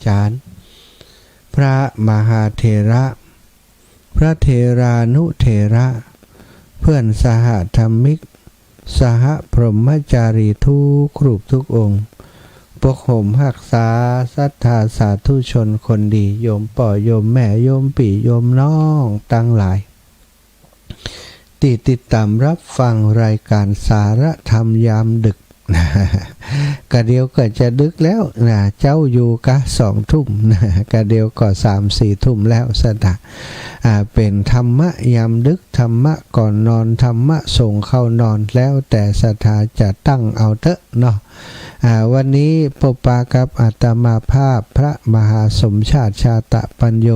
จารย์พระมหาเถระพระเถรานุเถระเพื่อนสหธรรมิกสหพรหมจารีทุกรูปทุกองค์ปกห่มรักษาศรัทธาสาธุชนคนดีโยมป่อโยมแม่โยมปี่โยมน้องตั้งหลายติดตามรับฟังรายการสารธรรมยามดึกกะเดียวก็จะดึกแล้วนะเจ้าอยู่กะ2 ทุ่มนะกะเดียวก็3-4 ทุ่มแล้วสตะเป็นธรรมะยามดึกธรรมะก่อนนอนธรรมะส่งเข้านอนแล้วแต่ศรัทธาจะตั้งเอาเถอะเนาะวันนี้พบปะกับอาตมาภาพพระมหาสมชาติชาตะปัญโย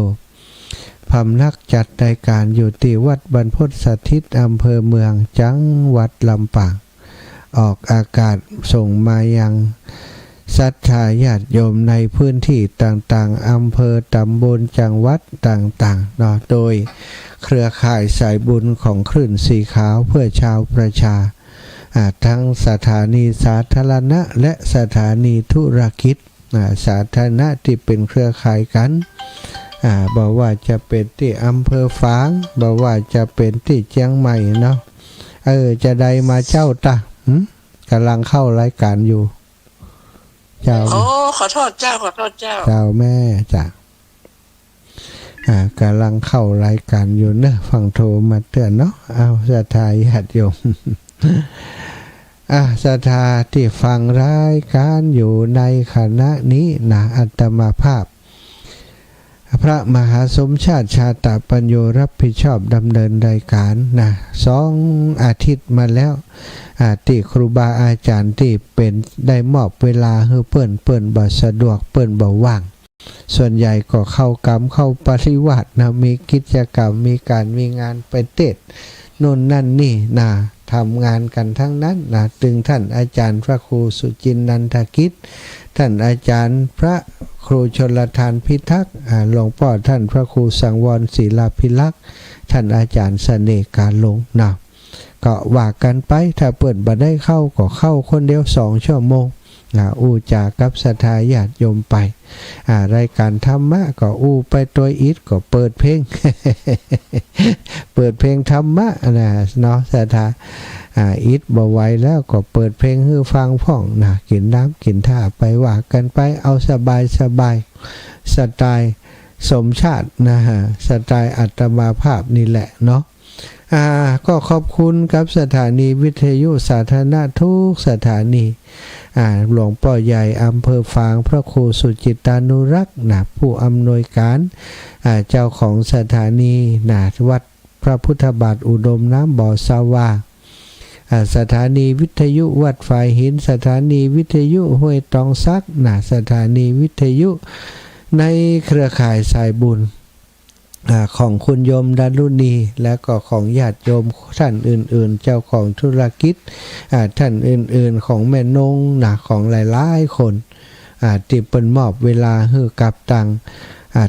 พำนักจัดรายการอยู่ที่วัดบรรพตสถิตอำเภอเมืองจังหวัดลำปางออกอากาศส่งมายังศรัทธาญาติโยมในพื้นที่ต่างๆอำเภอตำบลจังหวัดต่างๆเนาะโดยเครือข่ายสายบุญของคลื่นสีขาวเพื่อชาวประชาทั้งสถานีสาธารณะและสถานีธุรกิจสาธารณะที่เป็นเครือข่ายกันบอกว่าจะเป็นที่อำเภอฝางบอกว่าจะเป็นที่เชียงใหม่เนาะจะได้มาเจ้าตากำลังเข้ารายการอยู่เจ้าขอโทษเจ้าเจ้าแม่จ้ะกำลังเข้ารายการอยู่เนอะฟังโทรมาเตือนเนาะเอาศรัทธาญาติโยมศรัทธาที่ฟังรายการอยู่ในคณะนี้นะอาตมาภาพพระมหาสมชาติชาตะปัญโยรับผิดชอบดำเนินรายการนะ2 อาทิตย์มาแล้วที่ครูบาอาจารย์ที่เป็นได้มอบเวลาให้เปิ้นบ่สะดวกเปิ้นบ่ว่างส่วนใหญ่ก็เข้ากรรมเข้าปริวาสนะมีกิจกรรมมีการมีงานไปเทศโน่นนั่นนี่นะทำงานกันทั้งนั้นนะถึงท่านอาจารย์พระครูสุจินนันทกิจท่านอาจารย์พระครูชลทานพิทักษ์หลวงพ่อท่านพระครูสังวรศิลาภิลักษ์ท่านอาจารย์เสน่ห์การลงนะก็ว่ากันไปถ้าเปิดบ่ได้เข้าก็เข้าคนเดียว2 ชั่วโมงอู้จากับศรัทธาญาติโยมไปรายการธรรมะก็อู้ไปตัวอิฐก็เปิดเพลง เปิดเพลงธรรมะนะเนาะศรัทธาอิฐบ่ไหวแล้วก็เปิดเพลงให้ฟังพ่องนะกินน้ำกินท่าไปว่ากันไปเอาสบายสไตล์สมชาตินะฮะสไตล์อัตมาภาพนี่แหละเนาะก็ขอบคุณกับสถานีวิทยุสาธารณะทุกสถานีหลวงพ่อใหญ่อำเภอฝางพระครูสุจิตานุรักษ์นะผู้อำนวยการเจ้าของสถานีนะวัดพระพุทธบาทอุดมน้ำบ่อสาวาสถานีวิทยุวัดฝ่ายหินสถานีวิทยุห้วยตองซักนะสถานีวิทยุในเครือข่ายสายบุญของคุณโยมดารุณีและก็ของญาติโยมท่านอื่นๆเจ้าของธุรกิจท่านอื่นๆของแม่นงนะของหลายๆคนที่เป็นมอบเวลาให้กับตัง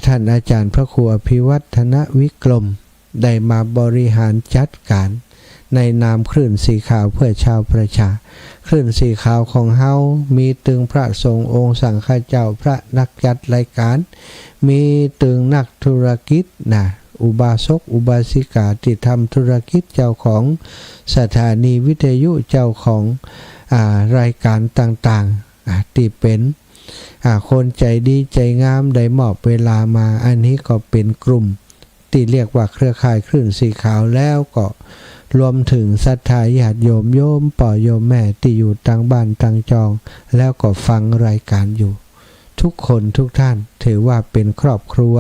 ท่านอาจารย์พระครูอภิวัฒนวิกรมได้มาบริหารจัดการในนามคลื่นสีขาวเพื่อชาวประชาคลื่นสีขาวของเฮามีตึงพระสงฆ์องค์สังฆเจ้าพระนักจัดรายการมีตึงนักธุรกิจนะอุบาสกอุบาสิกาที่ทำธุรกิจเจ้าของสถานีวิทยุเจ้าของรายการต่างๆที่เป็นคนใจดีใจงามได้มอบเวลามาอันนี้ก็เป็นกลุ่มที่เรียกว่าเครือข่ายคลื่นสีขาวแล้วก็รวมถึงศรัทธาญาติโยมป่อโยมแม่ที่อยู่ต่างบ้านต่างจองแล้วก็ฟังรายการอยู่ทุกคนทุกท่านถือว่าเป็นครอบครัว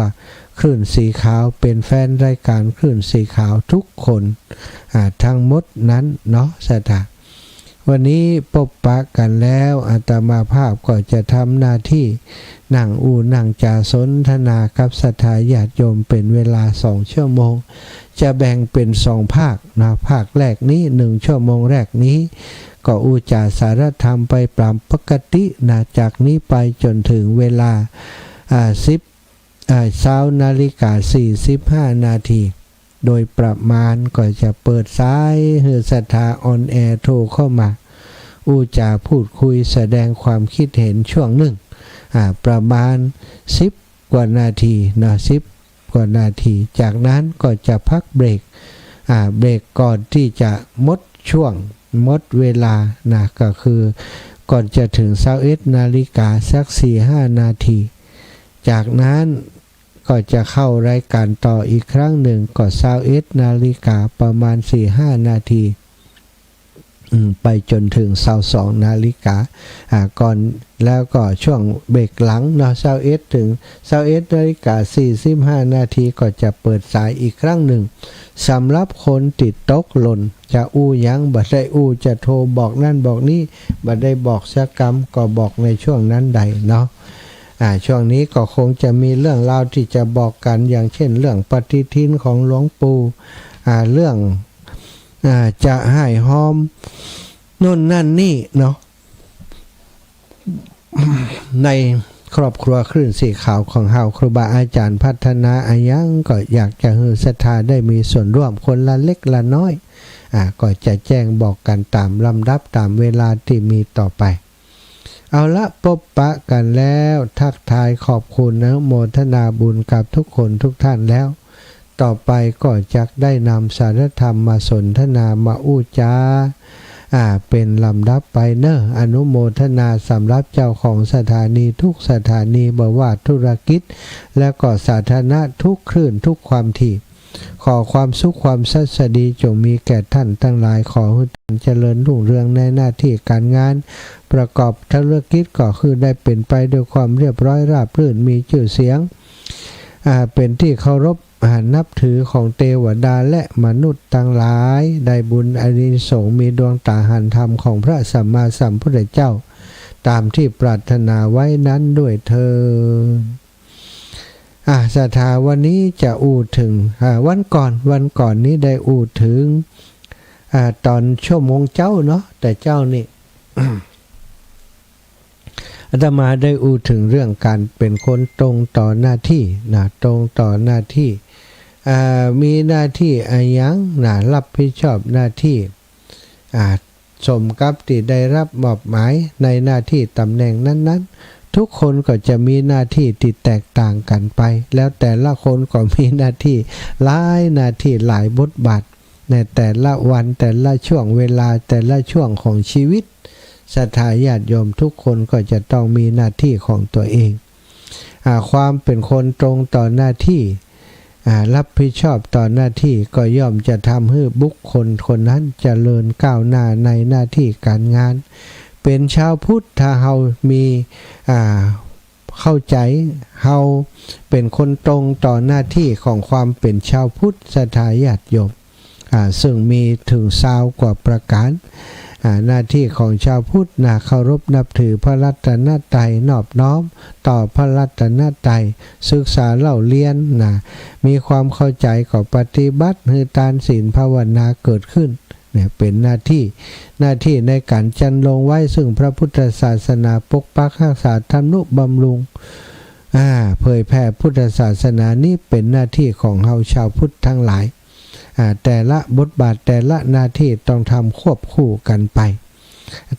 คลื่นสีขาวเป็นแฟนรายการคลื่นสีขาวทุกคนทั้งหมดนั้นเนาะศรัทธาวันนี้พบปะกันแล้วอาตมาภาพก็จะทำหน้าที่นั่งนั่งจาสนทนากับศรัทธาญาติโยมเป็นเวลา2 ชั่วโมงจะแบ่งเป็น2 ภาคนะภาคแรกนี้1 ชั่วโมงแรกนี้ก็จาสารธรรมไปตามปกตินะจากนี้ไปจนถึงเวลา20:45 นาทีโดยประมาณก็จะเปิดสายให้ศรัทธาออนแอร์โทรเข้ามาจาพูดคุยแสดงความคิดเห็นช่วงหนึ่ง ประมาณ10 กว่านาทีนะ10 กว่านาทีจากนั้นก็จะพักเบรกเบรกก่อนที่จะหมดช่วงหมดเวลานะก็คือก่อนจะถึง21 นาฬิกาสัก 4-5 นาทีจากนั้นก็จะเข้ารายการต่ออีกครั้งหนึ่งก็21 นาฬิกาประมาณ 4-5 นาทีไปจนถึง22 นาฬิกาก่อนแล้วก็ช่วงเบรกหลังเนาะ21 ถึง 21 นาฬิกา 45 นาทีก็จะเปิดสายอีกครั้งหนึ่งสำหรับคนติดตกหล่นจะอู้ยังบัดได้อู้จะโทรบอกนั่นบอกนี่บัดได้บอกสักกรรมก็บอกในช่วงนั้นใดเนาะช่วงนี้ก็คงจะมีเรื่องราวที่จะบอกกันอย่างเช่นเรื่องปฏิทินของหลวงปู่เรื่องจะให้หอมนู่นนั่นนี่เนาะ ในครอบครัวคลื่นสีขาวของเฮาครูบาอาจารย์พัฒนาอายังก็อยากจะให้ศรัทธาได้มีส่วนร่วมคนละเล็กละน้อยก็จะแจ้งบอกกันตามลำดับตามเวลาที่มีต่อไปเอาละพบปะกันแล้วทักทายขอบคุณนะโมทนาบุญกับทุกคนทุกท่านแล้วต่อไปก็จะได้นำสารธรรมมาสนทนามาอู้จาเป็นลำดับไปเนอะอนุโมทนาสำหรับเจ้าของสถานีทุกสถานีบ่ว่าธุรกิจและก็สาธารณะทุกคลื่นทุกความถี่ขอความสุขความสัสดีจงมีแก่ท่านทั้งหลายขอให้ท่านเจริญรุ่งเรืองในหน้าที่การงานประกอบธุรกิจก็คือได้เป็นไปด้วยความเรียบร้อยราบรื่นมีชื่อเสียงเป็นที่เคารพนับถือของเทวดาและมนุษย์ทั้งหลายได้บุญอานิสงส์มีดวงตาหันธรรมของพระสัมมาสัมพุทธเจ้าตามที่ปรารถนาไว้นั้นด้วยเถิดศรัทธาวันนี้จะอู้ถึงวันก่อนนี้ได้อู้ถึงตอนชั่วโมงเจ้าเนาะแต่เจ้านี่ อาตมาได้อู้ถึงเรื่องการเป็นคนตรงต่อหน้าที่นะตรงต่อหน้าที่มีหน้าที่อะไรยังนะรับผิดชอบหน้าที่สมกับที่ได้รับมอบหมายในหน้าที่ตำแหน่งนั้นๆทุกคนก็จะมีหน้าที่ที่แตกต่างกันไปแล้วแต่ละคนก็มีหน้าที่หลายหน้าที่หลายบทบาทในแต่ละวันแต่ละช่วงเวลาแต่ละช่วงของชีวิตศรัทธาญาติโยมทุกคนก็จะต้องมีหน้าที่ของตัวเองความเป็นคนตรงต่อหน้าที่รับผิดชอบต่อหน้าที่ก็ย่อมจะทำให้บุคคลคนนั้นเจริญก้าวหน้าในหน้าที่การงานเป็นชาวพุทธถ้าเฮามีเข้าใจเฮาเป็นคนตรงต่อหน้าที่ของความเป็นชาวพุทธศรัทธาญาติโยมซึ่งมีถึง20 กว่าประการหน้าที่ของชาวพุทธเคารพนับถือพระรัตนตรัยนอบน้อมต่อพระรัตนตรัยศึกษาเล่าเรียนมีความเข้าใจก็ปฏิบัติให้ทานศีลภาวนาเกิดขึ้นเนี่ยเป็นหน้าที่ในการจันลงไว้ซึ่งพระพุทธศาสนาปกปักรักษาธรรมนุบำรุงเผยแผ่พุทธศาสนานี้เป็นหน้าที่ของเฮาชาวพุทธทั้งหลายแต่ละบทบาทแต่ละหน้าที่ต้องทำควบคู่กันไป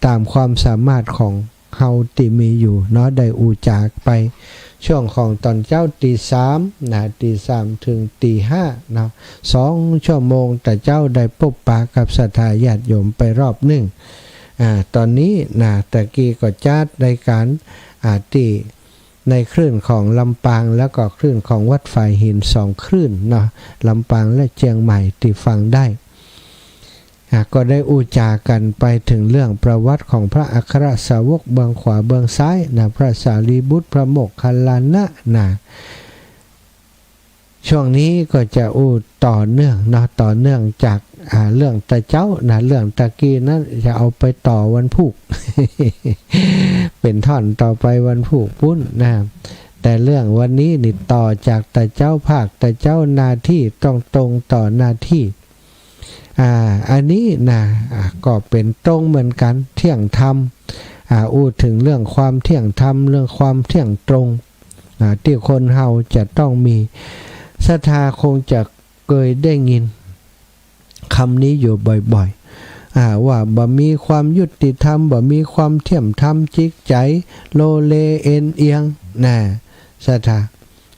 ตามความสามารถของเฮาที่มีอยู่เนาะได้อูจากไปช่วงของตอนเจ้าตี 3นะตี 3ถึงตี 5นะ2 ชั่วโมงแต่เจ้าได้พบปะกับศรัทธาญาติโยมไปรอบหนึ่งตอนนี้นะตะกี้ก็จัดรายการที่ในคลื่นของลำปางแล้วก็คลื่นของวัดฝ่ายหิน2 คลื่นเนาะลำปางและเชียงใหม่ที่ฟังได้ก็ได้อูจากันไปถึงเรื่องประวัติของพระอัครสาวกเบื้องขวาเบื้องซ้ายนะพระสารีบุตรพระโมคคัลลานะนะช่วงนี้ก็จะอูต่อเนื่องเนาะต่อเนื่องจากเรื่องตะเจ้านะเรื่องตะกี้นั้นจะเอาไปต่อวันพุก เป็นท่อนต่อไปวันพุกปุ้นนะแต่เรื่องวันนี้นี่ต่อจากตะเจ้าภาคตะเจ้าหน้าที่ต้องตรงต่อหน้าที่อันนี้นะก็เป็นตรงเหมือนกันเที่ยงธรรมอู้ถึงเรื่องความเที่ยงธรรมเรื่องความเที่ยงตรงที่คนเฮาจะต้องมีศรัทธาคงจะเคยได้ยินคำนี้อยู่บ่อย ว่าบ่มีความยุติธรรมบ่มีความเที่ยมธรรมจิตใจโลเลเอ็นเอียงนะสถา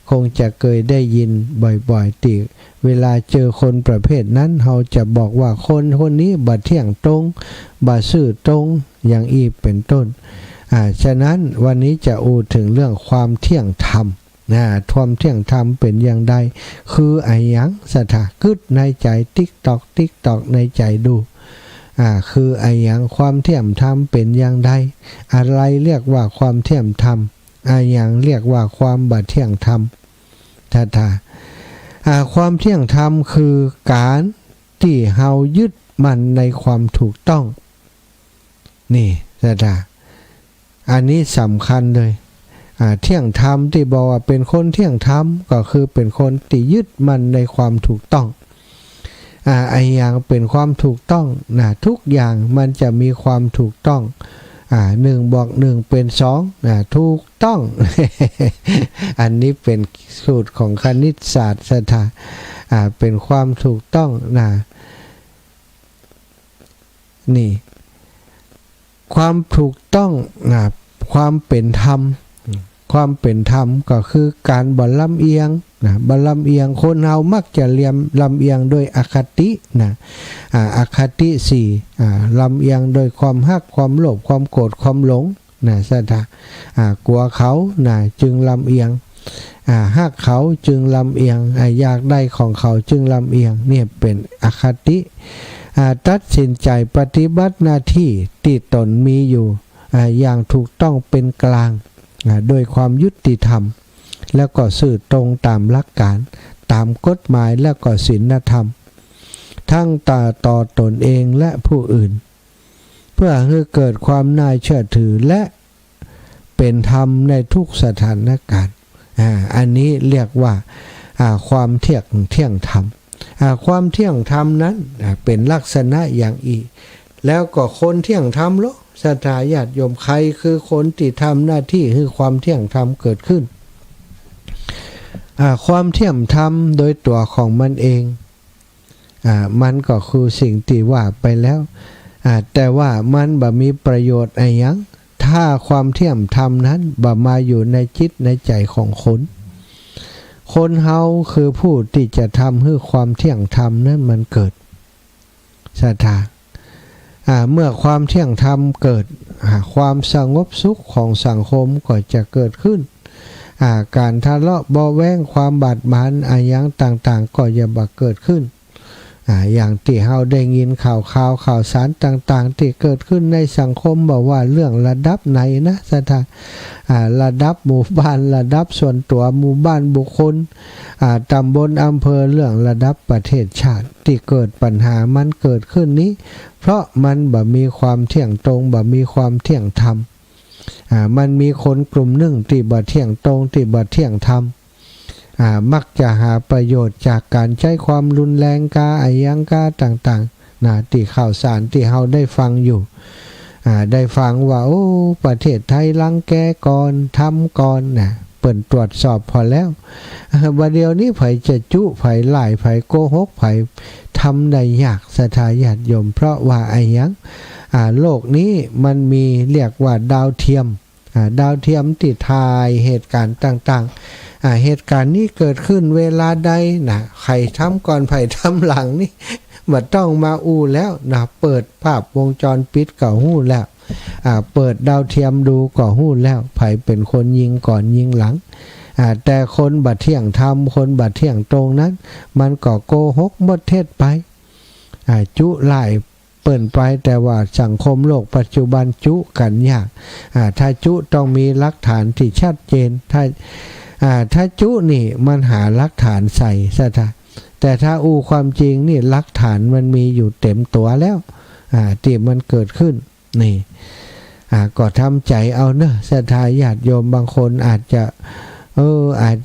คงจะเคยได้ยินบ่อยๆติเวลาเจอคนประเภทนั้นเราจะบอกว่าคนนี้บ่เที่ยงตรงบ่ซื่อตรงอย่างอีเป็นต้นฉะนั้นวันนี้จะอูถึงเรื่องความเที่ยงธรรมความเที่ยงธรรมเป็นอย่างใดคือไอ้หยังสถากึดในใจติ๊กตอกในใจดูคือไอ้หยังความเที่ยงธรรมเป็นอย่างใดอะไรเรียกว่าความเที่ยงธรรมไอ้หยังเรียกว่าความบ่เที่ยงธรรมความเที่ยงธรรมคือการที่เฮายึดมั่นในความถูกต้องนี่อันนี้สำคัญเลยเที่ยงธรรมที่บอกว่าเป็นคนเที่ยงธรรมก็คือเป็นคนที่ยึดมั่นในความถูกต้องไอ้อย่างเป็นความถูกต้องทุกอย่างมันจะมีความถูกต้อง1 + 1เป็น2ถูกต้อง อันนี้เป็นสูตรของคณิตศาสตร์เป็นความถูกต้องนี่ความถูกต้องความเป็นธรรมก็คือการบ่ลำเอียงบ่ลำเอียงคนเฮามักจะลำเอียงโดยอคติอคติ4ลำเอียงโดยความฮักความโลภความโกรธความหลงกลัวเขาจึงลำเอียงฮักเขาจึงลำเอียงอยากได้ของเขาจึงลำเอียงเนี่ยเป็นอคติตัดสินใจปฏิบัติหน้าที่ที่ตนมีอยู่อย่างถูกต้องเป็นกลางโดยความยุติธรรมแล้วก็สื่อตรงตามหลักการตามกฎหมายและก็ศีลธรรมทั้งต่อตนเองและผู้อื่นเพื่อให้เกิดความน่าเชื่อถือและเป็นธรรมในทุกสถานการณ์อันนี้เรียกว่าความเที่ยงธรรมความเที่ยงธรรมนั้นเป็นลักษณะอย่างอีกแล้วก็คนเที่ยงธรรมหรอศรัทธาญาติโยมใครคือคนที่ทำหน้าที่คือความเที่ยงธรรมเกิดขึ้นความเที่ยงธรรมโดยตัวของมันเองมันก็คือสิ่งที่ว่าไปแล้วแต่ว่ามันบ่มีประโยชน์อะไรยังถ้าความเที่ยงธรรมนั้นบ่มาอยู่ในจิตในใจของคนเฮาคือผู้ที่จะทำให้ความเที่ยงธรรมนั้นมันเกิดศรัทธาเมื่อความเที่ยงธรรมเกิดความสงบสุขของสังคมก็จะเกิดขึ้นการทะเลาะเบาะแว้งความบาดหมางอย่างต่างๆก็จะบ่เกิดขึ้นอย่างที่เฮาได้ยินข่าวสารต่างๆที่เกิดขึ้นในสังคมบอกว่าเรื่องระดับไหนนะสถานระดับหมู่บ้านระดับส่วนตัวหมู่บ้านบุคคลตำบลอำเภอเรื่องระดับประเทศชาติที่เกิดปัญหามันเกิดขึ้นนี้เพราะมันบ่มีความเที่ยงตรงบ่มีความเที่ยงธรรมมันมีคนกลุ่มหนึ่งที่บ่เที่ยงตรงที่บ่เที่ยงธรรมมักจะหาประโยชน์จากการใช้ความรุนแรงยังต่างๆที่ข่าวสารที่เฮาได้ฟังอยู่ได้ฟังว่าโอ้ประเทศไทยรังแกก่อนทำก่อนเปิ่นตรวจสอบพอแล้วบัดเดี๋ยวนี้ไผจะจุไผหลายไผโกหกไผทำได้ยากศรัทธาญาติโยมเพราะว่าไอ้หยังโลกนี้มันมีเรียกว่าดาวเทียมที่ถ่ายเหตุการณ์ต่างๆเหตุการณ์นี้เกิดขึ้นเวลาใดใครทำก่อนไผทำหลังนี่บ่ต้องมาอู้แล้วเปิดภาพวงจรปิดก็ฮู้แล้วเปิดดาวเทียมดูก็ฮู้แล้วไผเป็นคนยิงก่อนยิงหลังแต่คนบ่เที่ยงธรรมคนบ่เที่ยงตรงนั้นมันก็โกหกหมดเท็จไปจุหลายเปิ่นไปแต่ว่าสังคมโลกปัจจุบันจุกันยากถ้าจุต้องมีหลักฐานที่ชัดเจนถ้าจุนี่มันหาหลักฐานใส่ซะแต่ถ้าอู้ความจริงนี่หลักฐานมันมีอยู่เต็มตัวแล้วที่มันเกิดขึ้นนี่ก็ทำใจเอาเนอะศรัทธาญาติโยมบางคนอาจ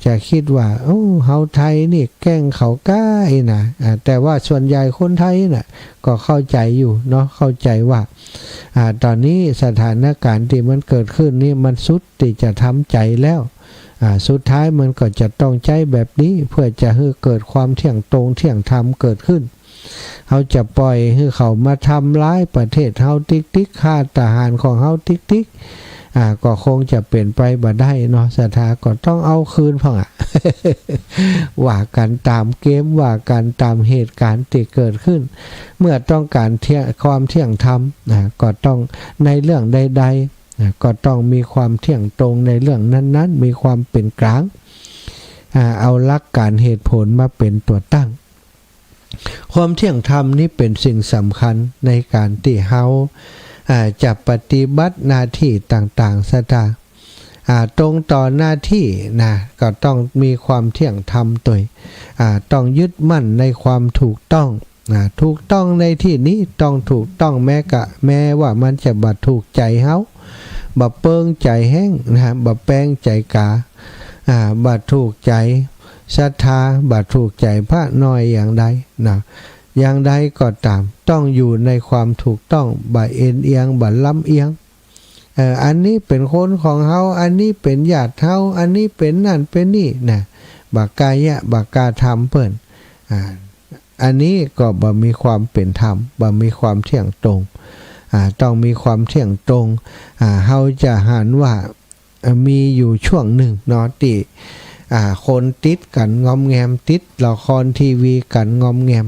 จะคิดว่าเฮาไทยนี่แกล้งเขาก้ายแต่ว่าส่วนใหญ่คนไทยก็เข้าใจอยู่เนาะเข้าใจว่าตอนนี้สถานการณ์ที่มันเกิดขึ้นนี่มันสุดที่จะทำใจแล้วสุดท้ายมันก็จะต้องใจแบบนี้เพื่อจะให้เกิดความเที่ยงตรงเที่ยงธรรมเกิดขึ้น เขาจะปล่อยให้เขามาทำร้ายประเทศเฮาติ๊กฆ่าทหารของเฮาติ๊กก็คงจะเปลี่ยนไปบ่ได้เนาะศรัทธาก็ต้องเอาคืนพ่องว่ากันตามเกมว่ากันตามเหตุการณ์ที่เกิดขึ้นเมื่อต้องการความเที่ยงธรรมก็ต้องในเรื่องใดๆก็ต้องมีความเที่ยงตรงในเรื่องนั้นๆมีความเป็นกลางเอาหลักการเหตุผลมาเป็นตัวตั้งความเที่ยงธรรมนี้เป็นสิ่งสำคัญในการที่เฮาจะปฏิบัติหน้าที่ต่างๆศรัทธาตรงต่อหน้าที่นะก็ต้องมีความเที่ยงธรรมตัวต้องยึดมั่นในความถูกต้องถูกต้องในที่นี้ต้องถูกต้องแม้ว่ามันจะบ่ถูกใจเฮาบ่เปิงใจแห้งนะบ่แป้งใจกาบ่ถูกใจศรัทธาบ่ถูกใจพระน้อยอย่างใดนะอย่างใดก็ตามต้องอยู่ในความถูกต้องบ่เอ็นเอียงบ่ล้ำเอียงอันนี้เป็นคนของเฮาอันนี้เป็นญาติเฮาอันนี้เป็นนั่นเป็นนี่นะบ่กายะบ่กาทำเปิ้นอันนี้ก็บ่มีความเป็นธรรมบ่มีความเที่ยงตรงต้องมีความเที่ยงตรงเฮาจะหันว่ามีอยู่ช่วงหนึ่งเนาะติคนติดกันงอมแงมติดละครทีวีกันงอมแงม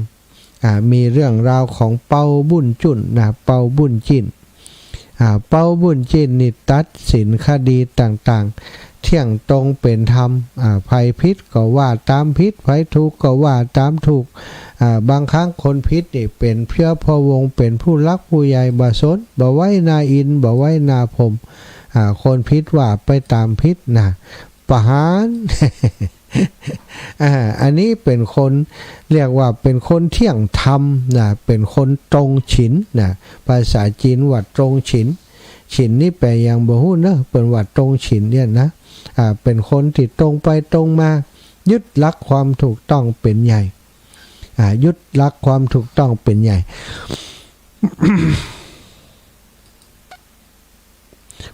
มีเรื่องราวของเปาบุญจุนนะเปาบุญจินเปาบุญจินนี่ตัดสินคดีต่างๆเที่ยงตรงเป็นธรรมภัยพิษก็ว่าตามพิษภัยทุกข์ก็ว่าตามถูกบางครั้งคนพิษนี่เป็นเพื่อพวงเป็นผู้รักผู้ใหญ่บ่สนบ่ไว้นาอินบ่ไว้นาพรมคนพิษว่าไปตามพิษนะประหารอันนี้เป็นคนเรียกว่าเป็นคนเที่ยงธรรมนะเป็นคนตรงฉินนะภาษาจีนว่าตรงฉินฉินนี่แปลอย่างบ่ฮู้เนอะเป็นว่าตรงฉินเนี่ยนะเป็นคนที่ตรงไปตรงมายึดหลักความถูกต้องเป็นใหญ่ยึดหลักความถูกต้องเป็นใหญ่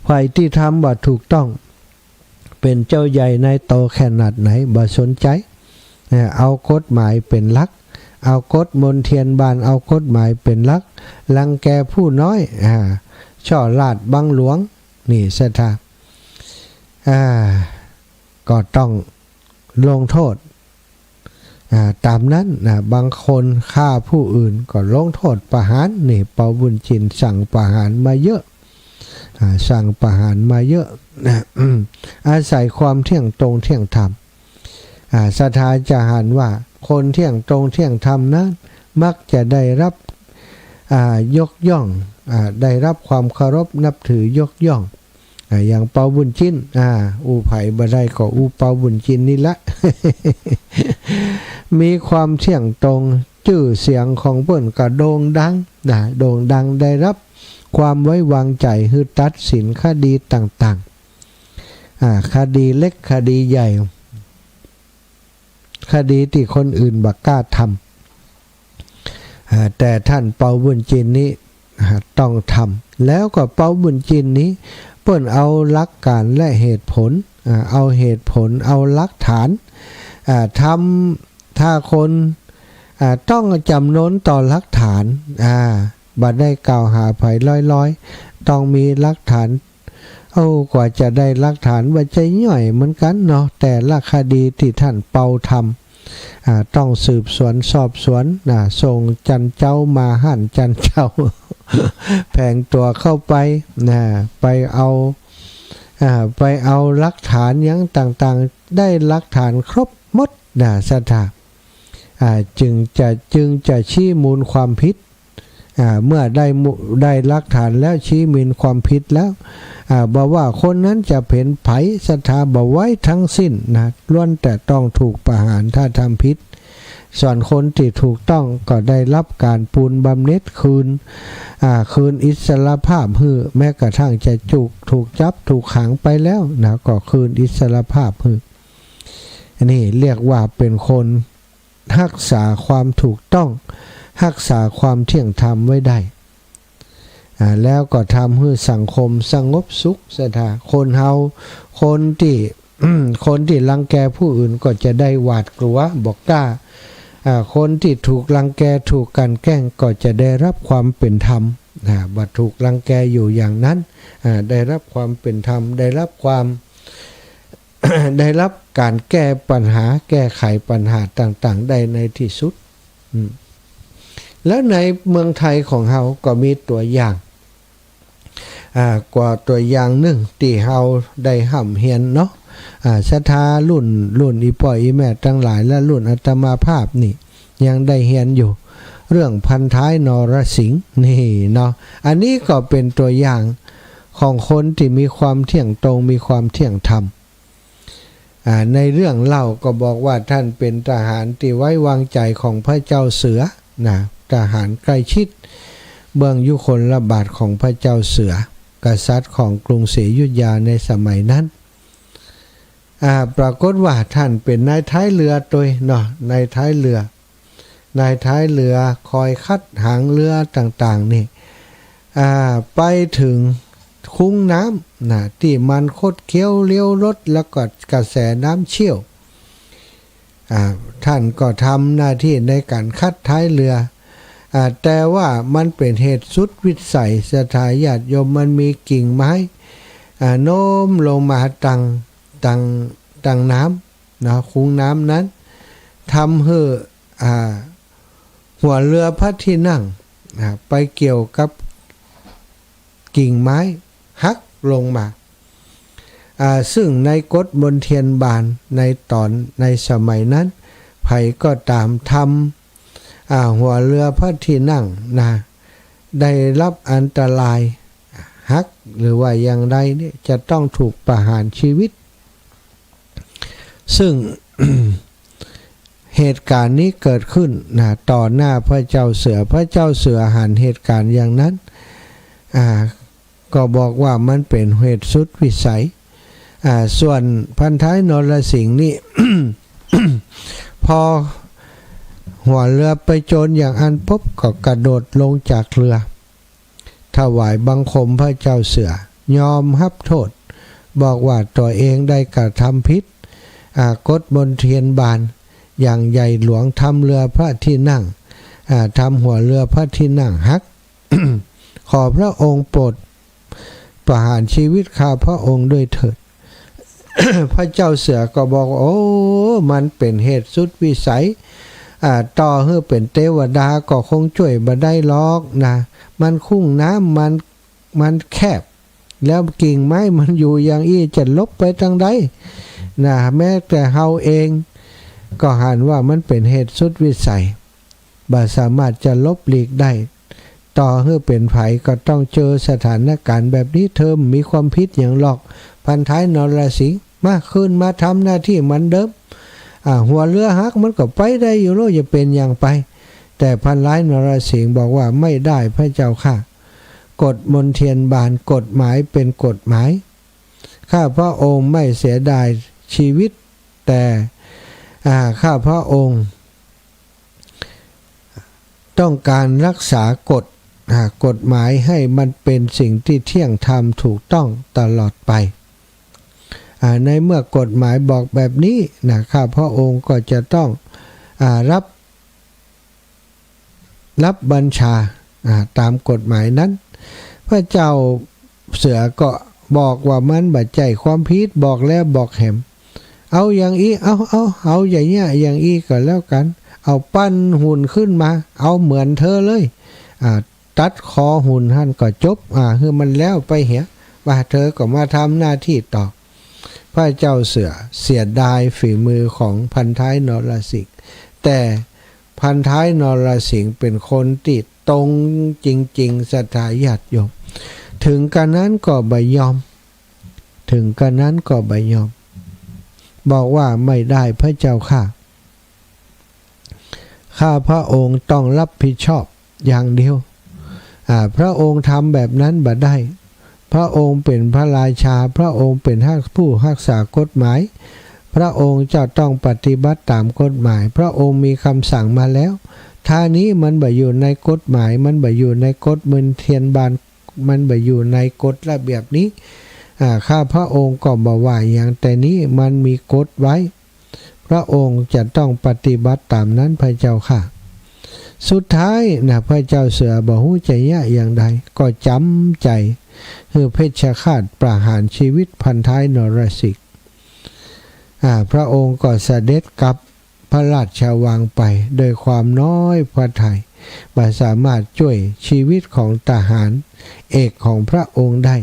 ฝ่ายที่ทำว่าถูกต้องเป็นเจ้าใหญ่ในโตขนาดไหนบ่สนใจเอากฎหมายเป็นหลักเอากฎมนเทียนบานเอากฎหมายเป็นหลักรังแกผู้น้อยช่อลาดบังหลวงนี่ศรัทธาก็ต้องลงโทษตามนั้นบางคนฆ่าผู้อื่นก็ลงโทษประหารนี่เปาบุญจินสั่งประหารมาเยอะสั่งประหารมาเยอะอาศัยความเที่ยงตรงเที่ยงธรรมศรัทธาจะหันว่าคนเที่ยงตรงเที่ยงธรรมนั้นมักจะได้รับยกย่องได้รับความเคารพนับถือยกย่องอย่างเปาบุญจินอูไผ่บ่ได้ก็อูเปาบุญจินนี่ละ มีความเที่ยงตรงชื่อเสียงของเพิ่นก็โด่งดังโด่งดังได้รับความไว้วางใจคือตัดสินคดีต่างๆคดีเล็กคดีใหญ่คดีที่คนอื่นบักกล้าทำแต่ท่านเปาบุญจินนี้ต้องทำแล้วก็เปาบุญจินนี้เปิ้นเอาหลักการและเหตุผลเอาเหตุผลเอาหลักฐานทำถ้าคนต้องจำนนต่อหลักฐานบัดได้กล่าวหาไผลอยๆต้องมีหลักฐานกว่าจะได้หลักฐานว่าใจย่อยเหมือนกันเนาะแต่ละคดีที่ท่านเปาทำต้องสืบสวนสอบสวนส่งจันเจ้ามาหั่นจันเจ้า แผงตัวเข้าไปไปเอาหลักฐานอย่างต่างๆได้หลักฐานครบหมดศรัทธาจึงจะชี้มูลความผิดเมื่อได้หลักฐานแล้วชี้มูลความผิดแล้วบอกว่าคนนั้นจะเป็นไผศรัทธาบอกไว้ทั้งสิ้นล้วนแต่ต้องถูกประหารถ้าทำผิดส่วนคนที่ถูกต้องก็ได้รับการปูนบำเหน็จคืนอิสรภาพฮือแม้กระทั่งจะถูกจับถูกขังไปแล้วก็คืนอิสรภาพฮือนี่เรียกว่าเป็นคนรักษาความถูกต้องรักษาความเที่ยงธรรมไว้ได้แล้วก็ทำให้สังคมสงบสุขศรัทธาคนเฮาคนที่รังแกผู้อื่นก็จะได้หวาดกลัวบอกกล้า คนที่ถูกรังแกถูกกลั่นแกล้งก็จะได้รับความเป็นธรรมบัดถูกรังแกอยู่อย่างนั้นได้รับความเป็นธรรมได้รับความ ได้รับการแก้ปัญหาแก้ไขปัญหาต่างๆได้ในที่สุดแล้วในเมืองไทยของเราก็มีตัวอย่างกว่าตัวอย่างหนึ่งที่เราได้ห่ำเฮียนเนาะศรัทธารุ่นอีป่อยอีแม่ทั้งหลายและรุ่นอาตมาภาพนี่ยังได้เฮียนอยู่เรื่องพันท้ายนรสิงห์นี่เนาะอันนี้ก็เป็นตัวอย่างของคนที่มีความเที่ยงตรงมีความเที่ยงธรรมในเรื่องเล่าก็บอกว่าท่านเป็นทหารที่ไว้วางใจของพระเจ้าเสือนะทหารใกล้ชิดเบื้องยุคลบาทของพระเจ้าเสือกษัตริย์ของกรุงศรีอยุธยาในสมัยนั้นปรากฏว่าท่านเป็นนายท้ายเรือตัวเนาะนายท้ายเรือคอยคัดหางเรือต่างๆนี่ไปถึงคุ้งน้ำนะที่มันคดเคี้ยวเลี้ยวรถแล้วก็กระแสน้ำเชี่ยวท่านก็ทำหน้าที่ในการคัดท้ายเรือแต่ว่ามันเป็นเหตุสุดวิสัยสถาญาติโยมมันมีกิ่งไม้โน้มลงมาตังน้ำนะคุ้งน้ำนั้นทำให้หัวเรือพระที่นั่งไปเกี่ยวกับกิ่งไม้หักลงมาซึ่งในกฎมนเทียนบานในสมัยนั้นไผก็ตามทำหัวเรือพระที่นั่งนะได้รับอันตรายหักหรือว่าอย่างไรนี่จะต้องถูกประหารชีวิตซึ่ง เหตุการณ์นี้เกิดขึ้นต่อหน้าพระเจ้าเสือหันเหตุการณ์อย่างนั้นก็บอกว่ามันเป็นเหตุสุดวิสัยส่วนพันท้ายนรสิงห์นี่ พอหัวเรือไปโจรอย่างอันปุ๊บก็กระโดดลงจากเรือถวายบังคมพระเจ้าเสือยอมรับโทษบอกว่าตัวเองได้กระทำผิดกฎมนเทียนบานอย่างใหญ่หลวงทำเรือพระที่นั่งทำหัวเรือพระที่นั่งหัก ขอพระองค์โปรดประหารชีวิตข้าพระองค์ด้วยเถิด พระเจ้าเสือก็บอกโอ้มันเป็นเหตุสุดวิสัยต่อให้เป็นเทวดาก็คงช่วยบ่ได้หรอกนะมันคุ้งน้ำมันแคบแล้วกิ่งไม้มันอยู่อย่างอี้จะลบไปทางใดนะแม้แต่เฮาเองก็หันว่ามันเป็นเหตุสุดวิสัยบ่สามารถจะลบหลีกได้ต่อให้เป็นไผก็ต้องเจอสถานการณ์แบบนี้เธอมีความผิดอย่างหรอกพันท้ายนรสิงห์มาขึ้นมาทำหน้าที่เหมือนเดิมหัวเรือหักมันก็ไปได้อยู่โลจะเป็นอย่างไปแต่พันท้ายนรสิงห์บอกว่าไม่ได้พระเจ้าค่ะกฎมนเทียนบานกฎหมายเป็นกฎหมายข้าพระองค์ไม่เสียดายชีวิตแต่ข้าพระองค์ต้องการรักษากฎหมายให้มันเป็นสิ่งที่เที่ยงธรรมถูกต้องตลอดไปในเมื่อกฎหมายบอกแบบนี้ข้าพระองค์ก็จะต้องรับบัญชาตามกฎหมายนั้นพระเจ้าเสือก็บอกว่ามันบัดใจความผิดบอกแล้วบอกแหมเอาอย่างอีเอาอย่างเงี้ยอย่างอีก็แล้วกันเอาปั้นหุ่นขึ้นมาเอาเหมือนเธอเลยตัดคอหุ่นท่านก็จบคือมันแล้วไปเหี้ยว่าเธอก็มาทำหน้าที่ต่อพระเจ้าเสือเสียดายฝีมือของพันท้ายนรสิงห์แต่พันท้ายนรสิงห์เป็นคนติดตรงจริงๆศรัทธาญาติโยมถึงกันนั้นก็บ่ยอมบอกว่าไม่ได้พระเจ้าค่ะข้าพระองค์ต้องรับผิดชอบอย่างเดียวพระองค์ทำแบบนั้นบ่ได้พระองค์เป็นพระราชาพระองค์เป็นผู้รักษากฎหมายพระองค์จะต้องปฏิบัติตามกฎหมายพระองค์มีคำสั่งมาแล้วท่านี้มันบ่อยู่ในกฎหมายมันบ่อยู่ในกฎมนเทียนบานมันบ่อยู่ในกฎระเบียบนี้ข้าพระองค์ก็บ่ว่าอย่างแต่นี้มันมีกฎไว้ พระองค์จะต้องปฏิบัติตามนั้นพระเจ้าค่ะสุดท้ายนะพระเจ้าเสือบ่ฮู้ใจยะอย่างใดก็จำใจคือเพชฌฆาตประหารชีวิตพันท้ายนรสิงห์พระองค์ก็เสด็จกลับพระราชวังไปโดยความน้อยพระทัยบ่สามารถช่วยชีวิตของทหารเอกของพระองค์ได้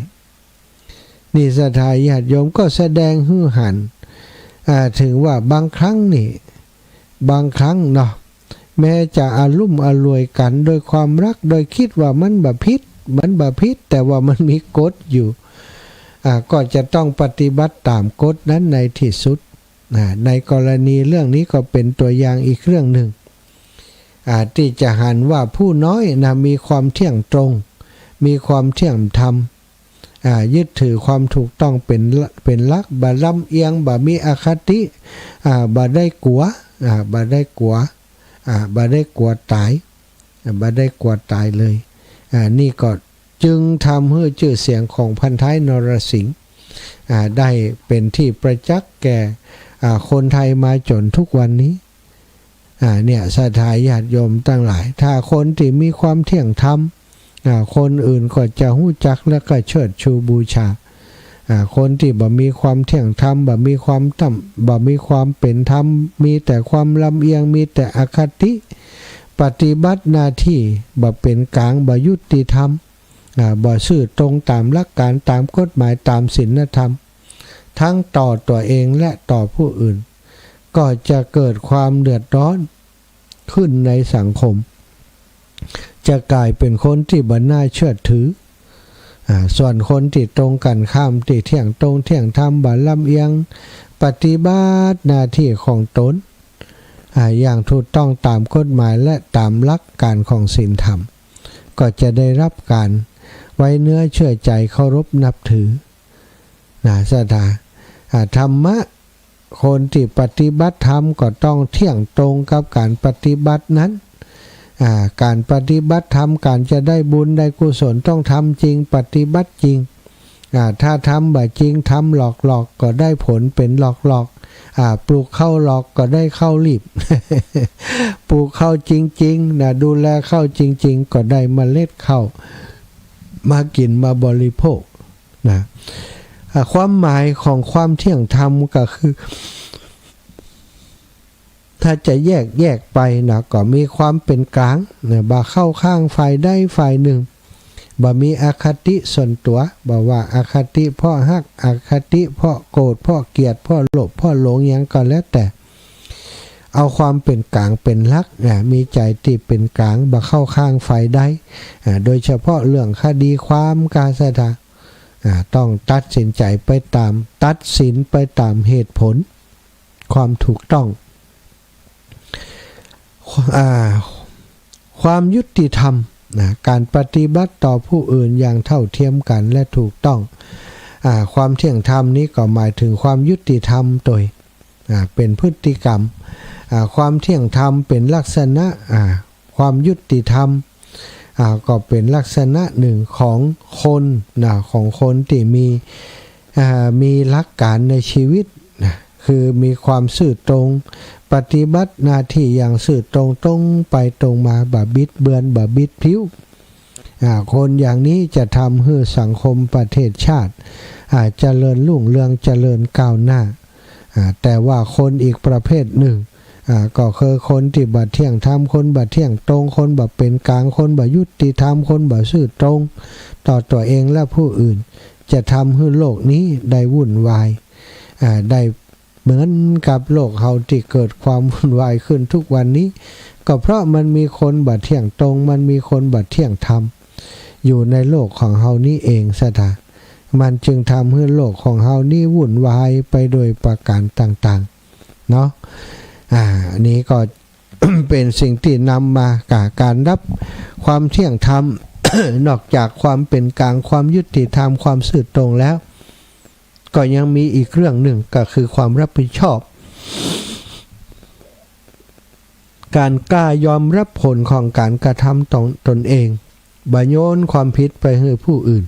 นี่ศรัทธาญาติโยมก็แสดงฮือหันถึงว่าบางครั้งนี่บางครั้งเนาะแม้จะอารุ่มอร่วยกันโดยความรักโดยคิดว่ามันบ่ผิดแต่ว่ามันมีกฎอยู่ก็จะต้องปฏิบัติตามกฎนั้นในที่สุดในกรณีเรื่องนี้ก็เป็นตัวอย่างอีกเรื่องหนึ่งที่จะหันว่าผู้น้อยนะมีความเที่ยงตรงมีความเที่ยงธรรมยึดถือความถูกต้องเป็นหลักบ่ลำเอียงบ่มีอคติบ่ได้กลัวบ่ได้กลัวตายบ่ได้กลัวตายเลยนี่ก็จึงทำให้ชื่อเสียงของพันท้ายนรสิงห์ได้เป็นที่ประจักษ์แก่คนไทยมาจนทุกวันนี้เนี่ยศรัทธาญาติโยมทั้งหลายถ้าคนที่มีความเที่ยงธรรมคนอื่นก็จะรู้จักและก็เชิดชูบูชาคนที่บ่มีความเที่ยงธรรมบ่มีความเป็นธรรมมีแต่ความลำเอียงมีแต่อคติปฏิบัติหน้าที่บ่เป็นกลางบ่ยุติธรรมบ่ซื่อตรงตามหลักการตามกฎหมายตามศีลธรรมทั้งต่อตัวเองและต่อผู้อื่นก็จะเกิดความเดือดร้อนขึ้นในสังคมจะกลายเป็นคนที่บ่น่าเชื่อถือส่วนคนที่ตรงกันข้ามที่เที่ยงตรงเที่ยงธรรมบ่ลำเอียงปฏิบัติหน้าที่ของตนอย่างถูกต้องตามกฎหมายและตามหลักการของศีลธรรมก็จะได้รับการไว้เนื้อเชื่อใจเคารพนับถือศรัทธาธรรมะคนที่ปฏิบัติธรรมก็ต้องเที่ยงตรงกับการปฏิบัตินั้นการปฏิบัติธรรมการจะได้บุญได้กุศลต้องทำจริงปฏิบัติจริงถ้าทำแบบจริงทำหลอกก็ได้ผลเป็นหลอกปลูกข้าวหลอกก็ได้ข้าวรีบ ปลูกข้าวจริงๆดูแลข้าวจริงๆก็ได้เมล็ดข้าวมากินมาบริโภคความหมายของความเที่ยงธรรมก็คือถ้าจะแยกไปก็มีความเป็นกลางบ่เข้าข้างฝ่ายใดฝ่ายหนึ่งบ่มีอคติส่วนตัวบ่ว่าอคติเพราะฮักอคติเพราะโกรธเพราะเกลียดเพราะโลภเพราะหลงหยังก็แล้วแต่เอาความเป็นกลางเป็นหลักมีใจที่เป็นกลางบ่เข้าข้างฝ่ายใดโดยเฉพาะเรื่องคดีความการศรัทธาต้องตัดสินใจไปตามเหตุผลความถูกต้องความยุติธรรมการปฏิบัติต่อผู้อื่นอย่างเท่าเทียมกันและถูกต้องความเที่ยงธรรมนี้ก็หมายถึงความยุติธรรมโดยเป็นพฤติกรรมความเที่ยงธรรมเป็นลักษณะความยุติธรรมก็เป็นลักษณะหนึ่งของคนที่มีหลักการในชีวิตคือมีความซื่อตรงปฏิบัติหน้าที่อย่างซื่อตรงไปตรงมาบ่บิดเบือนบ่บิดพลิ้วคนอย่างนี้จะทำให้สังคมประเทศชาติเจริญรุ่งเรืองเจริญก้าวหน้าแต่ว่าคนอีกประเภทหนึ่งก็คือคนที่บ่เที่ยงธรรมคนบ่เที่ยงตรงคนบ่เป็นกลางคนบ่ยุติธรรมคนบ่ซื่อตรงต่อตัวเองและผู้อื่นจะทำให้โลกนี้ได้วุ่นวายได้เหมือนกับโลกเฮาที่เกิดความวุ่นวายขึ้นทุกวันนี้ก็เพราะมันมีคนบ่เที่ยงตรงมันมีคนบ่เที่ยงธรรมอยู่ในโลกของเฮานี้เองซะท่ามันจึงทำให้โลกของเฮานี้วุ่นวายไปโดยประการต่างๆเนาะนี้ก็ เป็นสิ่งที่นำมาการรับความเที่ยงธรรม นอกจากความเป็นกลางความยุติธรรมความซื่อตรงแล้วก็ยังมีอีกเรื่องหนึ่งก็คือความรับผิดชอบการกล้ายอมรับผลของการกระทำตนเองบ่โยนความผิดไปให้ผู้อื่น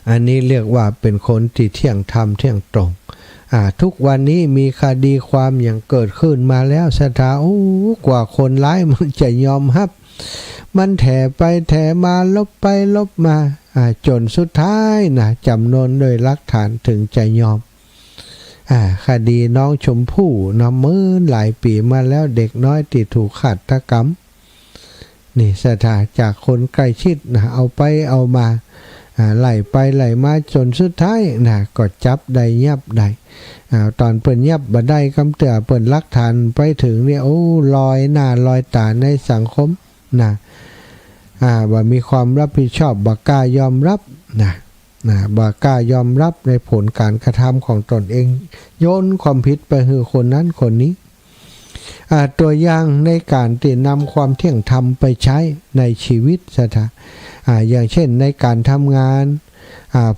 อันนี้เรียกว่าเป็นคนที่เที่ยงธรรมเที่ยงตรง ทุกวันนี้มีคดีความอย่างเกิดขึ้นมาแล้วสถาโอ้กว่าคนร้ายมันจะยอมรับมันแถไปแถมาลบไปลบมาจนสุดท้ายนะจำนวนโดยหลักฐานถึงจะยอมคดีน้องชมพู่นำมือหลายปีมาแล้วเด็กน้อยที่ถูกฆาตกรรมนี่สถาจากคนใกล้ชิดนะเอาไปเอามาไล่ไปไล่มาจนสุดท้ายนะก็จับได้ยับได้ตอนเปิ่นยับบ่ได้คำเตือเปิ่นหลักฐานไปถึงเนี่ยโอ้ลอยหน้าลอยตาในสังคมนะว่ามีความรับผิดชอบบ่กล้ายอมรับนะบ่กล้ายอมรับในผลการกระทำของตนเองโยนความผิดไปให้คนนั้นคนนี้ตัวอย่างในการที่นำความเที่ยงธรรมไปใช้ในชีวิตสถาอย่างเช่นในการทำงาน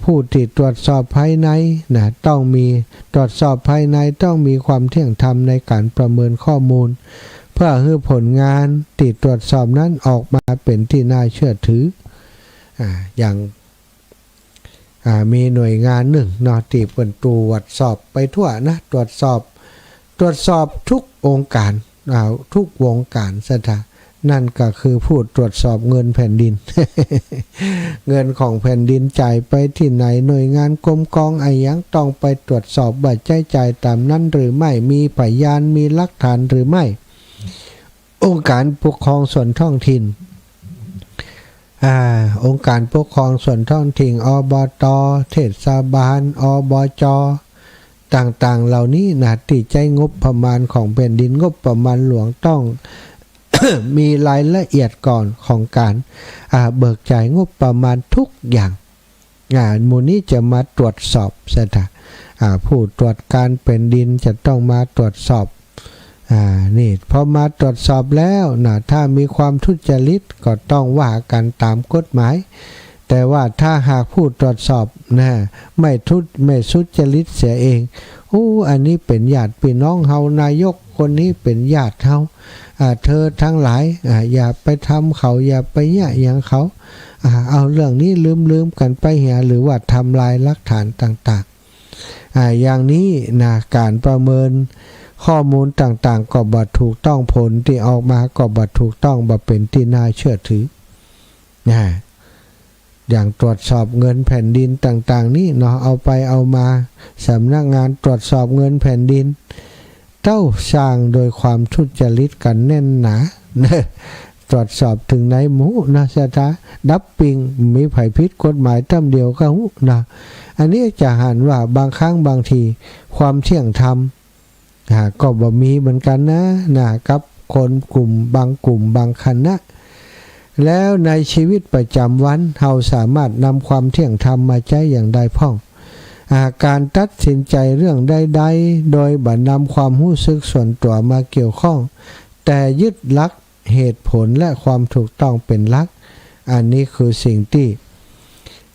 ผู้ที่ตรวจสอบภายในนะต้องมีตรวจสอบภายในต้องมีความเที่ยงธรรมในการประเมินข้อมูลเพื่อให้ผลงานที่ตรวจสอบนั้นออกมาเป็นที่น่าเชื่อถืออย่างมีหน่วยงานหนึ่งนอที่เปิดตรวจสอบไปทั่วนะตรวจสอบทุกองค์การทุกวงการสถานั่นก็คือผู้ตรวจสอบเงินแผ่นดิน เงินของแผ่นดินจ่ายไปที่ไหนหน่วยงานกรมกองไอ้ยังต้องไปตรวจสอบว่าจ่ายตามนั้นหรือไม่มีพยานมีหลักฐานหรือไม่องค์การปกครองส่วนท้องถิ่นองค์การปกครองส่วนท้องถิ่นอบต.เทศบาลอบจ.ต่างๆเหล่านี้นะที่ใช้งบประมาณของแผ่นดินงบประมาณหลวงต้อง มีรายละเอียดก่อนของการเบิกจ่ายงบประมาณทุกอย่างมูลนี้จะมาตรวจสอบสถาผู้ตรวจการแผ่นดินจะต้องมาตรวจสอบนี่พอมาตรวจสอบแล้วนะถ้ามีความทุจริตก็ต้องว่ากันตามกฎหมายแต่ว่าถ้าหากผู้ตรวจสอบนะไม่ทุจริตเสียเองอันนี้เป็นญาติพี่น้องเฮานายกคนนี้เป็นญาติเฮาเธอทั้งหลายอย่าไปทำเขาอย่าไปแย่อย่างเขาเอาเรื่องนี้ลืมกันไปเหียหรือว่าทำลายหลักฐานต่างๆอย่างนี้นะการประเมินข้อมูลต่างๆก็บ่ถูกต้องผลที่ออกมาก็บ่ถูกต้องบ่เป็นที่น่าเชื่อถืออย่างตรวจสอบเงินแผ่นดินต่างๆนี่เนาะเอาไปเอามาสำนักงานตรวจสอบเงินแผ่นดินเต้าสร้างโดยความทุจริตกันแน่นหนาตรวจสอบถึงไหนหมูนะสถาดับปิงมีไผผิดกฎหมายตั้มเดียวก็นะอันนี้จะหันว่าบางครั้งบางทีความเที่ยงธรรมก็บ่มีเหมือนกันนะกับคนกลุ่มบางคณะแล้วในชีวิตประจำวันเราสามารถนำความเที่ยงธรรมมาใช้อย่างใดพ้องการตัดสินใจเรื่องใดๆโดยบ่นำความรู้สึกส่วนตัวมาเกี่ยวข้องแต่ยึดหลักเหตุผลและความถูกต้องเป็นหลักอันนี้คือสิ่งที่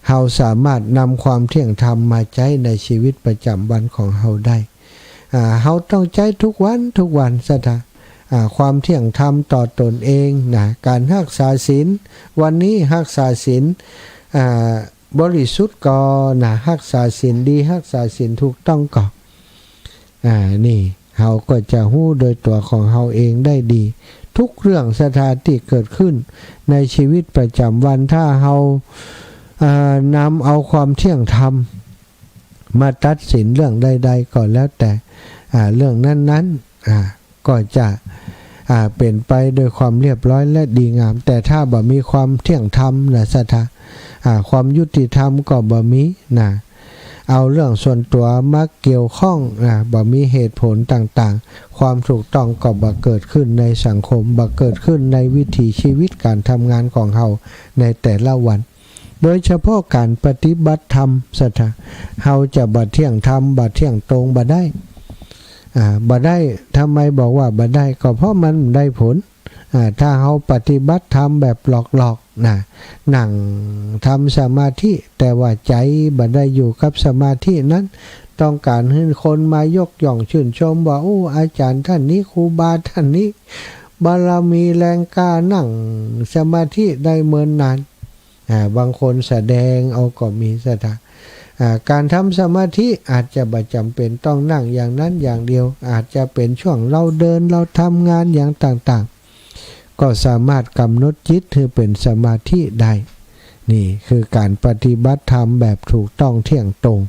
เราสามารถนำความเที่ยงธรรมมาใช้ในชีวิตประจำวันของเราได้เราต้องใช้ทุกวันสถาความเที่ยงธรรมต่อตนเองนะการรักษาศีลวันนี้รักษาศีลบริสุทธิ์ก็นะรักษาศีลดีรักษาศีลถูกต้องก็นี่เราก็จะรู้โดยตัวของเราเองได้ดีทุกเรื่องสถานที่เกิดขึ้นในชีวิตประจำวันถ้าเรานำเอาความเที่ยงธรรมมาตัดสินเรื่องใดๆก็แล้วแต่เรื่องนั้นๆก็จะเป็นไปโดยความเรียบร้อยและดีงามแต่ถ้าบ่มีความเที่ยงธรรมนะสถาความยุติธรรมก็บ่มีนะเอาเรื่องส่วนตัวมาเกี่ยวข้องบ่มีเหตุผลต่างๆความถูกต้องก็บ่เกิดขึ้นในสังคมบ่เกิดขึ้นในวิถีชีวิตการทำงานของเราในแต่ละวันโดยเฉพาะการปฏิบัติธรรมสถาเราจะบ่เที่ยงธรรมบ่เที่ยงตรงบ่ได้ทำไมบอกว่าบ่ได้ก็เพราะมันได้ผลถ้าเราปฏิบัติธรรมแบบหลอกๆนั่งทำสมาธิแต่ว่าใจบ่ได้อยู่กับสมาธินั้นต้องการให้คนมายกย่องชื่นชมว่าอาจารย์ท่านนี้ครูบาท่านนี้บารมีแรงกล้านั่งสมาธิได้เมินนานบางคนแสดงเอาก็มีสถา การทำสมาธิอาจจะบ่จำเป็นต้องนั่งอย่างนั้นอย่างเดียวอาจจะเป็นช่วงเราเดินเราทำงานอย่างต่างๆก็สามารถกำหนดจิตให้เป็นสมาธิได้นี่คือการปฏิบัติธรรมแบบถูกต้องเที่ยงตรง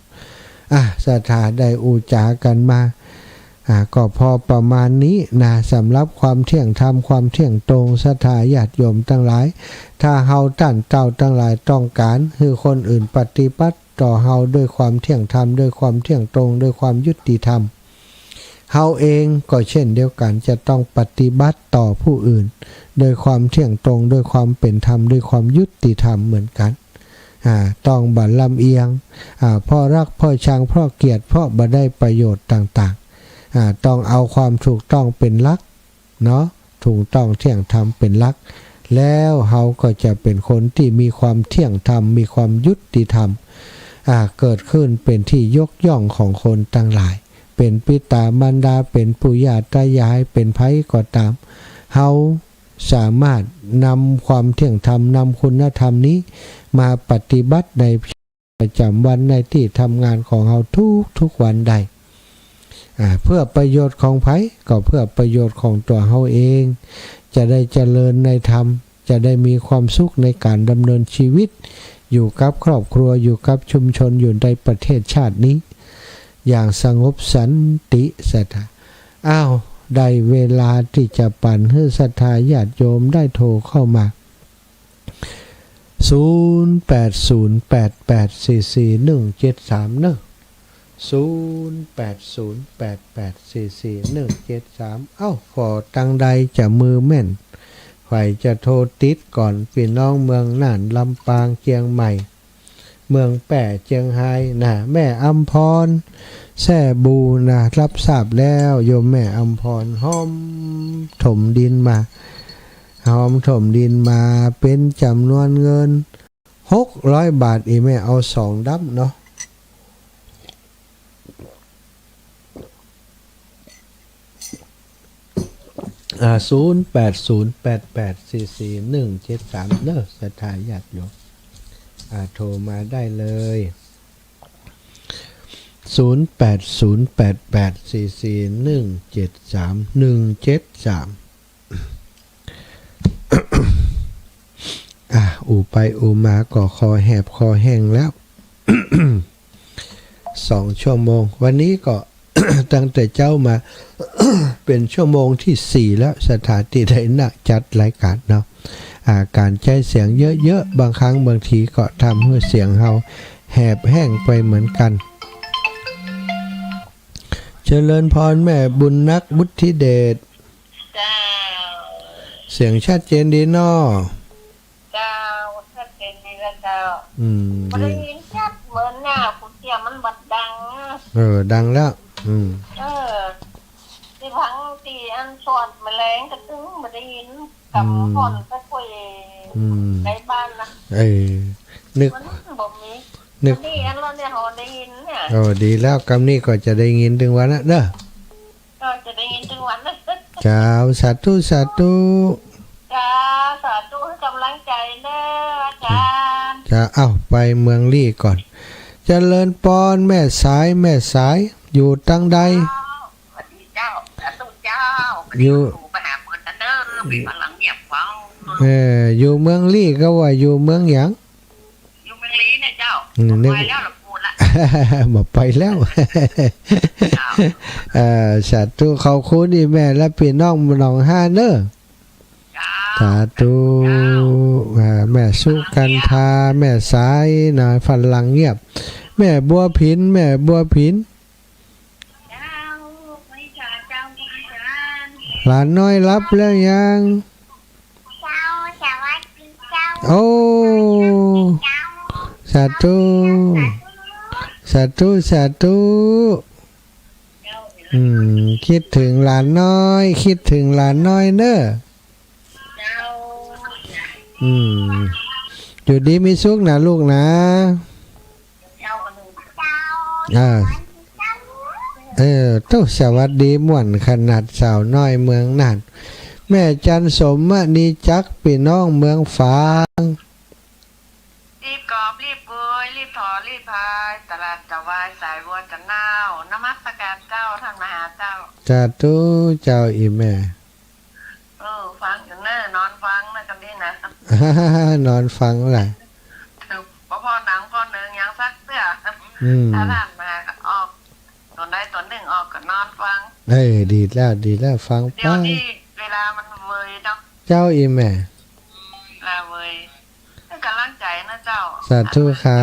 สถาได้อุจากันมาก็พอประมาณนี้นะสำหรับความเที่ยงธรรมความเที่ยงตรงสถาญาติโยมทั้งหลายถ้าเฮาท่านเจ้าทั้งหลายต้องการคือคนอื่นปฏิบัติต่อเฮาด้วยความเที่ยงธรรมด้วยความเที่ยงตรงด้วยความยุติธรรมเฮาเองก็เช่นเดียวกันจะต้องปฏิบัติต่อผู้อื่นโดยความเที่ยงตรงด้วยความเป็นธรรมด้วยความยุติธรรมเหมือนกันต้องบัดลำเอียงพ่อรักพ่อชังพ่อเกลียดพ่อบ่ได้ประโยชน์ต่างๆต้องเอาความถูกต้องเป็นหลักเนาะถูกต้องเที่ยงธรรมเป็นหลักแล้วเฮาก็จะเป็นคนที่มีความเที่ยงธรรมมีความยุติธรรมเกิดขึ้นเป็นที่ยกย่องของคนทั้งหลายเป็นปิตามารดาเป็นปู่ย่าตายายเป็นไผก็ตามเฮาสามารถนำความเที่ยงธรรมนำคุณธรรมนี้มาปฏิบัติในประจำวันในที่ทำงานของเฮาทุกวันได้เพื่อประโยชน์ของไผก็เพื่อประโยชน์ของตัวเฮาเองจะได้เจริญในธรรมจะได้มีความสุขในการดำเนินชีวิตอยู่กับครอบครัวอยู่กับชุมชนอยู่ในประเทศชาตินี้อย่างสงบสันติสถาได้เวลาที่จะปั่นให้ศรัทธาญาติโยมได้โทรเข้ามา0808844173 0808844173 ขอตังใดจะมือแม่นใครจะโทรติดก่อนพี่น้องเมืองน่านลำปางเชียงใหม่เมืองแป่เชียงไฮ้แม่อำพรแซ่บูรับทราบแล้วโยมแม่อำพรห้อมถมดินมาเป็นจำนวนเงิน600 บาทแม่เอา2ดับเนาะ0808844173สถาญาติโยมโทรมาได้เลย0808844173อูไปอูมาก็คอแหบคอแห้งแล้ว 2 ชั่วโมงวันนี้ก็ ตั้งแต่เจ้ามา เป็นชั่วโมงที่4แล้วสถานที่ได้นักจัดรายการเนาะการใช้เสียงเยอะๆบางครั้งบางทีก็ทำให้เสียงเฮาแหบแห้งไปเหมือนกันเจริญพรแม่บุญนักบุตรธิเดชเสียงชัดเจนดีเนาะชัดเจนดีแล้วเจ้าไม่ได้ยินชัดเหมือนหน้าคุณเจียมันบัดดังดังแล้วที่พังตีอันสอดแมลงกระตึ้งไม่ได้ยินกับผ่อนก็คุยในบ้านนะนึกบ่มีนี่อันเราเนี่ยเขาได้ยินเนี่ยดีแล้วกำนี้ก็จะได้ยินถึงวันนะเด้อก็จะได้ยินถึงวันนะจ้าสาธุจ้าสาธุให้กำลังใจเด้ออาจารย์จ้าไปเมืองลี่ก่อนเจริญปอนแม่สายอยู่ตั้งใดสวัสดีเจ้าสาธุเจ้าอยู่ไปหาเปิดเด้อมีพลังเงียบฟังอยู่เมืองลี่ก็ว่าอยู่เมืองหยังอยู่เมืองลี่เนี่ยเจ้าไปแล้วล่ะพูดละมาไปแล้วสาธุเขาคุ้นดีแม่และพี่น้องหนองห้าเด้อสาธุแม่สุกันทาแม่สายฟันหลังเงียบแม่บัวผินหลานน้อยรับแล้วยังโอ้สาธุคิดถึงหลานน้อยเนอะอยู่ดีมีสุขนะลูกนะต้องสวัสดีม่วนขนาดสาวน้อยเมืองน่านแม่จันสมณีจักพี่น้องเมืองฝางรีบกอบรีบกุด ยรีบถอรีบพายตลาดจะวายสายบัวจะเน่านมัสการเจ้าท่านมหาเจ้า จาตุเจ้าอีแม่ ฟังอย่างนั้นนอนฟังนะกันนี่นะ นอนฟังแหละ พ่อหนังพ่อเนืองยังซักเสื้อถ้าท่านมาก็ออกตัวใดตัวหนึ่งออกก็นอนฟัง ดีแล้วฟัง เดี๋ย ป้าว นี้เวลามันเวยเนาะ เจ้าอีแม่ ลาเวยให้กำลังใจนะเจ้า สาธุค่ะ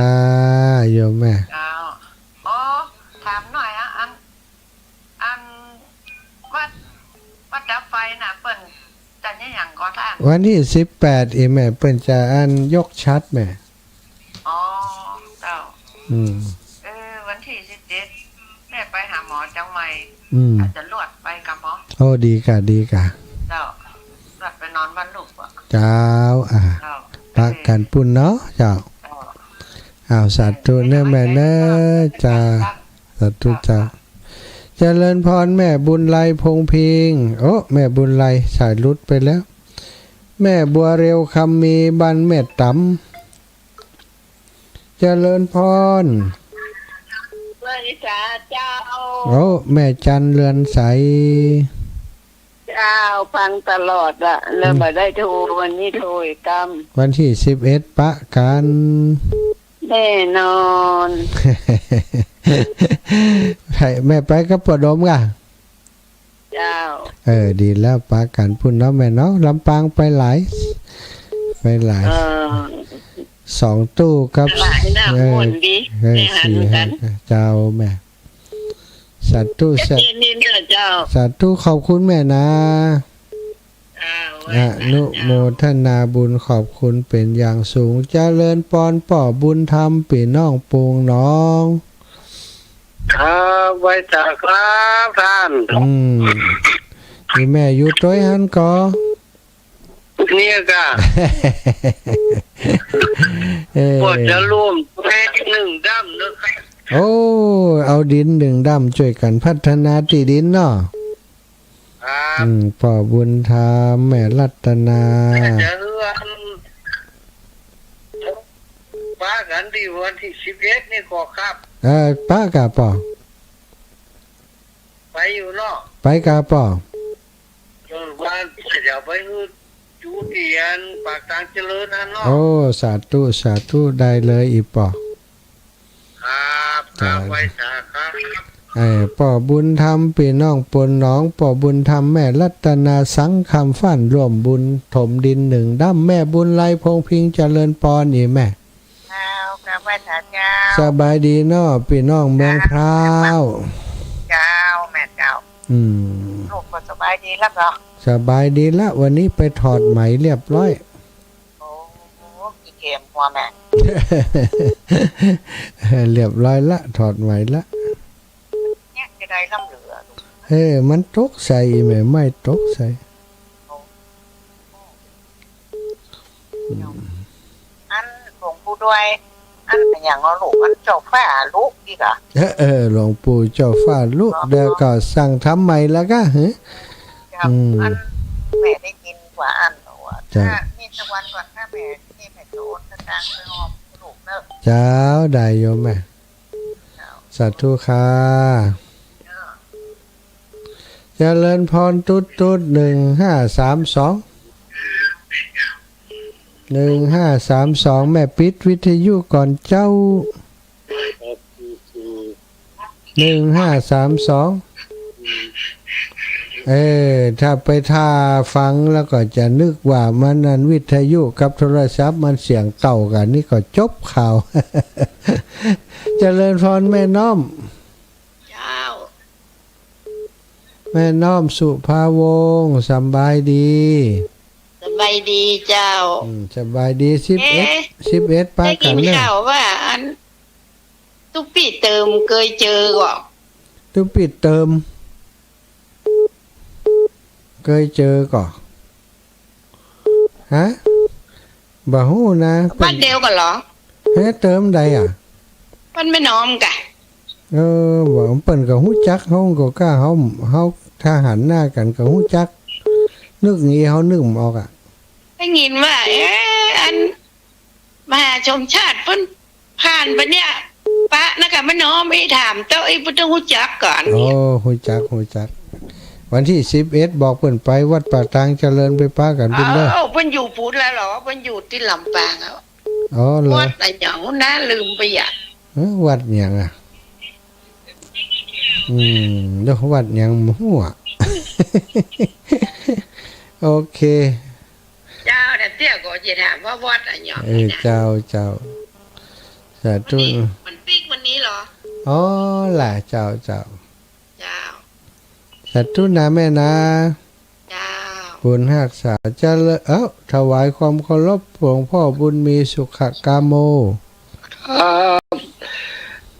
โยมแม่ เจ้าโอ้ถามหน่อยอ่ะอันวัดดับไฟน่ะเปิ้นจะเนี่ยอย่างก่อท่าน วันที่18อีแม่เปิ้นจะอันยกชัดแม่ อ๋อเจ้า วันที่17แม่ไปหาหมอจังใหม่อาจจะลวดไปกับหมอ โอ้ดีกะ เจ้าลวดไปนอนบ้านลูกอ่ะ เจ้าพักกันปุ่นเนาะเจ้าสาธุเน้อแม่เน้อจ้าสาธุจ้าเจริญพรแม่บุญไลพงพิงโอ้แม่บุญไลสายลุดไปแล้ว แม่บัวเร็วคำมีบ้านแม่ตำเจริญพร เพื่อนอิสาเจ้า โอ้แม่จันเรือนใส เจ้าฟังตลอดอะแล้วมาได้โทรวันนี้โทรอีกกรรม วันที่11ปะกัน แน่นอน แม่ไปกับปอดมกะ เจ้า ดีแล้วปะกันพุ่นเนาะแม่เนาะลำปางไปหลาย2 ตู้กับ หลายหน้าม่วนดีในหันกัน เจ้าแม่สาธุ เย็นนี่เด้อเจ้า สาธุขอบคุณแม่นะอนุโมทนาบุญขอบคุณเป็นอย่างสูงเจริญปอนป่อบุญธรรมปีน้องปูงน้อง ครับไว้จ้าครับท่าน มีแม่อยู่ต้อยหันก็ เนี่ยกะปวดจะร่วมแม่หนึ่งด้ำนะครับ โอ้เอาดิน1 ดำช่วยกันพัฒนาที่ดินเนาะ ครับ ป่อบุญธรรมแม่รัตนา จะเลื่อนป้ากันที่วันที่11นี่ก็ครับ ป้ากะป่อ ไปอยู่เนาะ ไปกะป่อ วันเดี๋ยวไปคือจูเดียนปากทางเจริญนะเนาะ โอ้สาธุได้เลยอีป่อ ครับครับไว้จ้าครับ ป่อบุญธรรมพี่น้องปนน้องป่อบุญธรรมแม่รัตนาสังคำฟั่นร่วมบุญถมดิน1 ด้ำแม่บุญไลพงพิงเจริญปอนอีแม่ครับไว้เจ้า สบายดีเนาะพี่น้องเมืองพร้าว เจ้าแม่เจ้าลูกก็สบายดีแล้วเหรอ สบายดีละวันนี้ไปถอดไหมเรียบร้อย โอ้กี่เกมหัวแม่ เรียบร้อยละถอดไหมละ เนี่ยจะได้ล่ำเหลือ มันตกใส่แม่ไม่ตกใส่ อันหลวงปู่ด้วยอันอย่างเราลูกอันเจ้าฟ้าลูกดีกว่า หลวงปู่เจ้าฟ้าลูกเดี๋ยวก็สั่งทำใหม่แล้วก็อันแม่ได้กินกว่าอันหรอวะถ้านี่ตะวันก่อนถ้าแม่ที่แม่โดนตะกางไปหอมลูกเนอะ เจ้าได้โยมแม่สาธุค่ะเจริญพรตุ๊ด1532แม่ปิดวิทยุก่อนเจ้า1532ถ้าไปท่าฟังแล้วก็จะนึกว่ามันนั้นวิทยุกับโทรศัพท์มันเสียงเต่ากันนี่ก็จบข่าว เจริญพรแม่น้อมเจ้าแม่น้อมสุภาวงศ์สบายดีสบายดีเจ้าสบายดี11ป้ากันเนี่ยได้กินข่าวว่าอันตุ๊กปี้เติมเคยเจอก่อนตุ๊กปี้เติมเคยเจอก่อนฮะบ่ฮู้นะบ้านเดียวกันเหรอเติมใดอ่ะมันไม่น้อมกะบ่เปิ้นก็ฮู้จักเฮาก็กล้าเฮาถ้าหันหน้ากันก็ฮู้จักนึกงี้เฮานึกออกอ่ะได้ยินว่าอันมหาชมชาติเพิ่น ผ่านไปเนี่ยป้านะคะมันน้องไม่ถามเจ้าไอ้พุทธหูจักก่อน โอ้ เนี่ย หูจักหูจัก วันที่11บอกเพิ่นไปวัดป่าตางเจริญไปป้ากันเพิ่นเด้อ เพิ่นอยู่พูดแล้วเหรอเพิ่นอยู่ที่ลำปางแล้ว อ๋อเหรอ วัดอะไรอย่างน่าลืมไปอ่ะ วัดหยังอ่ะเดี๋ยววัดหยังหัว โอเค เจ้าแต่เตี้ยก็จะถามว่าวัดอะไรอย่าง เจ้าสาธุ มันปีกวันนี้เหรอ อ๋อล่ะเจ้า เจ้า สาธุนะแม่นะ เจ้า บุญรักษาเจะถวายความเคารพหลวงพ่อบุญมีสุขกามโม ครับ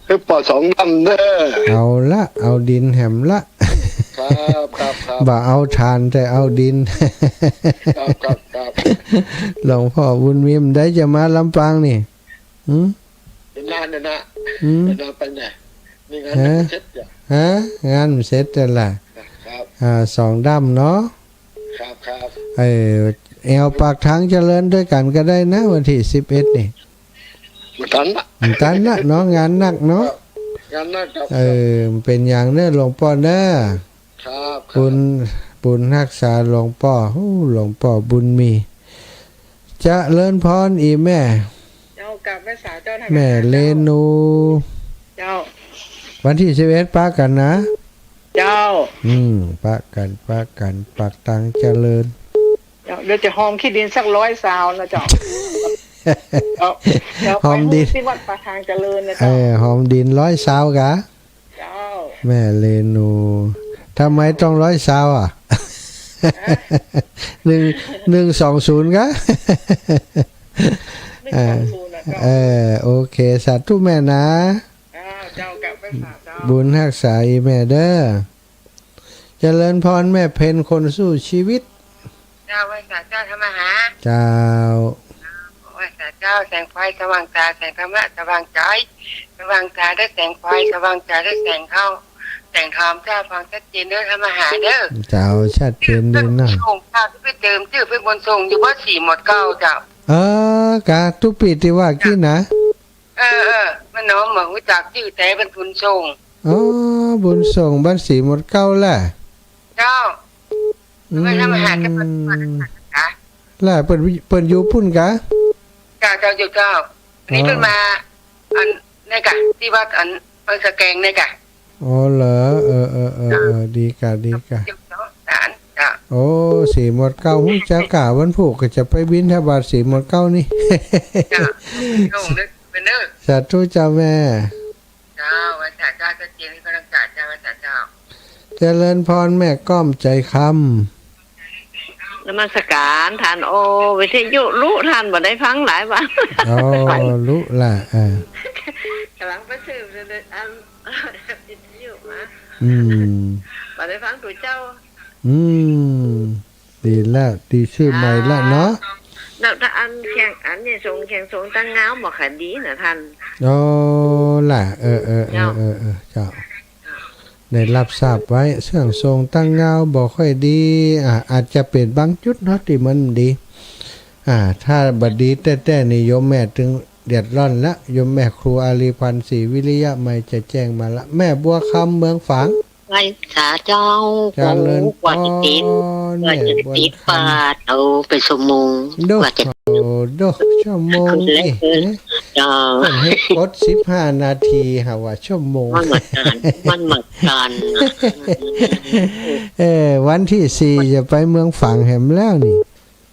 คือปอสองลำเด้อ เอาดินแหมละ ครับ บ่เอาทานแต่เอาดิน ครับ หลวงพ่อบุญมีมได้จะมาลำปางนี่นานนะไปไหนมีงานเช็ดจ้ะ ฮะงานเสร็จแล้วล่ะ ครับ สองด้ำเนาะ ครับ แอวปากทางเจริญด้วยกันก็ได้นะวันที่11นี่ มาทันละ ตันนะเนาะงานหนักเนาะ งานนะครับ เป็นอย่างเน้อหลวงพ่อเน้อ ครับ บุญรักษาหลวงพ่อหลวงพ่อบุญมีเจะเลิญพรอีแม่ เจ้ากับแม่สาวเจ้า แม่เลนู เจ้า วันที่11ปากันนะ เจ้า ปากันปากตังเจริญ เดี๋ยวจะหอมขี้ดินสัก100 ซาวนะเจ้า หอมดิน ที่วัดปาทางเจริญนะเจ้า หอมดิน100 ซาวกะ เจ้า แม่เลนูทำไมต้อง100 ซาวอ่ะ 120กะ โอเคสาธุแม่นะเจ้ากับแม่สาวเจ้า บุญรักษาอีแม่เด้อเจริญพรแม่เพนคนสู้ชีวิต เจ้าแม่สาวเจ้าทำอาหาร เจ้า แม่สาวเจ้าแสงไฟสว่างตาแสงธรรมะสว่างใจสว่างตาได้แสงไฟสว่างใจได้แสงเข้าแสงธรรมเจ้าฟังชัดเจนเด้อทำอาหารเด้อ เจ้าชัดเจนดีนะ ส่งข้าวที่ไปเติมชื่อไปบนส่งอยู่ว่า4 หมด 9เจ้าก ะทุปีที่ว่ากี้นะ มันน้องเหมือนรู้จักชื่อแต่เป็นทุนส่ง บุญส่งบ้านสีหมดเก้าแหละ เจ้าไม่ทำอาหารกันเป็นกะ ล่ะเปิ่นอยู่พุ่นกะ เจ้าอยู่เจ้านี่เป็นมาอันนี่กะที่วัดอันสแกงนี่กะ อ๋อเหรอดีกะ อยู่เนาะสารจ้า โอ้สีหมดเก้าหุ้นจ้ากะวันผูกก็จะไปบินทบาทสีหมดเก้านี่ จ้าส่งนึกเป็นเด้อ สาธุเจ้าแม่ เจ้าวันศาสตร์เจ้าชัดเจนที่กำลังจัดเจ้าวันศาสตร์เจ้า เจริญพรแม่ก้อมใจค นมัสการท่านโอวิทยุรู้ท่านบ่ได้ฟังหลายวัน ำอ๋อรู้ล่ะกำลังไปสืบเลยอันวิทยุมาบ่ได้ฟังตัวเจ้าดีแล้วดีชื่อใหม่แล้วเนาะ แล้วถ้าอันแข่งอันเนี่ยส่งตั้งเงาบ่ค่อยดีนะท่าน อ๋อล่ะเจ้าได้รับทราบไว้เสื่องทรงตั้งเงาบ่ค่อยดีอาจจะเป็นบางจุดเนาะที่มันดีถ้าบัดดีแต่นี่โยมแม่ถึงเดือดร้อนละโยมแม่ครูอาลีพันธ์ศรีวิริยะไม่จะแจ้งมาละแม่บัวคำเมืองฝาง ไว้สาเจ้า เจริญพร ว่าจะติดปาดเอาไปสมุงว่าจะ ชั่วโมงนี่ เจ้า ผมให้กด15 นาทีหาว่าชั่วโมง มันเหมือนกัน วันที่4จะไปเมืองฝางแหมแล้วนี่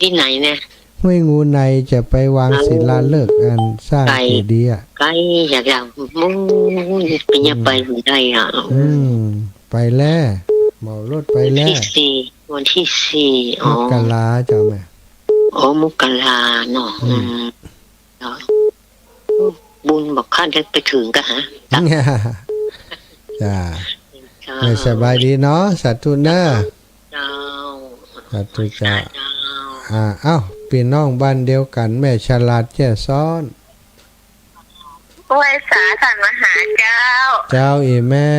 ที่ไหนเนี่ย ห้วยงูในจะไปวางศิลาฤกษ์อันสร้างเจดีย์อ่ะ ไกลอยากมุ่งเป็นยังไปถึงได้ไปแล้วเหมารถไปแล้ววันที่4มุกลาเจ้าแม่มุกลาเนาะบุญบอกข้าจะไปถึงกันฮะจ้าไม่สบายดีเนาะสาธุเนอะสาธุจ้าเอ้าพี่น้องบ้านเดียวกันแม่ฉลาดแจ้ซ้อนไหว้สาท่านมหาเจ้าอีแม่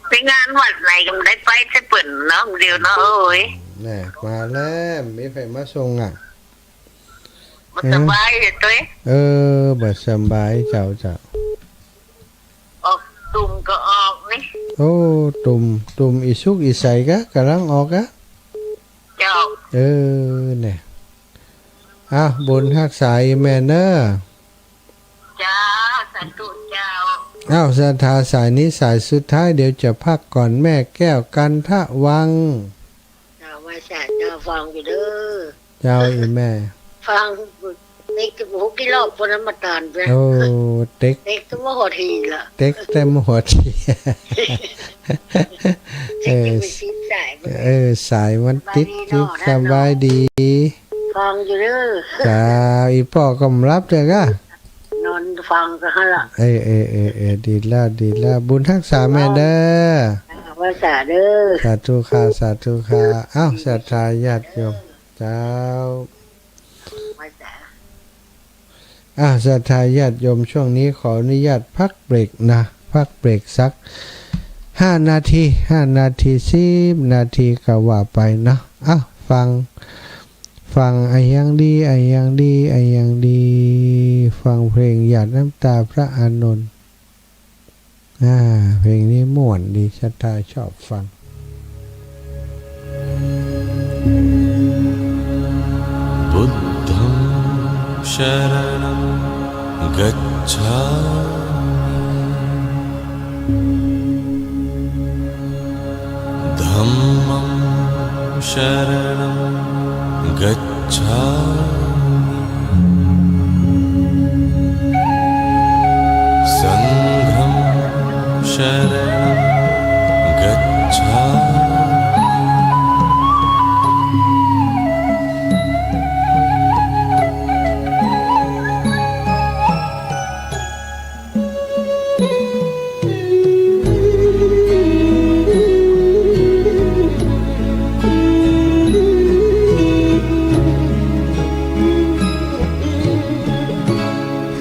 ไปงานวัดไหนก็ไม่ได้ไปจะเปิ่นเนาะเดียวเนาะเอ้ยแน่มาแล้วมีไฟมาส่ง มันสบายเห็นตัวเอง บ่สบายเจ้า ออกตุ่มก็ออกนี่ โอ้ตุ่มอีสุกอีใสกะกำลังออกกะ เจ้า เนี่ยบุญรักษาอีแม่เนอะ เจ้าสาธุเจ้า ศรัทธาสายนี้สายสุดท้ายเดี๋ยวจะพักก่อนแม่แก้วกันทะวัง ว่าสาเจ้าฟังอยู่เด้อ เจ้าอีแม่ ฟังนี่ก็หูกี่รอบพนันมาตานไป โอ้เต็ก เด็กก็ว่าหอทีละ เต็กเต็มหัวที เด็กก็ไปซีดสายไป สายมันติดสบายดี ฟังอยู่เด้อ จ้าอีพ่อก็รับเจ้ากะ นอนฟังกันฮะล่ะ ดีแล้วบุญรักษาแม่เด้อ ว่าสาเด้อ สาธุค่ะศรัทธาญาติโยมเจ้า ว่าสา ศรัทธาญาติโยมช่วงนี้ขออนุญาตพักเบรกนะพักเบรกสัก5 นาที10 นาทีก็ว่าไปเนาะฟังไอ้ยังดีฟังเพลงหยาดน้ำตาพระอานนท์เพลงนี้ม่วนดีศรัทธาชอบฟัง बुद्धं शरणं गच्छामि धम्मं शरणं गच्छामि संघं शरणं गच्छामि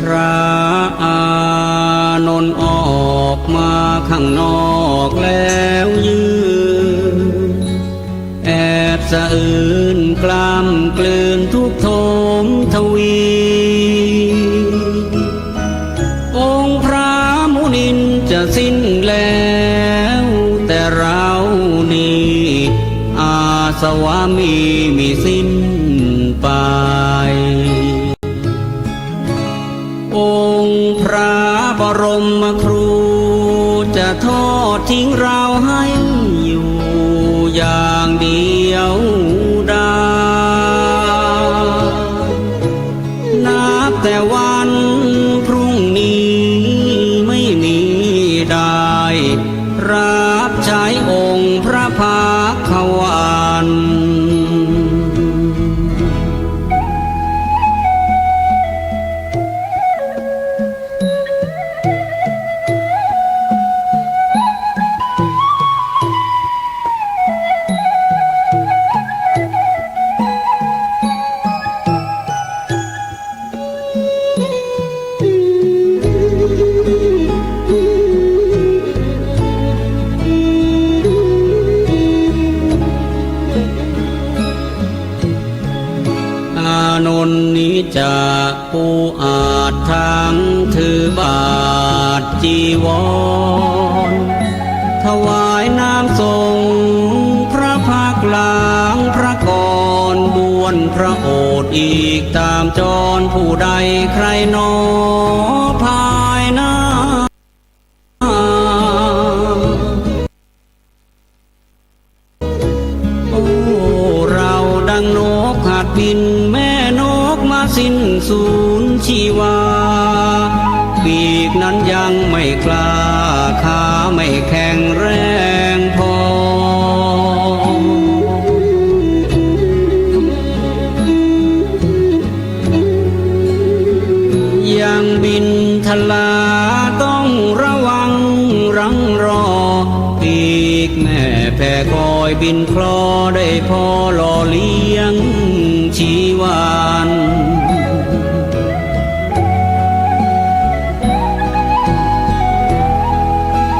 พระอานนท์ออกมาข้างนอกแล้วยืนแอบสะอื้นกล้ำกลืนทุกโทมทวี องค์พระมุนินจะสิ้นแล้วแต่เรานี่อาสวามีสิ้นไป องค์พระบรมครูจะทอดทิ้งเราให้อยู่อย่างเดียวดายนับแต่วันพรุ่งนี้ไม่มีได้รับใช้องค์พระภาควัน อานนท์นี้จากผู้อาจทั้งถือบาทจีวรถวายน้ำทรงพระภาคหลังพระกรบวนพระโอษฐ์อีกตามจรผู้ใดใครหนอภายหน้า โอ้เราดังนกหัดบินแม่นกมาสิ้นสูญชีวาปีกนั้นยังไม่กล้าขาไม่แข็งแรงพอยังบินทลาต้องระวังรังรอปีกแม่แผ่คอยบินคลอได้พอหล่อเลี้ยงชีวาน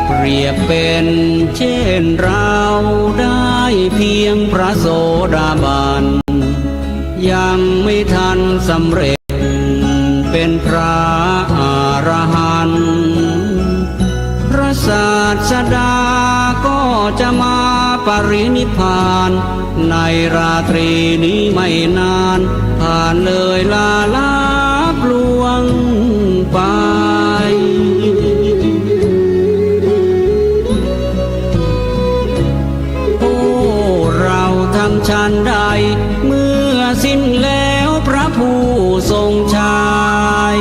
เปรียบเป็นเช่นเราได้เพียงพระโสดาบันยังไม่ทันสำเร็จ ปรินิพพานในราตรีนี้ไม่นานผ่านเลยลาลับลวงไปโอ้เราทำชันใดเมื่อสิ้นแล้วพระผู้ทรงชัย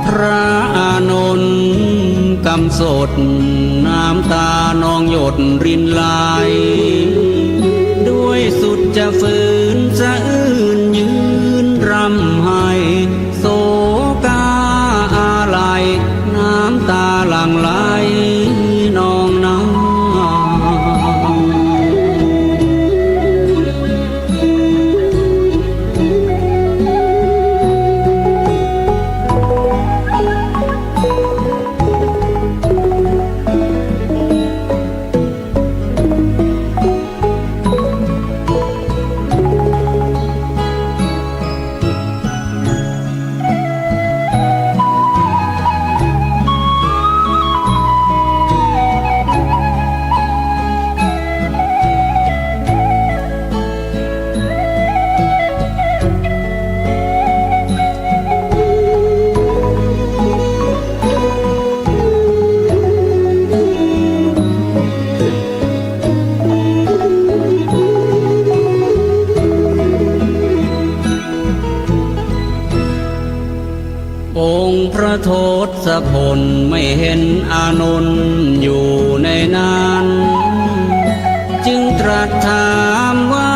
พระอานนท์กำสดน้ำตานองหยดรินไหลด้วยสุดจะฝืนสะอื้นยืนรำไห้โศกาอาลัยน้ำตาหลั่งไหลนองน้ำองค์พระโทศพลไม่เห็นอานนท์อยู่ในนั้นจึงตรัสถามว่า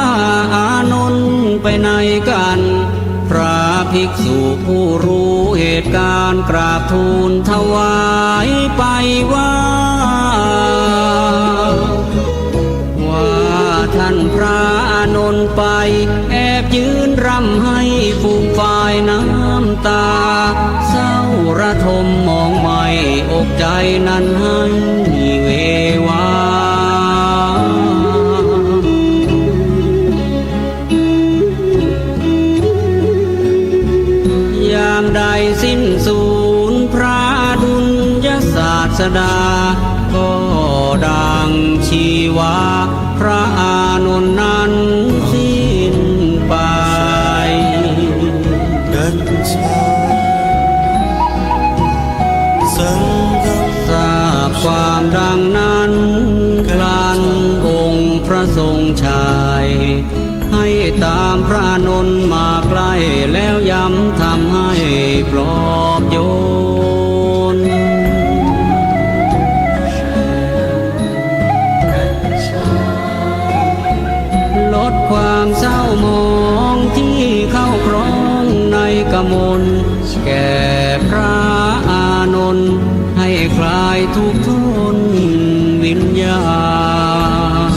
อานนท์ไปไหนกันพระภิกษุผู้รู้เหตุการณ์กราบทูลถวายไปว่าท่านพระอานนท์ไปแอบยืนรำให้ฟูมฝ่ายน้ำตาเศร้าระทมมองไม่อกใจนั้นให้เววายามใดสิ้นสูญพระดุลยศาสดาก็ดังชีวาพระอานนท์นั้นสิ้นไปกัจฉาสังฆังทราบความดังนั้นครั้นองค์พระทรงชัยให้ตามพระอานนท์มาใกล้แล้วย้ำทำให้ปลอบโยนลดความเศร้าหมองที่เข้าครองในกมลแก่พระอานนท์ให้คลายทุกข์ทนวิญญาณ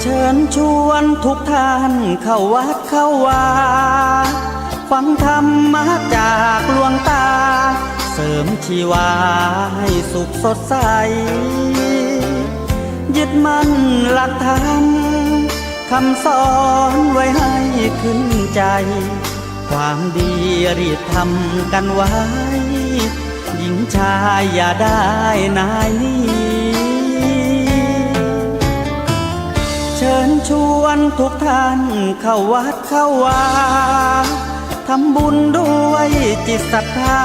เชิญชวนทุกท่านเข้าวัดเข้าวาฟังธรรมะจากหลวงตาเสริมชีวาให้สุขสดใสยึดมั่นหลักธรรมคำสอนไว้ให้ขึ้นใจ ความดีรีบทำกันไว้หญิงชายอย่าได้นายนี้เชิญชวนทุกท่านเข้าวัดเข้าวาทำบุญด้วยจิตศรัทธา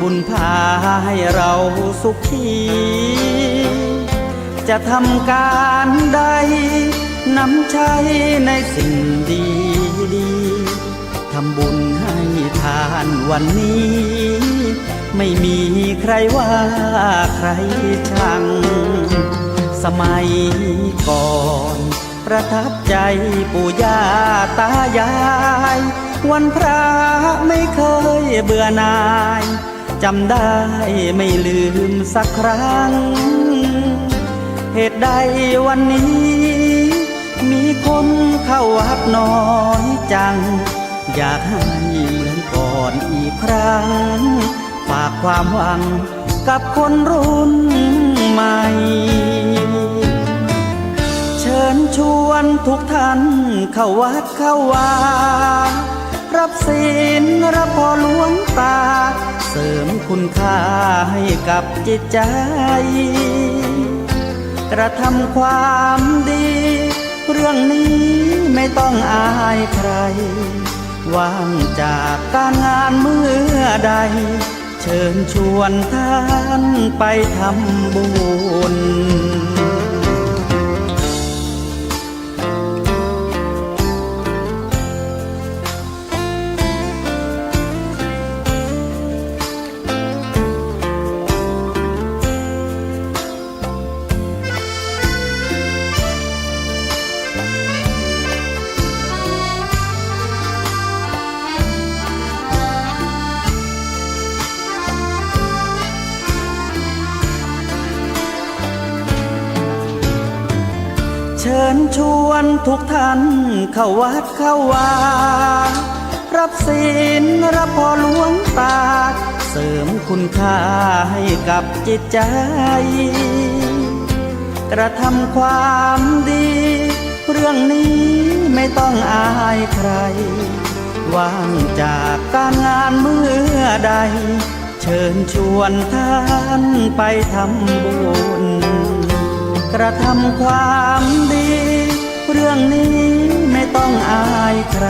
บุญพาให้เราสุขีจะทำการใดนำใช้ในสิ่งดีดีทำบุญให้ทานวันนี้ไม่มีใครว่าใครชังสมัยก่อนประทับใจปู่ย่าตายายวันพระไม่เคยเบื่อหน่ายจำได้ไม่ลืมสักครั้งเหตุใดวันนี้มีคนเข้าวัดน้อยจังอยากให้เหมือนก่อนอีกครั้งฝากความหวังกับคนรุ่นใหม่เชิญชวนทุกท่านเข้าวัดเข้าวารับศีลรับพรหลวงตาเสริมคุณค่าให้กับจิตใจกระทำความดีเรื่องนี้ไม่ต้องอายใครว่างจากการงานเมื่อใดเชิญชวนท่านไปทำบุญเชิญชวนทุกท่านเข้าวัดเข้าวารับศีลรับพรหลวงตาเสริมคุณค่าให้กับจิตใจกระทำความดีเรื่องนี้ไม่ต้องอายใครว่างจากการงานเมื่อใดเชิญชวนท่านไปทำบุญกระทำความดีเรื่องนี้ไม่ต้องอายใคร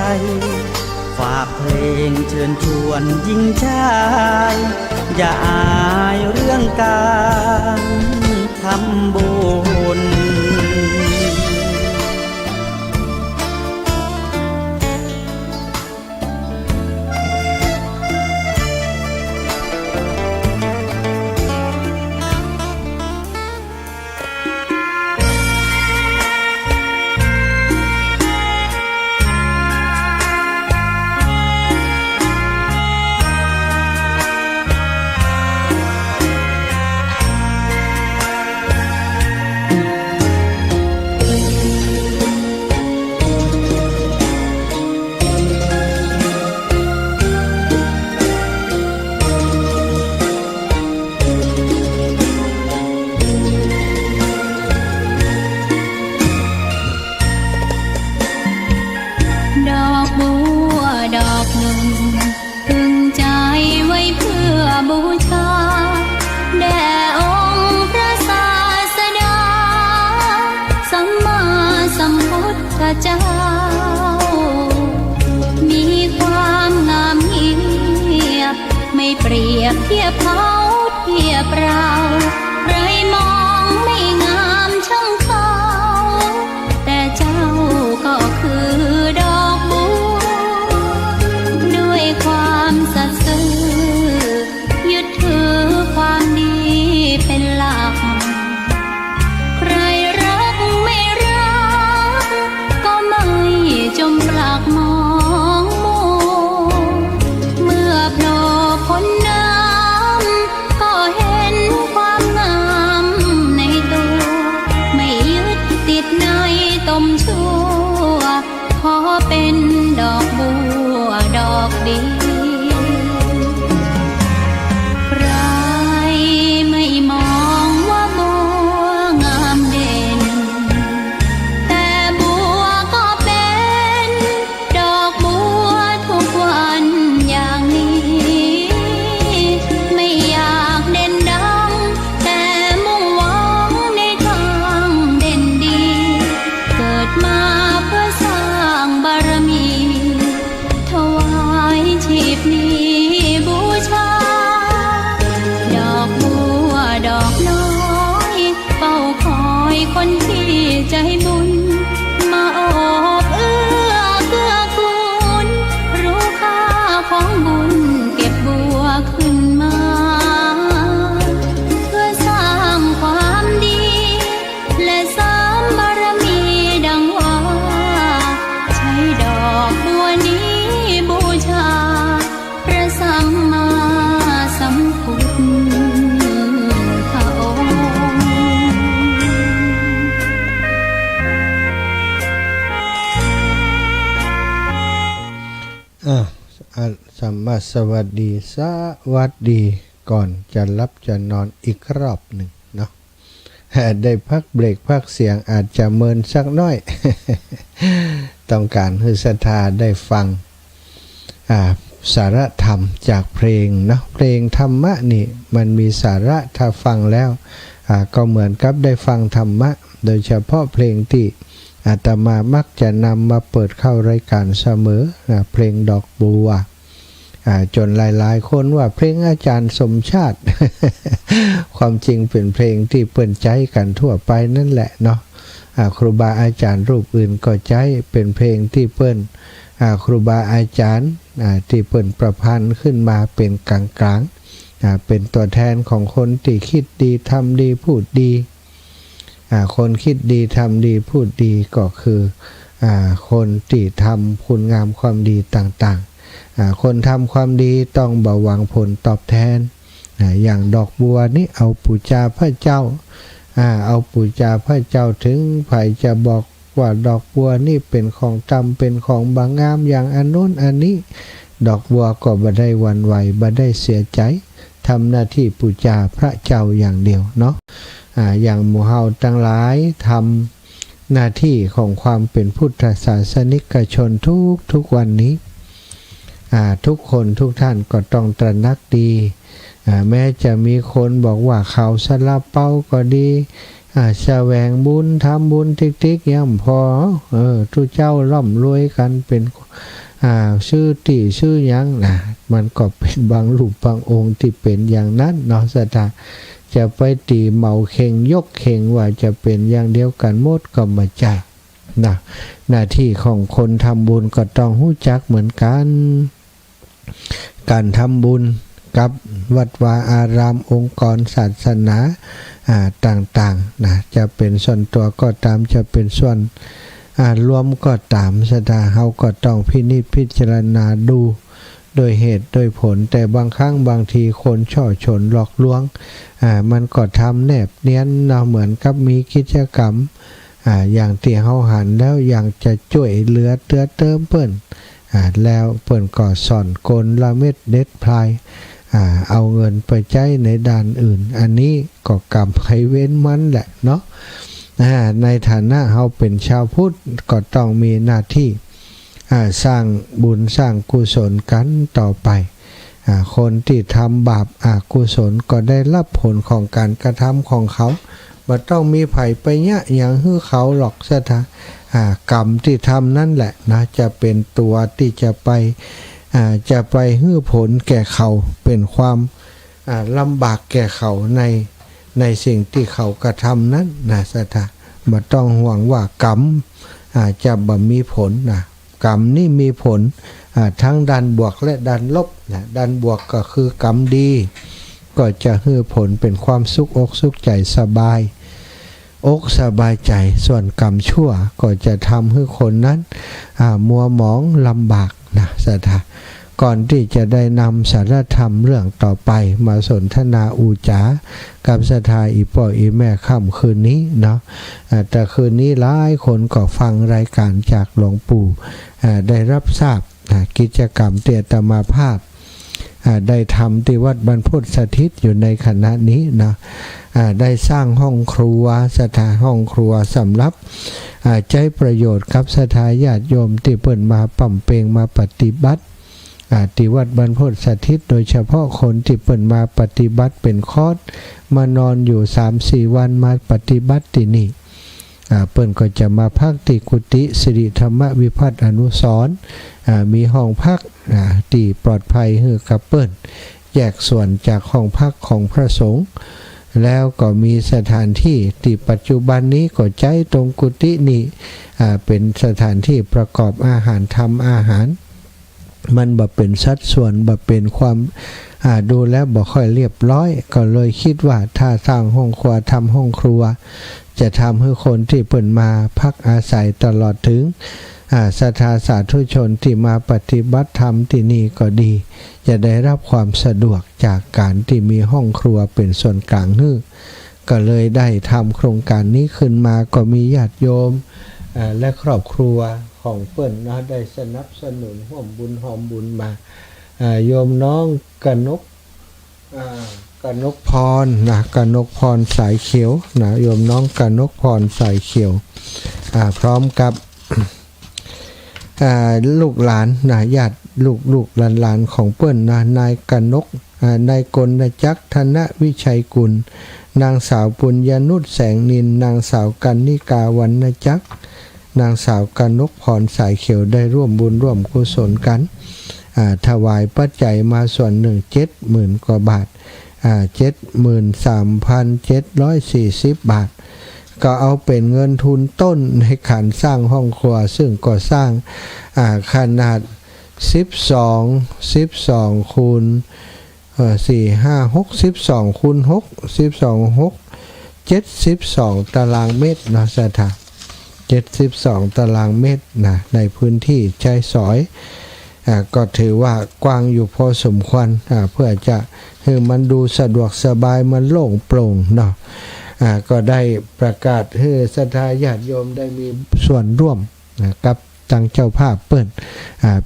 ฝากเพลงเชิญชวนหญิงชายอย่าอายเรื่องการทำบุญเจ้ามีความงามเงียบไม่เปรียบเทียบเขาเทียบเราใครมองไม่งามช่างเขาแต่เจ้าก็คือดอกบัวด้วยความสัตย์ซื่อยึดถือความดีเป็นหลักใครรักไม่รักก็ไม่จมปลักมองมัวเมื่อโผล่พ้นน้ำก็เห็นความง ชีพนี้บูชาดอกบัวดอกน้อยเฝ้าคอยคนที่ใจบุญมาโอบเอื้อเกื้อกูลรู้ค่าของบุญเก็บบัวขึ้นมาเพื่อสร้างความดีและเสริมบารมีดังว่าใช้ดอกบัวนี้บูชาพระสัมมาสัมพุทธองค์ สัมมาสวัสดีสวัสดีก่อนจะรับจะนอนอีกรอบหนึ่งเนาะได้พักเบรกพักเสียงอาจจะเมินสักน้อย ต้องการให้ศรัทธาได้ฟังสาระธรรมจากเพลงเนาะเพลงธรรมะนี่มันมีสาระถ้าฟังแล้วก็เหมือนกับได้ฟังธรรมะโดยเฉพาะเพลงที่อาตมามักจะนำมาเปิดเข้ารายการเสมอเพลงดอกบัวจนหลายๆคนว่าเพลงอาจารย์สมชาติ ความจริงเป็นเพลงที่เปิ้นใจกันทั่วไปนั่นแหละเนาะครูบาอาจารย์รูปอื่นก็ใจเป็นเพลงที่เปิ้นครูบาอาจารย์ที่เปิ้นประพันธ์ขึ้นมาเป็นกลางๆเป็นตัวแทนของคนที่คิดดีทำดีพูดดีคนคิดดีทำดีพูดดีก็คือคนที่ทำคุณงามความดีต่างๆคนทำความดีต้องบ่หวังผลตอบแทนอย่างดอกบัวนี่เอาปูชาพระเจ้าเอาปูชาพระเจ้าถึงไผจะบอกว่าดอกบัวนี่เป็นของจำเป็นของบางงามอย่างอันโน้นอันนี้ดอกบัวก็บ่ได้หวั่นไหวบ่ได้เสียใจทำหน้าที่ปูชาพระเจ้าอย่างเดียวเนาะอย่างหมู่เฮาทั้งหลายทำหน้าที่ของความเป็นพุทธศาสนิกชนทุกวันนี้ทุกคนทุกท่านก็ต้องตระหนักดีแม้จะมีคนบอกว่าเขาสลับเป้าก็ดีแสวงบุญทำบุญติ๊กๆย่ำพอทุกเจ้าร่ำรวยกันเป็นชื่อตีชื่อยังมันก็เป็นบางรูปบางองค์ที่เป็นอย่างนั้นเนาะศรัทธาจะไปตีเหมาเข่งยกเข่งว่าจะเป็นอย่างเดียวกันหมดก็ไม่ใช่นะหน้าที่ของคนทำบุญก็ต้องรู้จักเหมือนกันการทำบุญกับวัดวาอารามองค์กรศาสนาต่างๆนะจะเป็นส่วนตัวก็ตามจะเป็นส่วนรวมก็ตามศรัทธาเฮาก็ต้องพินิจพิจารณาดูโดยเหตุโดยผลแต่บางครั้งบางทีคนช่อฉนหลอกลวงมันก็ทำแนบเนียนเหมือนกับมีกิจกรรมอย่างที่เฮาหันแล้วอย่างจะช่วยเหลือเติมเปิ้นแล้วเปิ้นก็สอนกลละเม็ดเด็ดพลายเอาเงินไปใช้ในด้านอื่นอันนี้ก็กรรมให้เว้นมันแหละเนาะในฐานะเฮาเป็นชาวพุทธก็ต้องมีหน้าที่สร้างบุญสร้างกุศลกันต่อไปคนที่ทำบาปอกุศลก็ได้รับผลของการกระทำของเขาบ่ต้องมีไผไปยะอย่างฮื้อเขาหรอกซะท่ากรรมที่ทำนั่นแหละนะจะเป็นตัวที่จะไปฮื้อผลแก่เขาเป็นความลำบากแก่เขาในสิ่งที่เขากระทำนั้นนะซะท่าบ่ต้องห่วงว่ากรรมจะบ่มีผลนะกรรมนี่มีผลทั้งด้านบวกและด้านลบนะด้านบวกก็คือกรรมดีก็จะให้ผลเป็นความสุขอกสุขใจสบายอกสบายใจส่วนกรรมชั่วก็จะทำให้คนนั้นมัวหมองลำบากนะศรัทธาก่อนที่จะได้นำสารธรรมเรื่องต่อไปมาสนทนาอูจากับศรัทธาอีพ่ออีแม่ค่ำคืนนี้เนาะแต่คืนนี้หลายคนก็ฟังรายการจากหลวงปู่ได้รับทราบกิจกรรมเตียตมาภาพได้ทำที่วัดบรรพตสถิตอยู่ในขณะนี้นะได้สร้างห้องครัวสถานห้องครัวสำหรับใช้ประโยชน์กับศรัทธาญาติโยมที่เปิ่นมาปั่มเปงมาปฏิบัติที่วัดบรรพตสถิตโดยเฉพาะคนที่เปิ่นมาปฏิบัติเป็นคอร์สมานอนอยู่ 3-4 วันมาปฏิบัติที่นี่ เปิ้นก็จะมาพักที่กุฏิสิริธรรมวิพัฒน์อนุสรณ์มีห้องพักที่ปลอดภัยให้กับเปิ้นแยกส่วนจากห้องพักของพระสงฆ์แล้วก็มีสถานที่ที่ปัจจุบันนี้ก็ใจตรงกุฏินี้เป็นสถานที่ประกอบอาหารทำอาหารมันบ่เป็นสัดส่วนบ่เป็นความดูแล้วบ่ค่อยเรียบร้อยก็เลยคิดว่าถ้าสร้างห้องครัวทำห้องครัวจะทำให้คนที่เปิ่นมาพักอาศัยตลอดถึงศรัทธาสาธุชนที่มาปฏิบัติธรรมที่นี่ก็ดีจะได้รับความสะดวกจากการที่มีห้องครัวเป็นส่วนกลางก็เลยได้ทำโครงการนี้ขึ้นมาก็มีญาติโยมและครอบครัวของเปิ้นนะได้สนับสนุนร่วมบุญหอมบุญมาโยมน้องกนกพรนะกนกพรสายเขียวนะโยมน้องกนกพรสายเขียวพร้อมกับลูกหลานนะญาติลูกหลานของเปิ้นนะนายกนกนายกลจักรธนวิชัยกุลนางสาวปุญญนุชแสงนินนางสาวกันนิกาวรรณจักรนางสาวกนกพรสายเขียวได้ร่วมบุญร่วมกุศลกันถวายปัจจัยมาส่วนหนึ่ง 70,000 กว่าบาท73,740 บาทก็เอาเป็นเงินทุนต้นในการสร้างห้องครัวซึ่งก่อสร้างขนาด12คูณ4 5 6 12คูณ6 12 6 72 ตารางเมตรนะสถาน72 ตารางเมตรนะในพื้นที่ใช้สอยก็ถือว่ากว้างอยู่พอสมควรเพื่อจะให้มันดูสะดวกสบายมันโล่งโปร่งเนาะก็ได้ประกาศให้ศรัทธาญาติโยมได้มีส่วนร่วมกับตั้งเจ้าภาพเปิ้น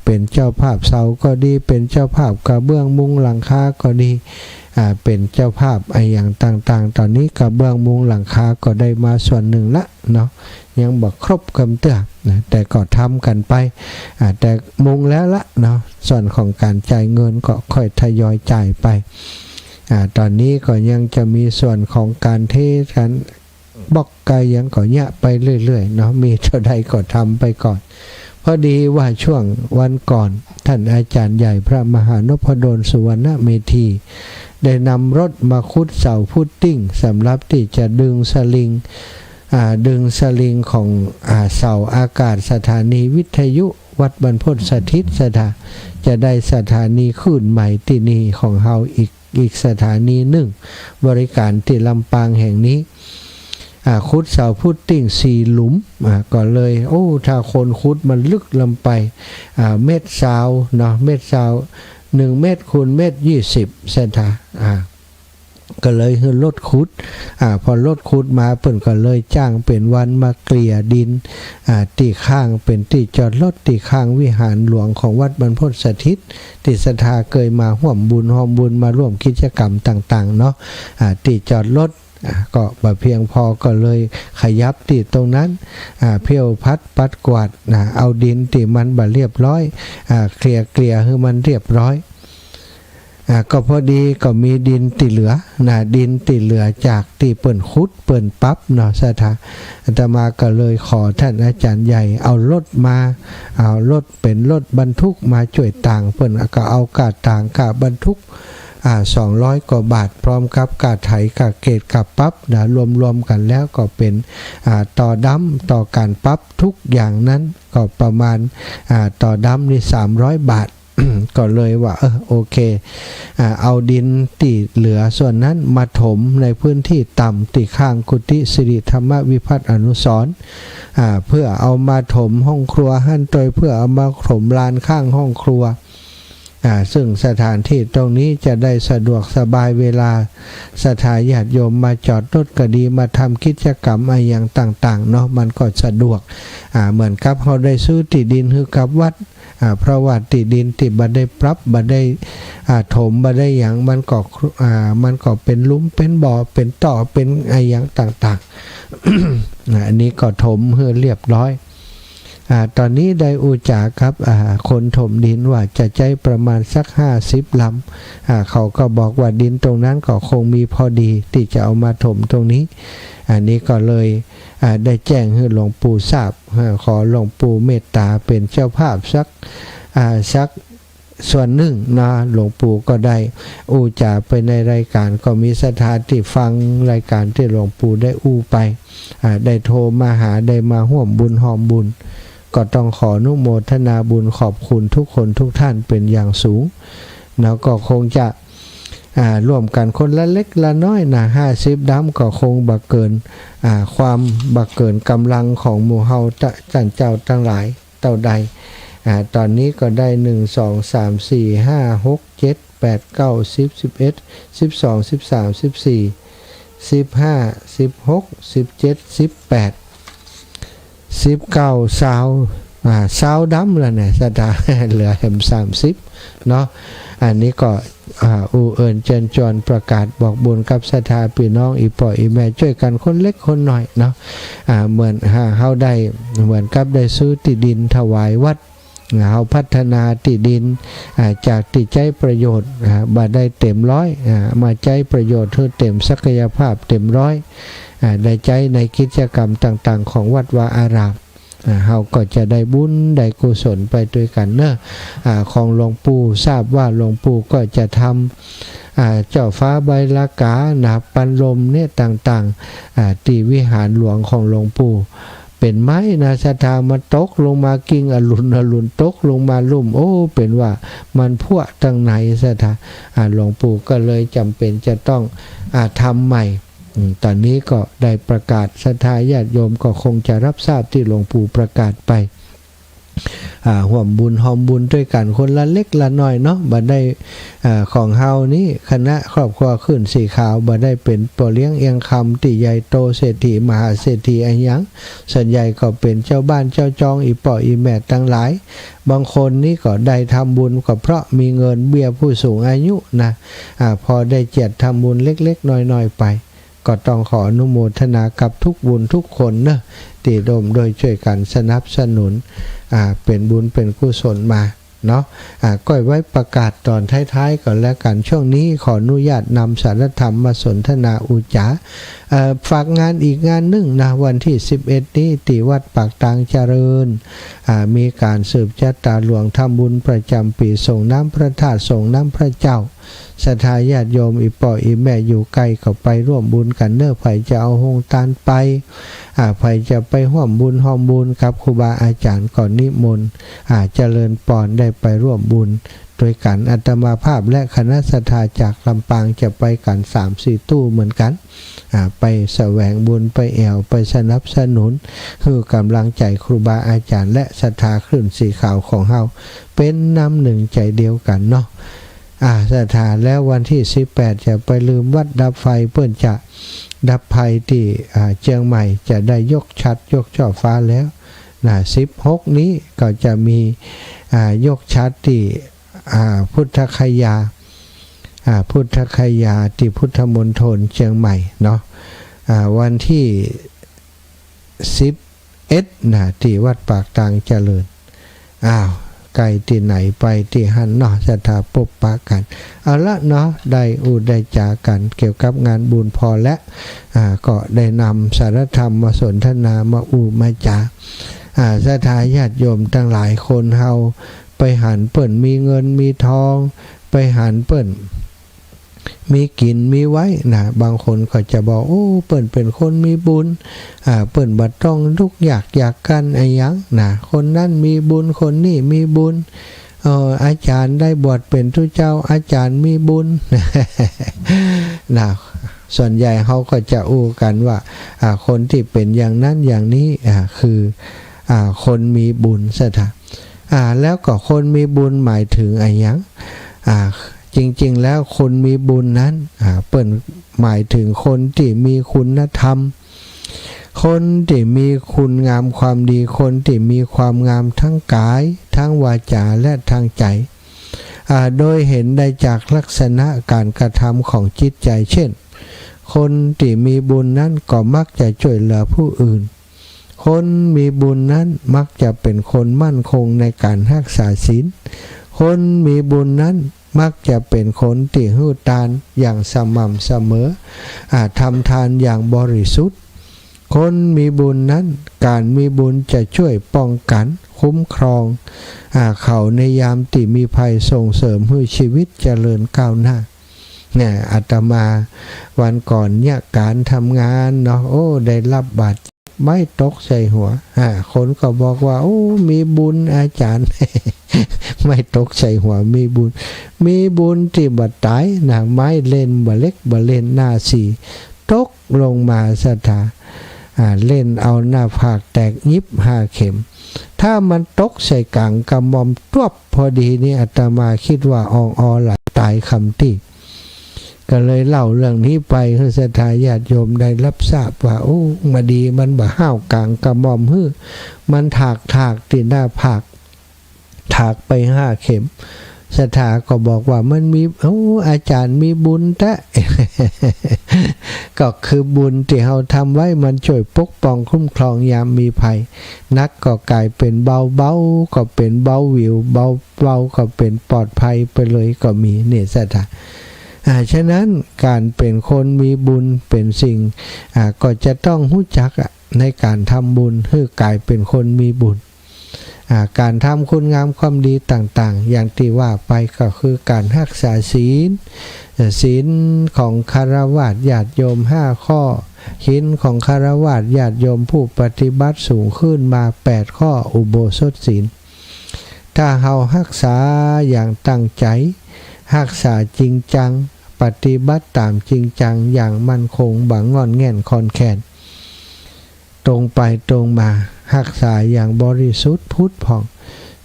เป็นเจ้าภาพเสาก็ดีเป็นเจ้าภาพกระเบื้องมุงหลังคาก็ดีเป็นเจ้าภาพอย่างต่างๆตอนนี้กระเบื้องมุงหลังคาก็ได้มาส่วนหนึ่งละเนาะยังบอกครบคำเตือนนะแต่ก็ทำกันไปแต่มุงแล้วละเนาะส่วนของการจ่ายเงินก็ค่อยทยอยจ่ายไปตอนนี้ก็ยังจะมีส่วนของการเทกันบอกไกยังก็เนี้ยไปเรื่อยๆเนาะมีเท่าใดก็ทำไปก่อนพอดีว่าช่วงวันก่อนท่านอาจารย์ใหญ่พระมหานพดลสุวรรณเมธีได้นำรถมาขุดเสาพุตติ้งสำหรับที่จะดึงสลิงของเสาอากาศสถานีวิทยุวัดบรรพตสถิตจะได้สถานีคลื่นใหม่ที่นี่ของเฮาอีกสถานีหนึ่งบริการที่ลำปางแห่งนี้ขุดเสาพุตติ้ง4 หลุมก็เลยถ้าคนขุดมันลึกลงไปเม็ดเสาเนาะเม็ดเสา1 เมตรคูณ1.20 เมตรเซนทาก็เลยคือรถขุดพอรถขุดมาเปิ่นก็เลยจ้างเป็นวันมาเกลี่ยดินที่ข้างเป็นที่จอดรถที่ข้างวิหารหลวงของวัดบรรพตสถิตที่ศรัทธาเคยมาร่วมบุญหอมบุญมาร่วมกิจกรรมต่างๆเนาะที่จอดรถก็บ่เพียงพอก็เลยขยับที่ตรงนั้นเพี้ยวพัดปัดกวาดเอาดินที่มันบ่เรียบร้อยเกลี่ยให้มันเรียบร้อยก็พอดีก็มีดินติเหลือดินติเหลือจากที่เปิ่นขุดเปิ่นปั๊บเนาะสถาอาตมาก็เลยขอท่านอาจารย์ใหญ่เอารถเป็นรถบรรทุกมาช่วยต่างเปิ่นก็เอากาต่างกาบรรทุก200 กว่าบาทพร้อมกับกาไถกาเกตกาปั๊บรวมกันแล้วก็เป็นต่อดำต่อการปั๊บทุกอย่างนั้นก็ประมาณต่อดำนี่300 บาท ก็เลยว่าโอเคเอาดินที่เหลือส่วนนั้นมาถมในพื้นที่ต่ำที่ข้างกุฏิสิริธรรมวิพัฒน์อนุสรณ์เพื่อเอามาถมห้องครัวหั่นโดยเพื่อเอามาถมลานข้างห้องครัวซึ่งสถานที่ตรงนี้จะได้สะดวกสบายเวลาศรัทธาญาติโยมมาจอดรถก็ดีมาทำกิจกรรมอย่างต่างๆเนาะมันก็สะดวกเหมือนกับเขาได้ซื้อที่ดินคือกับวัดเพราะว่าที่ดินที่บ่ได้ปรับบ่ได้ถมบ่ได้อย่างมันก็เป็นหลุมเป็นบ่อเป็นต่อเป็นอย่างต่างๆ อันนี้ก็ถมให้เรียบร้อย ตอนนี้ได้อูจาครับคนถมดินว่าจะใจประมาณสัก50 ลำเขาก็บอกว่าดินตรงนั้นก็คงมีพอดีที่จะเอามาถมตรงนี้อันนี้ก็เลยได้แจ้งให้หลวงปู่ทราบขอหลวงปู่เมตตาเป็นเจ้าภาพสักส่วนหนึ่งนะหลวงปู่ก็ได้อู้จาไปในรายการก็มีศรัทธาที่ฟังรายการที่หลวงปู่ได้อู้ไปได้โทรมาหาได้มาร่วมบุญหอมบุญก็ต้องขออนุโมทนาบุญขอบคุณทุกคนทุกท่านเป็นอย่างสูงแล้วก็คงจะร่วมกันคนละเล็กละน้อยนะ50 ดำก็คงบักเกินความบักเกินกำลังของหมู่เฮาท่านเจ้าทั้งหลายเต่าใดตอนนี้ก็ได้1 2 3 4 5 6 7 8 9 10 11 12 13 14 15 16 17 18 19 20ดำแล้วเนี่ยสตาเหลือแห่ม30เนาะอันนี้ก็อูเอิญเจิญจรประกาศบอกบุญกับศรัทธาพี่น้องอีป่ออีแม่ช่วยกันคนเล็กคนน้อยเนาะเหมือนเฮาได้เหมือนกับได้ซื้อที่ดินถวายวัดเฮาพัฒนาที่ดินจากที่ใจประโยชน์บ่ได้เต็มร้อยมาใจประโยชน์เพื่อเต็มศักยภาพเต็มร้อยได้ใจในกิจกรรมต่างๆของวัดวาอารามเฮาก็จะได้บุญได้กุศลไปด้วยกันเนอะของหลวงปู่ทราบว่าหลวงปู่ก็จะทำเจ้าฟ้าใบลากาหนาปันลมเนี่ยต่างๆที่วิหารหลวงของหลวงปู่เป็นไม้นะศรัทธามาตกลงมากิ่งอรุณตกลงมาลุ่มโอ้เป็นว่ามันพวกตั้งไหนศรัทธาหลวงปู่ก็เลยจำเป็นจะต้องทำใหม่ตอนนี้ก็ได้ประกาศศรัทธาญาติโยมก็คงจะรับทราบที่หลวงปู่ประกาศไปห่วมบุญหอมบุญด้วยกันคนละเล็กละน้อยเนาะบ่ได้ของเฮานี้คณะครอบครัวขึ้นสีขาวบ่ได้เป็นปอเลี้ยงเอียงคำติใหญ่โตเศรษฐีมหาเศรษฐีอันยังส่วนใหญ่ก็เป็นเจ้าบ้านเจ้าจองอีป่ออีแม่ทั้งหลายบางคนนี่ก็ได้ทำบุญก็เพราะมีเงินเบี้ยผู้สูงอายุนะพอได้เจ็ดทำบุญเล็กๆน้อยๆไปก็ต้องขออนุโมทนากับทุกบุญทุกคนเนอะที่ร่วมโดยช่วยกันสนับสนุนเป็นบุญเป็นกุศลมาเนาะก็ไว้ประกาศตอนท้ายๆก่อนแล้วกันช่วงนี้ขออนุญาตนำสารธรรมมาสนทนาอุจาฝากงานอีกงานหนึ่งนะวันที่11นี้ที่วัดปากตางเจริญมีการสืบชะตาหลวงทำบุญประจำปีส่งน้ำพระธาตุส่งน้ำพระเจ้าศรัทธาญาติโยมอีป่ออีแม่อยู่ไกลก็ไปร่วมบุญกันเนอะไผจะเอาหงตาลไปไผจะไปร่วมบุญหอมบุญกับครูบาอาจารย์ก่อนนิมนต์เจริญปอนได้ไปร่วมบุญโดยกันอาตมาภาพและคณะศรัทธาจากลำปางจะไปกัน 3-4 ตู้เหมือนกันไปแสวงบุญไปแอวไปสนับสนุนคือกำลังใจครูบาอาจารย์และศรัทธาคลื่นสีขาวของเฮาเป็นน้ำหนึ่งใจเดียวกันเนาะศรัทธาแล้ววันที่18จะไปลืมวัดดับไฟเพื่อนจะดับภัยที่เชียงใหม่จะได้ยกชัดยกช่อฟ้าแล้ว16นี้ก็จะมียกชัดที่พุทธคยาที่พุทธมณฑลเชียงใหม่เนาะวันที่11ที่วัดปากตางเจริญไกลที่ไหนไปที่หันเนาะศรัทธาปบปะกันเอาละเนาะได้ได้จากันเกี่ยวกับงานบุญพอและก็ได้นำสารธรรมมาสนทนามามาจาศรัทธาญาติโยมตั้งหลายคนเฮาไปหันเปิ้นมีเงินมีทองไปหันเปิ้นมีกินมีไว้นะบางคนก็จะบอกโอ้เปิ้นเป็นคนมีบุญเปิ้นบ่ต้องทุกอยากกันไอ้ยังนะคนนั้นมีบุญคนนี้มีบุญอาจารย์ได้บวชเป็นทุเจ้าอาจารย์มีบุญนะส่วนใหญ่เขาก็จะอู้กันว่าคนที่เป็นอย่างนั้นอย่างนี้คือคนมีบุญซะท่ะแล้วก็คนมีบุญหมายถึงอะไรยังจริงๆแล้วคนมีบุญนั้นเปิ้นหมายถึงคนที่มีคุณธรรมคนที่มีคุณงามความดีคนที่มีความงามทั้งกายทั้งวาจาและทางใจโดยเห็นได้จากลักษณะการกระทำของจิตใจเช่นคนที่มีบุญนั้นก็มักจะช่วยเหลือผู้อื่น คนมีบุญนั้นมักจะเป็นคนมั่นคงในการรักษาศีลคนมีบุญนั้นมักจะเป็นคนที่หู้ทานอย่างสม่ำเสมอทำทานอย่างบริสุทธิ์คนมีบุญนั้นการมีบุญจะช่วยป้องกันคุ้มครองเขาในยามที่มีภัยส่งเสริมให้ชีวิตเจริญก้าวหน้าเนี่ยอาตมาวันก่อนเนี่ยการทำงานเนาะได้รับบาดเจ็บไม่ตกใส่หัวคนก็บอกว่ามีบุญอาจารย์ ไม่ตกใส่หัวมีบุญที่บัดตายนะไม้เล่นบ่เล็กบ่เล่นหน้าสีตกลงมาสถาเล่นเอาหน้าผากแตกยิบ5 เข็มถ้ามันตกใส่กลางกำมอมตวบพอดีนี่อาตมาคิดว่าหลายตายคำที่ก็เลยเล่าเรื่องนี้ไปให้ศรัทธาญาติโยมได้รับทราบว่ามาดีมันบ่ห้าวกลางกำมอมมันถากที่หน้าผากถากไป5 เข็มศรัทธาก็บอกว่ามันมีอาจารย์มีบุญแท้ ก็คือบุญที่เราทำไว้มันช่วยปกป้องคุ้มครองยามมีภัยนักก็กลายเป็นเบาก็เป็นเบาวิวเบาก็เป็นปลอดภัยไปเลยก็มีเนี่ยศรัทธาฉะนั้นการเป็นคนมีบุญเป็นสิ่งก็จะต้องรู้จักในการทำบุญให้กลายเป็นคนมีบุญการทำคุณงามความดีต่างๆอย่างที่ว่าไปก็คือการรักษาศีลของคฤหัสถ์ญาติโยม5 ข้อศีลของคฤหัสถ์ญาติโยมผู้ปฏิบัติสูงขึ้นมา8 ข้ออุโบสถศีลถ้าเรารักษาอย่างตั้งใจรักษาจริงจังปฏิบัติตามจริงจังอย่างมั่นคงบังงอนแง่นคอนแคนตรงไปตรงมารักษาอย่างบริสุทธิ์พุทธผ่อง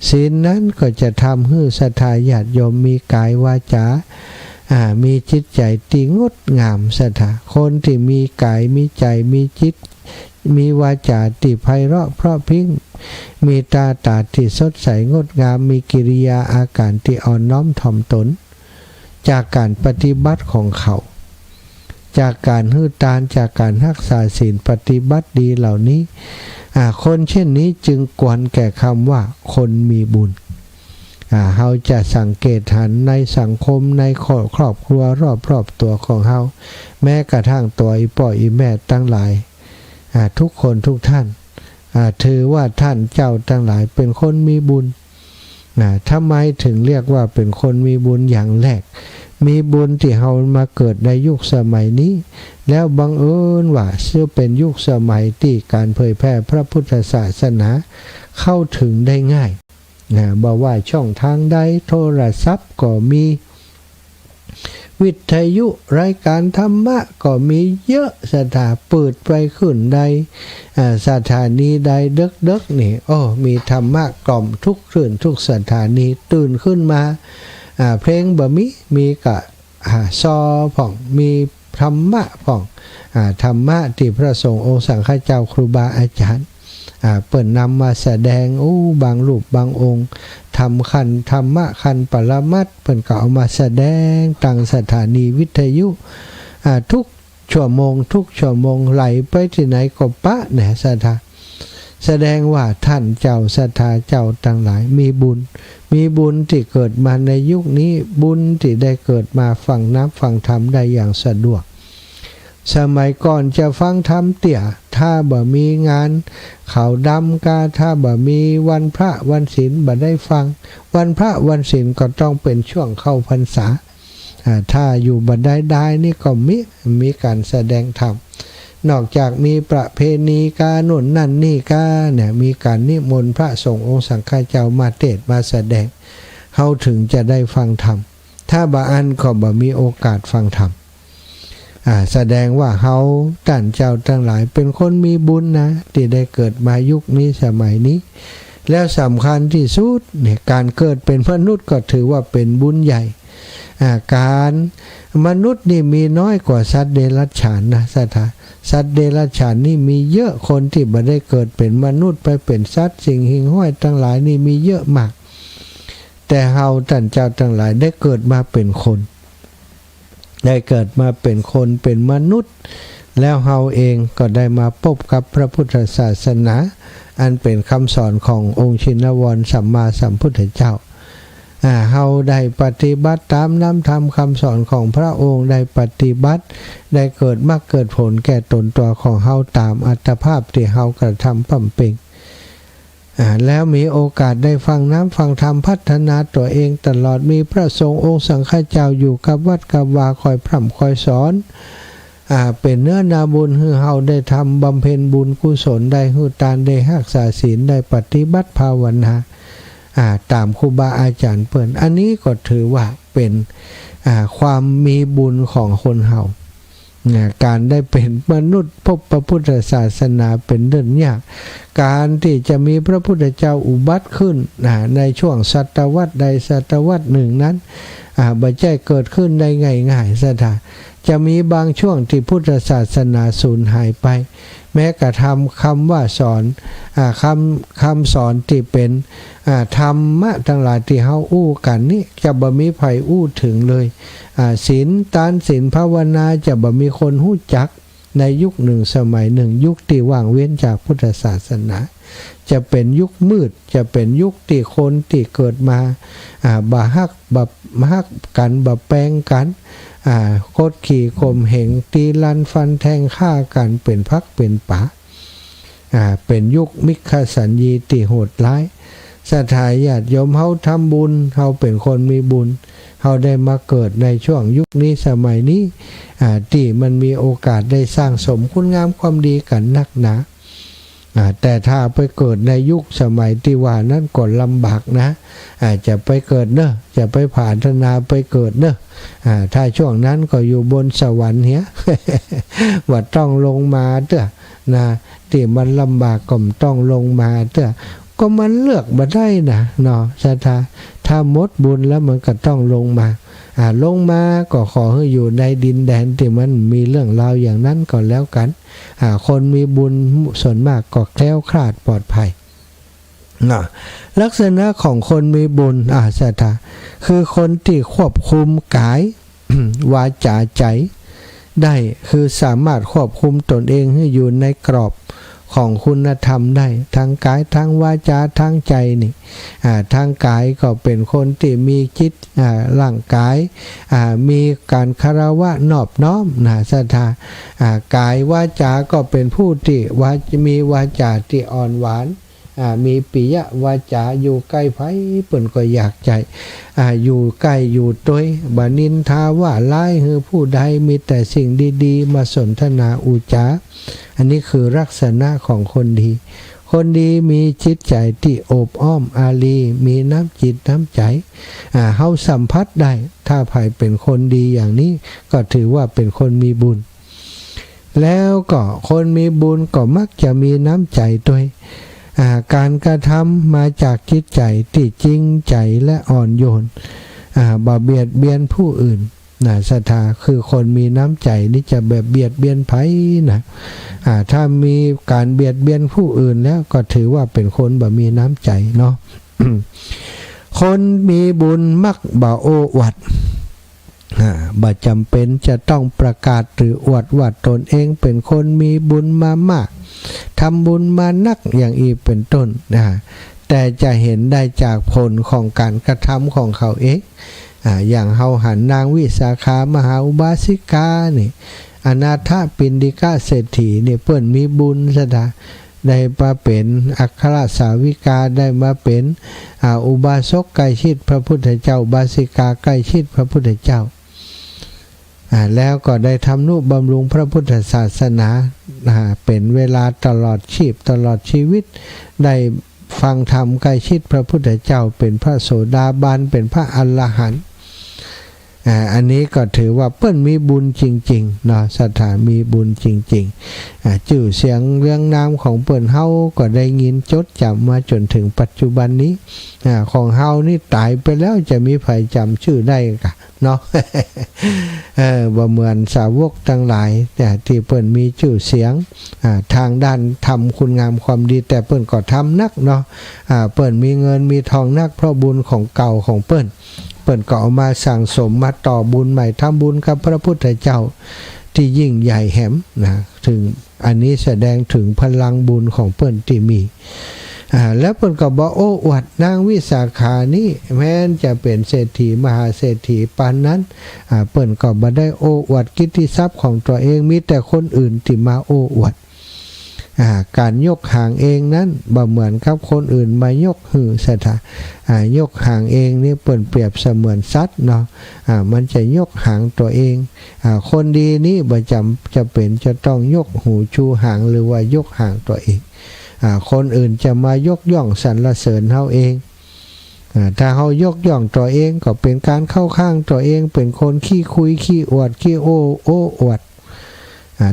ศีลนั้นก็จะทำให้ศรัทธาญาติโยมมีกายวาจามีจิตใจที่งดงามศรัทธาคนที่มีกายมีใจมีจิตมีวาจาที่ไพเราะเพราะพริ้งมีตาที่สดใสงดงามมีกิริยาอาการที่อ่อนน้อมถ่อมตนจากการปฏิบัติของเขาจากการหื้อตานจากการรักษาศีลปฏิบัติดีเหล่านี้คนเช่นนี้จึงควรแก่คำว่าคนมีบุญเราจะสังเกตหันในสังคมในครอบครัวรอบตัวของเราแม้กระทั่งตัวอีพ่ออีแม่ตั้งหลายทุกคนทุกท่านถือว่าท่านเจ้าตั้งหลายเป็นคนมีบุญทำไมถึงเรียกว่าเป็นคนมีบุญอย่างแรกมีบุญที่เรามาเกิดในยุคสมัยนี้แล้วบังเอิญว่าเชื่อเป็นยุคสมัยที่การเผยแพร่พระพุทธศาสนาเข้าถึงได้ง่ายบอกว่าช่องทางใดโทรศัพท์ก็มีวิทยุรายการธรรมะก็มีเยอะสถาเปิดไปขึ้นใดสถานีใดเด็กนี่มีธรรมะกล่อมทุกคืนทุกสถานีตื่นขึ้นมาเพลงบะมีกะซอผ่องมีธรรมะผ่องธรรมะที่พระสงฆ์องค์สังฆเจ้าครูบาอาจารย์เปิดนำมาแสดงบางรูปบางองค์ทำขันธรรมะขันปรมัตถ์เปิดก็เอามาแสดงตั้งสถานีวิทยุทุกชั่วโมงไหลไปที่ไหนก็ปะเนี่ยแสดงว่าท่านเจ้าศรัทธาเจ้าทั้งหลายมีบุญที่เกิดมาในยุคนี้บุญที่ได้เกิดมาฟังธรรมได้อย่างสะดวกสมัยก่อนจะฟังธรรมเตี่ยถ้าบ่มีงานเขาดำกาถ้าบ่มีวันพระวันศีลบ่ได้ฟังวันพระวันศีลก็ต้องเป็นช่วงเข้าพรรษาถ้าอยู่บ่ได้นี่ก็มีการแสดงธรรมนอกจากมีประเพณีการโน่นนั่นนี่เนี่ยมีการนิมนต์พระสงฆ์องค์สังฆเจ้ามาเทศน์มาแสดงเฮาถึงจะได้ฟังธรรมถ้าบ่อันก็บ่มีโอกาสฟังธรรมแสดงว่าเฮาท่านเจ้าทั้งหลายเป็นคนมีบุญนะที่ได้เกิดมายุคนี้สมัยนี้แล้วสำคัญที่สุดเนี่ยการเกิดเป็นมนุษย์ก็ถือว่าเป็นบุญใหญ่การมนุษย์นี่มีน้อยกว่าสัตว์เดรัจฉานนะสัตว์เดรัจฉานนี่มีเยอะคนที่บ่ได้เกิดเป็นมนุษย์ไปเป็นสัตว์สิ่งหิ่งห้อยทั้งหลายนี่มีเยอะมากแต่เฮาท่านเจ้าทั้งหลายได้เกิดมาเป็นคนได้เกิดมาเป็นคนเป็นมนุษย์ แล้วเฮาเองก็ได้มาพบกับพระพุทธศาสนาอันเป็นคำสอนขององค์ชินวรสัมมาสัมพุทธเจ้าเฮาได้ปฏิบัติตามน้ำธรรมคำสอนของพระองค์ได้ปฏิบัติได้เกิดมรรคเกิดผลแก่ตนตัวของเฮาตามอัตภาพที่เฮากระทำปั่มเป่งแล้วมีโอกาสได้ฟังน้ำฟังธรรมพัฒนาตัวเองตลอดมีพระสงฆ์องค์สังฆเจ้าอยู่กับวัดกับวาคอยพร่ำคอยสอนเป็นเนื้อนาบุญให้เฮาได้ทำบำเพ็ญบุญกุศลได้หูตานได้รักษาศีลได้ปฏิบัติภาวนาตามครูบาอาจารย์เปิ้นอันนี้ก็ถือว่าเป็นความมีบุญของคนเฮาการได้เป็นมนุษย์พบพระพุทธศาสนาเป็นเรื่องยากการที่จะมีพระพุทธเจ้าอุบัติขึ้นในช่วงศตวรรษใดศตวรรษหนึ่งนั้นบ่ใช่เกิดขึ้นได้ง่ายๆซะท่าจะมีบางช่วงที่พุทธศาสนาสูญหายไปแม้กระทำคำว่าสอนคำสอนที่เป็นธรรมะทั้งหลายที่เฮาอู้กันนี่จะบ่มีไผอู้ถึงเลยศีลทานศีลภาวนาจะบ่มีคนฮู้จักในยุคหนึ่งสมัยหนึ่งยุคที่ว่างเว้นจากพุทธศาสนาจะเป็นยุคมืดจะเป็นยุคที่คนที่เกิดมาบ่ฮักกันบ่แปลงกันโคตรขี่ข่มเหงตีลันฟันแทงฆ่ากันเป็นพักเป็นป่าเป็นยุคมิคสัญญีที่โหดร้ายสถาญาติโยมเฮาทำบุญเฮาเป็นคนมีบุญเฮาได้มาเกิดในช่วงยุคนี้สมัยนี้ที่มันมีโอกาสได้สร้างสมคุณงามความดีกันนักหนาแต่ถ้าไปเกิดในยุคสมัยที่ว่านั้นก็ลำบากนะจะไปเกิดเนอะจะไปผ่านนาไปเกิดเนอะถ้าช่วงนั้นก็อยู่บนสวรรค์เหี้ย ว่าต้องลงมาเด้อนะที่มันลำบากก็ต้องลงมาเด้อก็มันเลือกมาได้นะเนาะศรัทธาถ้าหมดบุญแล้วมันก็ต้องลงมาลงมาก็ขอให้อยู่ในดินแดนที่มันมีเรื่องราวอย่างนั้นก่อนแล้วกันคนมีบุญส่วนมากก็แคล้วคลาดปลอดภัยลักษณะของคนมีบุญศรัทธาคือคนที่ควบคุมกาย วาจาใจได้คือสามารถควบคุมตนเองให้อยู่ในกรอบของคุณธรรมได้ทั้งกายทั้งวาจาทั้งใจนี่ทางกายก็เป็นคนที่มีจิตร่างกายมีการคารวะนอบน้อมศรัทธากายวาจาก็เป็นผู้ที่มีวาจาที่อ่อนหวานมีปิยวาจาอยู่ใกล้ไผเปิ้นก็อยากใจอยู่ใกล้อยู่ด้วยบ่นินทาว่าร้ายคือผู้ใดมีแต่สิ่งดีๆมาสนทนาอุจาอันนี้คือลักษณะของคนดีคนดีมีจิตใจที่โอบอ้อมอารีมีน้ำจิตน้ำใจเฮาสัมผัสได้ถ้าไผเป็นคนดีอย่างนี้ก็ถือว่าเป็นคนมีบุญแล้วก็คนมีบุญก็มักจะมีน้ำใจด้วยการกระทำมาจากจิตใจที่จริงใจและอ่อนโยนบ่เบียดเบียนผู้อื่นศรัทธาคือคนมีน้ำใจนี่จะแบบเบียดเบียนไผนะถ้ามีการเบียดเบียนผู้อื่นแล้วก็ถือว่าเป็นคนบ่มีน้ำใจเนาะ คนมีบุญมักบ่โอ้อวดบ่จำเป็นจะต้องประกาศหรืออวดว่าตนเองเป็นคนมีบุญมามากทำบุญมานักอย่างอีเป็นต้นแต่จะเห็นได้จากผลของการกระทำของเขาเองอย่างเฮาหันนางวิสาขามหาอุบาสิกานี่อนาถปิณฑิกาเศรษฐีนี่เปิ้นมีบุญซะดาได้มาเป็นอัครสาวิกาได้มาเป็นอุบาสกใกล้ชิดพระพุทธเจ้าบาสิกาใกล้ชิดพระพุทธเจ้าแล้วก็ได้ทำนุบำรุงพระพุทธศาสนาเป็นเวลาตลอดชีพตลอดชีวิตได้ฟังธรรมใกล้ชิดพระพุทธเจ้าเป็นพระโสดาบันเป็นพระอรหันต์อันนี้ก็ถือว่าเปิ้นมีบุญจริงๆเนาะศรัทธามีบุญจริงๆชื่อเสียงเรื่องนามของเปิ้นเฮาก็ได้ยินจดจำมาจนถึงปัจจุบันนี้ของเฮานี่ตายไปแล้วจะมีใครจำชื่อได้กะเนาะ บ่เหมือนสาวกทั้งหลายแต่ที่เปิ้นมีชื่อเสียงทางด้านทำคุณงามความดีแต่เปิ้นก็ทำนักเนาะเปิ้นมีเงินมีทองนักเพราะบุญของเก่าของเปิ้นก็เอามาสั่งสมมาต่อบุญใหม่ทำบุญกับพระพุทธเจ้า ที่ยิ่งใหญ่แหมนะถึงอันนี้แสดงถึงพลังบุญของเปิ้นที่มีแล้วเปิ้นก็บอกโอ้อวดนางวิสาขานี้แม้นจะเป็นเศรษฐีมหาเศรษฐีปานนั้นเปิ้นก็บ่ได้โอ้อวดกิตติทรัพย์ของตัวเองมีแต่คนอื่นที่มาโอ้อวดการยกหางเองนั้นบ่เหมือนกับคนอื่นมายกหือสถายกหางเองนี่เปิ้นเปรียบเสมือนสัตว์เนาะมันจะยกหางตัวเองคนดีนี่บ่จำจะเป็นจะต้องยกหูชูหางหรือว่ายกหางตัวเองคนอื่นจะมายกย่องสรรเสริญเฮาเองถ้าเฮายกย่องตัวเองก็เป็นการเข้าข้างตัวเองเป็นคนขี้คุยขี้อวดขี้โอ้อวด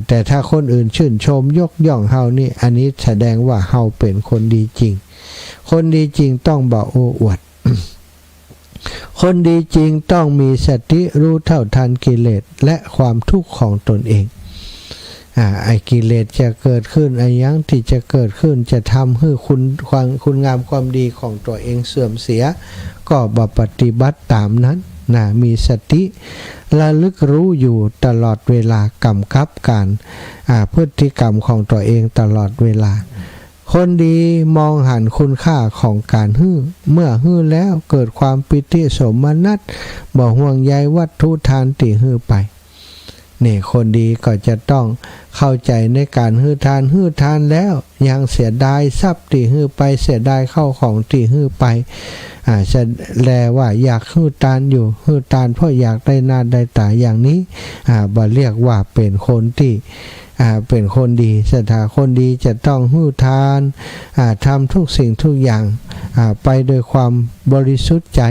แต่ถ้าคนอื่นชื่นชมยกย่องเฮานี่อันนี้แสดงว่าเฮาเป็นคนดีจริงคนดีจริงต้องบ่โอ้อวด คนดีจริงต้องมีสติรู้เท่าทันกิเลสและความทุกข์ของตนเองไอ้กิเลสจะเกิดขึ้นไอ้ยังที่จะเกิดขึ้นจะทำให้คุณงามความดีของตัวเองเสื่อมเสียก็บ่ปฏิบัติตามนั้นมีสติระลึกรู้อยู่ตลอดเวลากำกับการพฤติกรรมของตัวเองตลอดเวลาคนดีมองหันคุณค่าของการฮื้อเมื่อฮื้อแล้วเกิดความปิติสมนัสบ่ห่วงใยวัตถุทานที่ฮื้อไปนี่คนดีก็จะต้องเข้าใจในการฮื้อทานแล้วยังเสียดายทรัพย์ที่ฮื้อไปเสียดายเข้าของที่ฮื้อไปจะแลว่าอยากฮื้อทานอยู่ฮื้อทานเพราะอยากได้หน้าได้ตาอย่างนี้บ่เรียกว่าเป็นคนที่เป็นคนดีสถาคนดีจะต้องฮื้อทานทำทุกสิ่งทุกอย่างไปโดยความบริสุทธิ์ใจ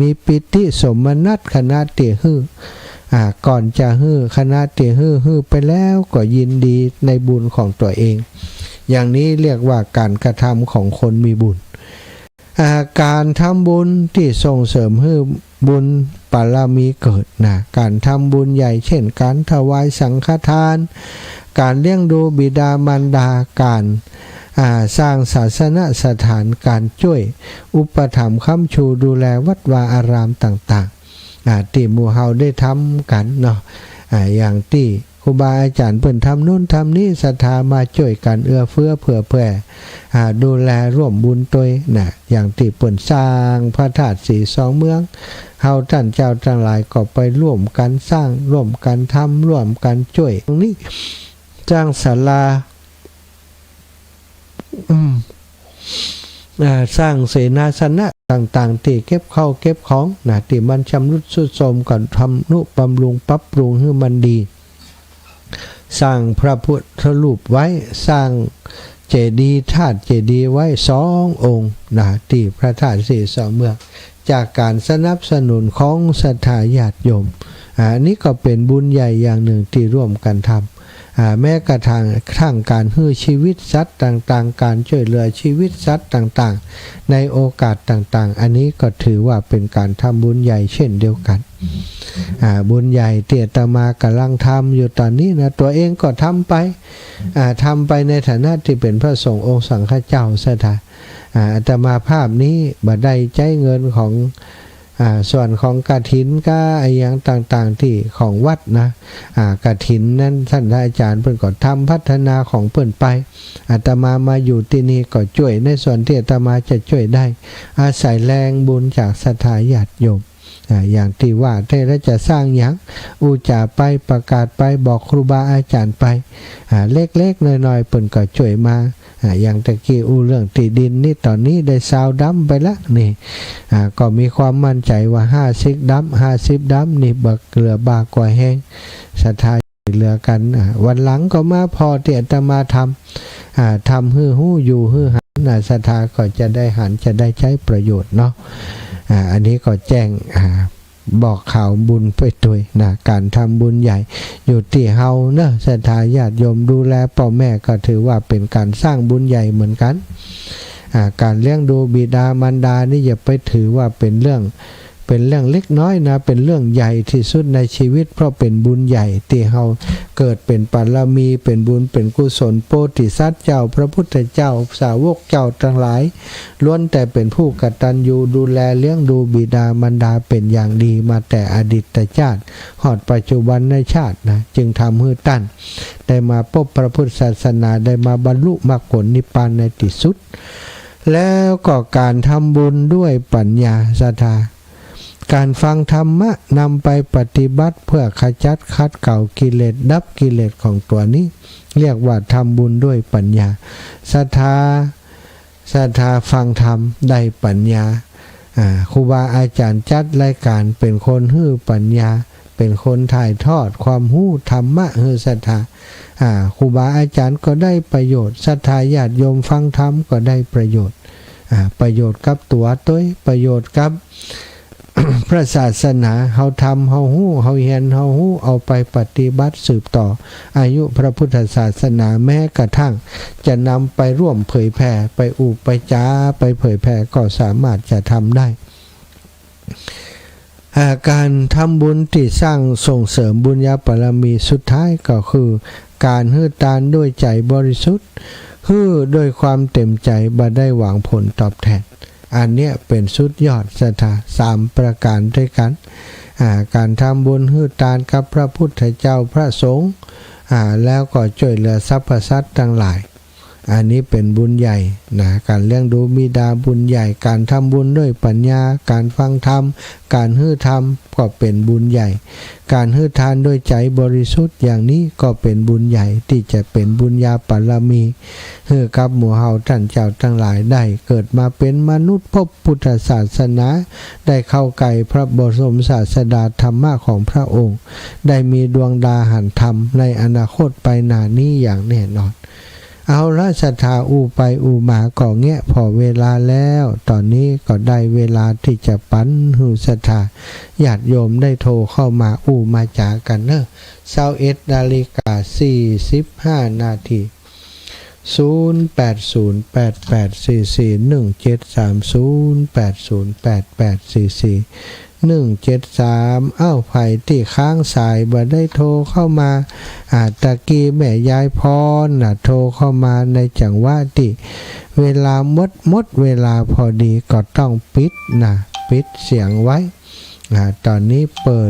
มีปิติสมนัสขณะที่ฮื้อก่อนจะฮื้อขณะที่ฮื้อไปแล้วก็ยินดีในบุญของตัวเองอย่างนี้เรียกว่าการกระทำของคนมีบุญการทำบุญที่ส่งเสริมให้บุญบารมีเกิดการทำบุญใหญ่เช่นการถวายสังฆทานการเลี้ยงดูบิดามารดาการสร้างศาสนสถานการช่วยอุปถัมภ์ค้ำชูดูแลวัดวาอารามต่างๆที่หมู่เฮาได้ทำกันเนาะอย่างที่ครูบาอาจารย์เพิ่นทำนู่นทำนี่ศรัทธามาช่วยกันเอื้อเฟื้อเผื่อแผ่ดูแลร่วมบุญตัวอย่างที่เพิ่นสร้างพระธาตุสีสองเมืองเฮาท่านเจ้าทั้งหลายก็ไปร่วมกันสร้างร่วมกันทำร่วมกันช่วยตรงนี้สร้างศาลาสร้างเสนาสนะต่างๆที่เก็บเข้าเก็บของที่มันชำรุดทรุดโทรมก่อนทำนุบำรุงปรับปรุงให้มันดีสร้างพระพุทธรูปไว้สร้างเจดีย์ธาตุเจดีย์ไว้2 องค์ที่พระธาตุสีสองเมืองจากการสนับสนุนของศรัทธาญาติโยมนี้ก็เป็นบุญใหญ่อย่างหนึ่งที่ร่วมกันทำแม้กระทั่งการให้ชีวิตสัตว์ต่างๆการช่วยเหลือชีวิตสัตว์ต่างๆในโอกาสต่างๆอันนี้ก็ถือว่าเป็นการทำบุญใหญ่เช่นเดียวกันบุญใหญ่ที่อาตมากำลังทำอยู่ตอนนี้ตัวเองก็ทำไปในฐานะที่เป็นพระสงฆ์องค์สังฆเจ้าสถาอาตมาภาพนี้บ่ได้ใช้เงินของส่วนของกฐินก็อย่างต่างๆที่ของวัดกฐินนั้นท่านอาจารย์เพิ่นก็ทำพัฒนาของเพิ่นไปอาตมาอยู่ที่นี่ก็ช่วยในส่วนที่อาตมาจะช่วยได้อาศัยแรงบุญจากศรัทธาญาติโยมอย่างที่ว่าได้แล้วจะสร้างอย่างอุจาไปประกาศไปบอกครูบาอาจารย์ไปเล็กๆน้อยๆเพิ่นก็ช่วยมาอย่างตะกี้เรื่องที่ดินนี่ตอนนี้ได้ซาวดำไปละนี่ก็มีความมั่นใจว่า50 ดำนี่บักเหลือบากกว่าแห้งศรัทธาเหลือกันวันหลังก็มาพอที่อาตมาทำฮื้อหู้อยู่ฮื้อหันศรัทธาก็จะได้หันจะได้ใช้ประโยชน์เนาะอันนี้ก็แจ้งบอกข่าวบุญไปด้วยการทำบุญใหญ่อยู่ที่เฮาศรัทธาญาติโยมดูแลพ่อแม่ก็ถือว่าเป็นการสร้างบุญใหญ่เหมือนกันการเลี้ยงดูบิดามารดานี่อย่าไปถือว่าเป็นเรื่อง เป็นเรื่องเล็กน้อยนะเป็นเรื่องใหญ่ที่สุดในชีวิตเพราะเป็นบุญใหญ่ที่เฮาเกิดเป็นบารมีเป็นบุญเป็นกุศลโพธิสัตว์เจ้าพระพุทธเจ้าสาวกเจ้าทั้งหลายล้วนแต่เป็นผู้กตัญญูดูแลเลี้ยงดูบิดามารดาเป็นอย่างดีมาแต่อดีตชาติหอดปัจจุบันในชาตินะจึงทำให้ท่านได้มาพบพระพุทธศาสนาได้มาบรรลุมรรคผลนิพพานในที่สุดแล้วก็การทำบุญด้วยปัญญาศรัทธาการฟังธรรมะนำไปปฏิบัติเพื่อขจัดขัดเกลากิเลสดับกิเลสของตัวนี้เรียกว่าทำบุญด้วยปัญญาศรัทธาฟังธรรมได้ปัญญาครูบาอาจารย์จัดรายการเป็นคนฮื้อปัญญาเป็นคนถ่ายทอดความรู้ธรรมะฮื้อศรัทธาครูบาอาจารย์ก็ได้ประโยชน์ศรัทธาญาติโยมฟังธรรมก็ได้ประโยชน์ประโยชน์กับตัวต้วยประโยชน์กับ พระศาสนาเฮาทำเฮาฮู้เฮาเฮียนเฮาฮู้เอาไปปฏิบัติสืบต่ออายุพระพุทธศาสนาแม้กระทั่งจะนำไปร่วมเผยแผ่ไปอุปจาไปเผยแผ่ก็สามารถจะทำได้การทำบุญที่สร้างส่งเสริมบุญญาบารมีสุดท้ายก็คือการให้ทานด้วยใจบริสุทธิ์ให้ด้วยความเต็มใจบ่ได้หวังผลตอบแทนอันเนี้ยเป็นสุดยอดศรัทธา3ประการด้วยกันการทำบุญให้ทานกับพระพุทธเจ้าพระสงฆ์แล้วก็ช่วยเหลือสรรพสัตว์ทั้งหลายอันนี้เป็นบุญใหญ่นะการเลี้ยงดูบิดาบุญใหญ่การทำบุญด้วยปัญญาการฟังธรรมการให้ธรรมก็เป็นบุญใหญ่การให้ทานด้วยใจบริสุทธิ์อย่างนี้ก็เป็นบุญใหญ่ที่จะเป็นบุญญาบารมีให้กับหมู่เฮาท่านเจ้าทั้งหลายได้เกิดมาเป็นมนุษย์พบพุทธศาสนาได้เข้าใกล้พระบรมศาสดาธรรมะของพระองค์ได้มีดวงดาหันธรรมในอนาคตไปหน้านี้อย่างแน่นอนเอาละศรัทธาอูไปอูมาก็เงี้ยพอเวลาแล้วตอนนี้ก็ได้เวลาที่จะปั้นหูศรัทธาญาติโยมได้โทรเข้ามาอูมาจากันเนอะ21:45 นาที08088441730808844173ไผ่ที่ค้างสายบ่ได้โทรเข้ามาตะกี้แม่ยายพรโทรเข้ามาในจังหวะที่เวลาหมดเวลาพอดีก็ต้องปิดเสียงไว้ตอนนี้เปิ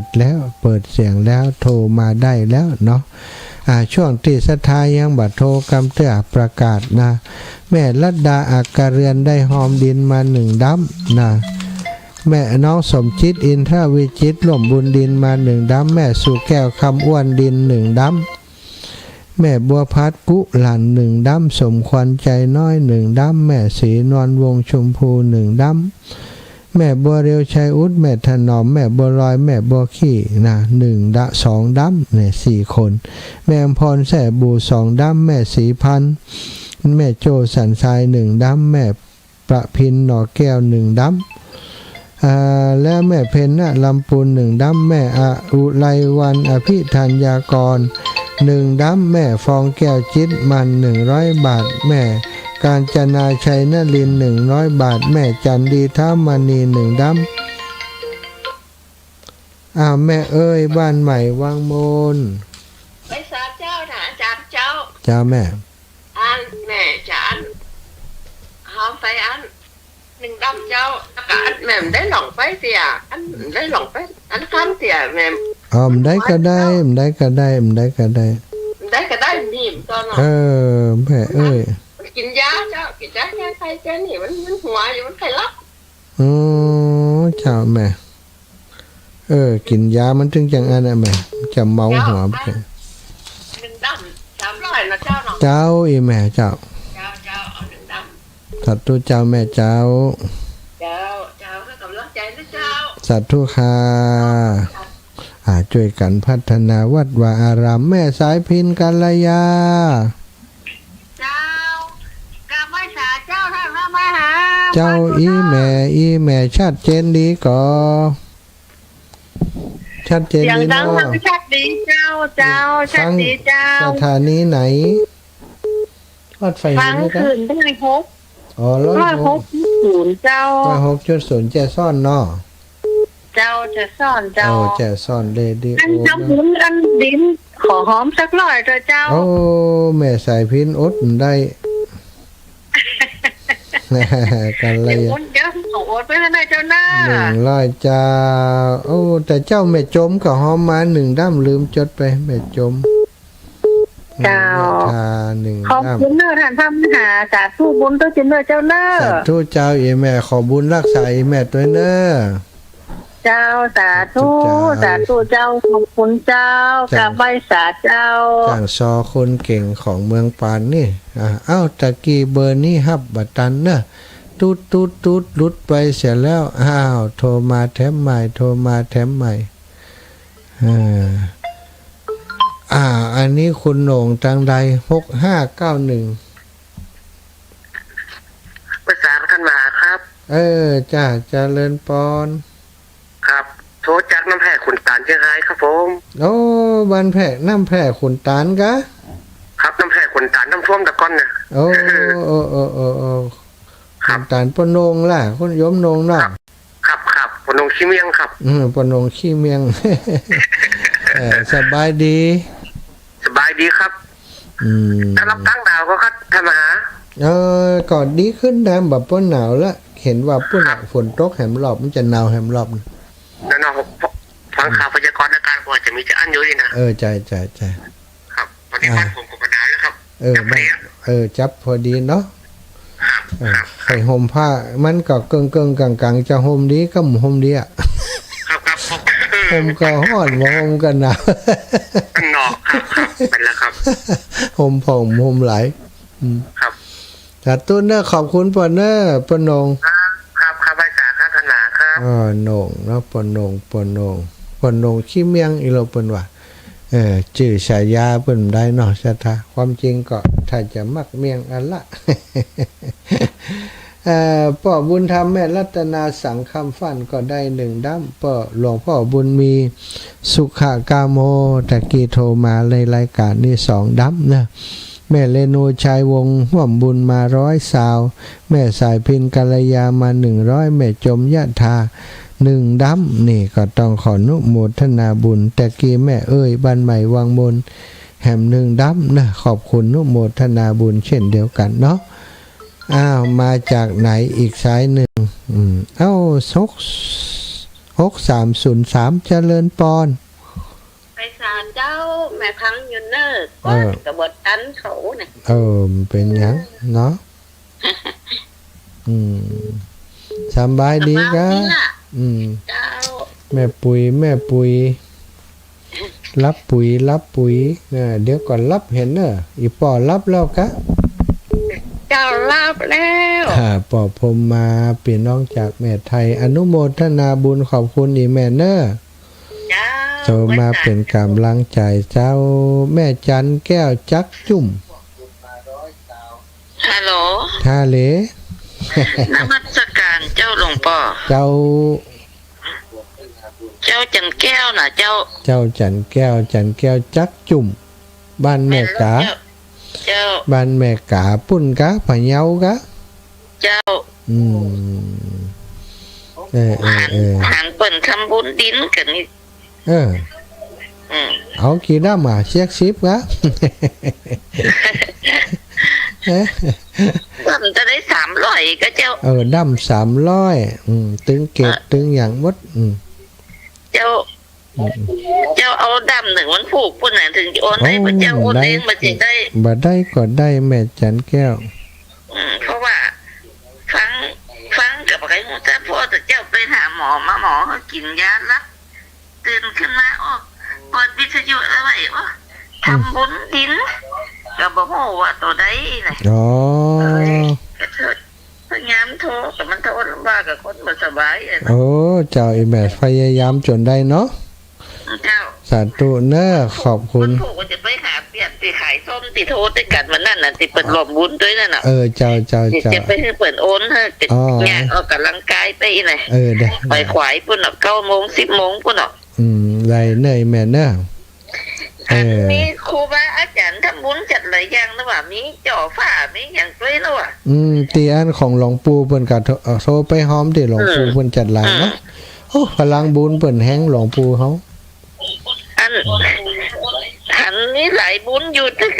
ดเสียงแล้วโทรมาได้แล้วเนาะช่วงที่ศรัทธายังบัดโทรกำเตื้อประกาศนะแม่ลัดดาอากาเรือนได้หอมดินมา1ดั้มนะแม่น้องสมจิตอินทรวิจิตร่วมบุญดินมา1ดั้มแม่สู่แก้วคำอ้วนดิน1ดั้มแม่บัวพัดกุหลัน1ดั้มสมควันใจน้อย1ดั้มแม่สีนวลวงชมพู1ดั้มแม่บัวเรียวชัยอุดแม่ถนอมแม่บัวลอยแม่บัวขี้นะ2ดั้มเนี่ย4คนแม่อมพรแส่บู2ดั้มแม่สีพันแม่โจสันทราย1ดั้มแม่ประพินหน่อแก้ว1ดั้มและแม่เพนนะลำปูน1ดั้มแม่อุไรวันอภิธัญญากร1ดั้มแม่ฟองแก้วจิตมัน100 บาทแม่การจนาชัยนลิน100 บาทแม่จันดีท้ามณี1ดั้มแม่เอ้ยบ้านใหม่วังมนไปสาเจ้านะอาจารย์เจ้าแม่แม่จานหอมไป1ดั้มเจ้าแล้วก็แม่ได้หลงไปเสียได้หลงไปคำเสียแม่ได้ก็ได้ได้ก็ได้นี่ตอนนั้นแม่เอ้ยกินยาเจ้ากินยาแก้ไขเจ้านี่มันหัวอยู่มันไข้ลับเจ้าแม่กินยามันถึงจังอันน่ะแม่จะเมาหัวไป1ดั้ม300นะเจ้าเนาะเจ้าอีแม่เจ้าเอา1ดั้มสัตว์ทุเจ้าแม่เจ้าให้กำลังใจนะเจ้าสัตว์ทุค่ะช่วยกันพัฒนาวัดวาอารามแม่สายพินกัลยาเจ้าอีแม่ชัดเจนดีก็ชัดเจนดีเนาะชัดดีเจ้าชัดดีเจ้าสถานีไหนวัดไฟฟังคืนได้106 106.0 เจ้า106.0 แจซ่อนเนาะ เจ้าจะซ่อนเจ้า เอาแจซ่อนเรดิ อัน โอ ทำบุญอันดินขอหอมสักร้อยเถอะเจ้า โอ้แม่สายพินอดได้ กันเล เดี๋ย ยว บุญเดี๋ยวส่งโอนไปให้นายเจ้าหน้า 100เจ้าโอ้แต่เจ้าแม่จมก็หอมมา1ด้ำลืมจดไปแม่จม เจ้า ทา1 ขอบ ด้ำ คุณเนอร์ท่านทำหาสาธุบุญตัวจินเนอร์เจ้าเนอ สา ร์ ธุเจ้าอีแม่ขอบุญรักษาอีแม่ตัวเน้อ เจ้าสาธุสาธุเจ้าขอบคุณเจ้ากราบไหว้สาเจ้า จ้างซอคนเก่งของเมืองปานนี่เอ้าตะกี้เบอร์นี้ฮับบัตันเนอะตูดลุดไปเสียแล้วอ้าวโทรมาแถมใหม่โทรมาแถมใหม่อันนี้คุณโหน่งจังใด6591 ประสานกันมาครับ จ้าเจริญปอน ครับโทรจากน้ำแพร่ขุนตาลเชียงรายครับผม โอ้บันแพร่น้ำแพร่ขุนตาลกะ ครับน้ำแพร่ขุนตาลน้ำท่วมตะก้อนเนี่ย โอ้ขุนตาลปนงล่ะคนยมนงเนาะ ครับพนงชิเมียงครับ ปนงขี้เมียง สบายดี สบายดีครับได้รับตั้งดาวก็ครับท่านมหา ก่อนดีขึ้นนะแบบป้นหนาวละเห็นว่าป้นหนาวฝนตกแหมรอบมันจะหนาวแหมรอบ แล้วเนาะฟังข่าวพยากรณ์อากาศว่าจะมีจะอั้นอยู่ดีนะ ใจ ครับตอนนี้บ้านผมก็มานานแล้วครับ จับพอดีเนาะใส่ห่มผ้ามันก็เกิงกังจะห่มดีก็ห่มดีอ่ะ ครับ ห่มก็ฮ้อนบ่ห่มก็หนาว นอกครับเป็นแล้วครับ ห่มผงห่มไหล ครับ จัดตุ้นเนอขอบคุณปอนเนอปนง ครับใบสาครับท่านมหาครับ โหน่งเนาะปนงขี้เมียงอีโลเปิ้นว่าชื่อฉายาเปิ้นได้เนาะชะทาความจริงก็ถ้าจะมักเมียงอันละ พ่อบุญธรรมแม่รัตนาสังคำฟันก็ได้1ด้ำพ่อหลวงพ่อบุญมีสุขากาโมตะกี้โทรมาในรายการนี่2ด้ำนะแม่เรนูชัยวงศ์ห่วมบุญมา100 สาวแม่สายพินกัลยามา100แม่จมยะธา1ด้ำนี่ก็ต้องขอนุโมทนาบุญแต่กี้แม่บ้านใหม่วังมนแหม1ด้ำนะขอบคุณนุโมทนาบุญเช่นเดียวกันเนาะมาจากไหนอีกสายหนึ่ง6303เจริญปอนไปศาลเจ้าแม่พังยูเนอร์ก็กระบดตันเขาเนี่ยเป็นหยังเนาะสบายดีกะเจ้าแม่ปุ๋ยรับปุ๋ยเดี๋ยวก่อนรับเห็นเนอะอีป่อรับแล้วกะเจ้าลาบแล้วป่อพรมมาเปลี่ยนน้องจากแม่ไทยอนุโมทนาบุญขอบคุณอีแม่เนอโทรมาเป็นกำลังใจเจ้าแม่จันแก้วจักจุ่มฮัลโหลทาเลนมัสการเจ้าหลวงพ่อเจ้าจันแก้วน่ะเจ้าจันแก้วจักจุ่มบ้านแม่กาบ้านแม่กาปุ่นกะพะเยากะเจ้าหันเปิ่นทำบุญดินกันนี่เอากี่ด้ำเชียกซิบกะด้ำจะได้300ก็เจ้าด้ำ300ตึงเกตตึงอย่างมดเจ้าเอาดำ1วันผูกปุ่นน่ะถึงโอนได้บ่เจ้าโอนเองบ่สิได้บ่ได้ก็ได้แม่จันแก้วเพราะว่าฟังกับใครฮู้จักพ่อแต่เจ้าไปหาหมอเขากินยาลักตื่นขึ้นมาเปิดวิทยุเอาไว้ว่าทำบุญดินก็บ่ฮู้ว่าตัวใดน่ะพยายามโทรแต่มันโทรลำบากกับคนบ่สบายเจ้าอีแม่พยายามจนได้เนาะเจ้าสาธุเนอขอบคุณถูกว่าจะไปหาเปลี่ยนติขายส้มติโทรติกันวันนั้นน่ะติเปิดรวมบุญด้วยนั่นน่ะเจ้าจะไปให้เปิดโอนให้งานออกกำลังกายไปน่ะได้ไปขวายปุ่นน่ะ 9:00 10:00ปุ่นน่ะไรเนยแม่เนอมีครูบาอาจารย์ทำบุญจัดหลายอย่างนะว่ามีจ่อฝ้ามีอย่างด้วยนะว่าตีอันของหลวงปู่เพิ่นก็โทรไปหอมที่หลวงปู่เพิ่นจัดหลายเนาะ โอ้พลังบุญเปิ่นแห้งหลวงปู่เขา อันหันนี่หลายบุญอยู่ที่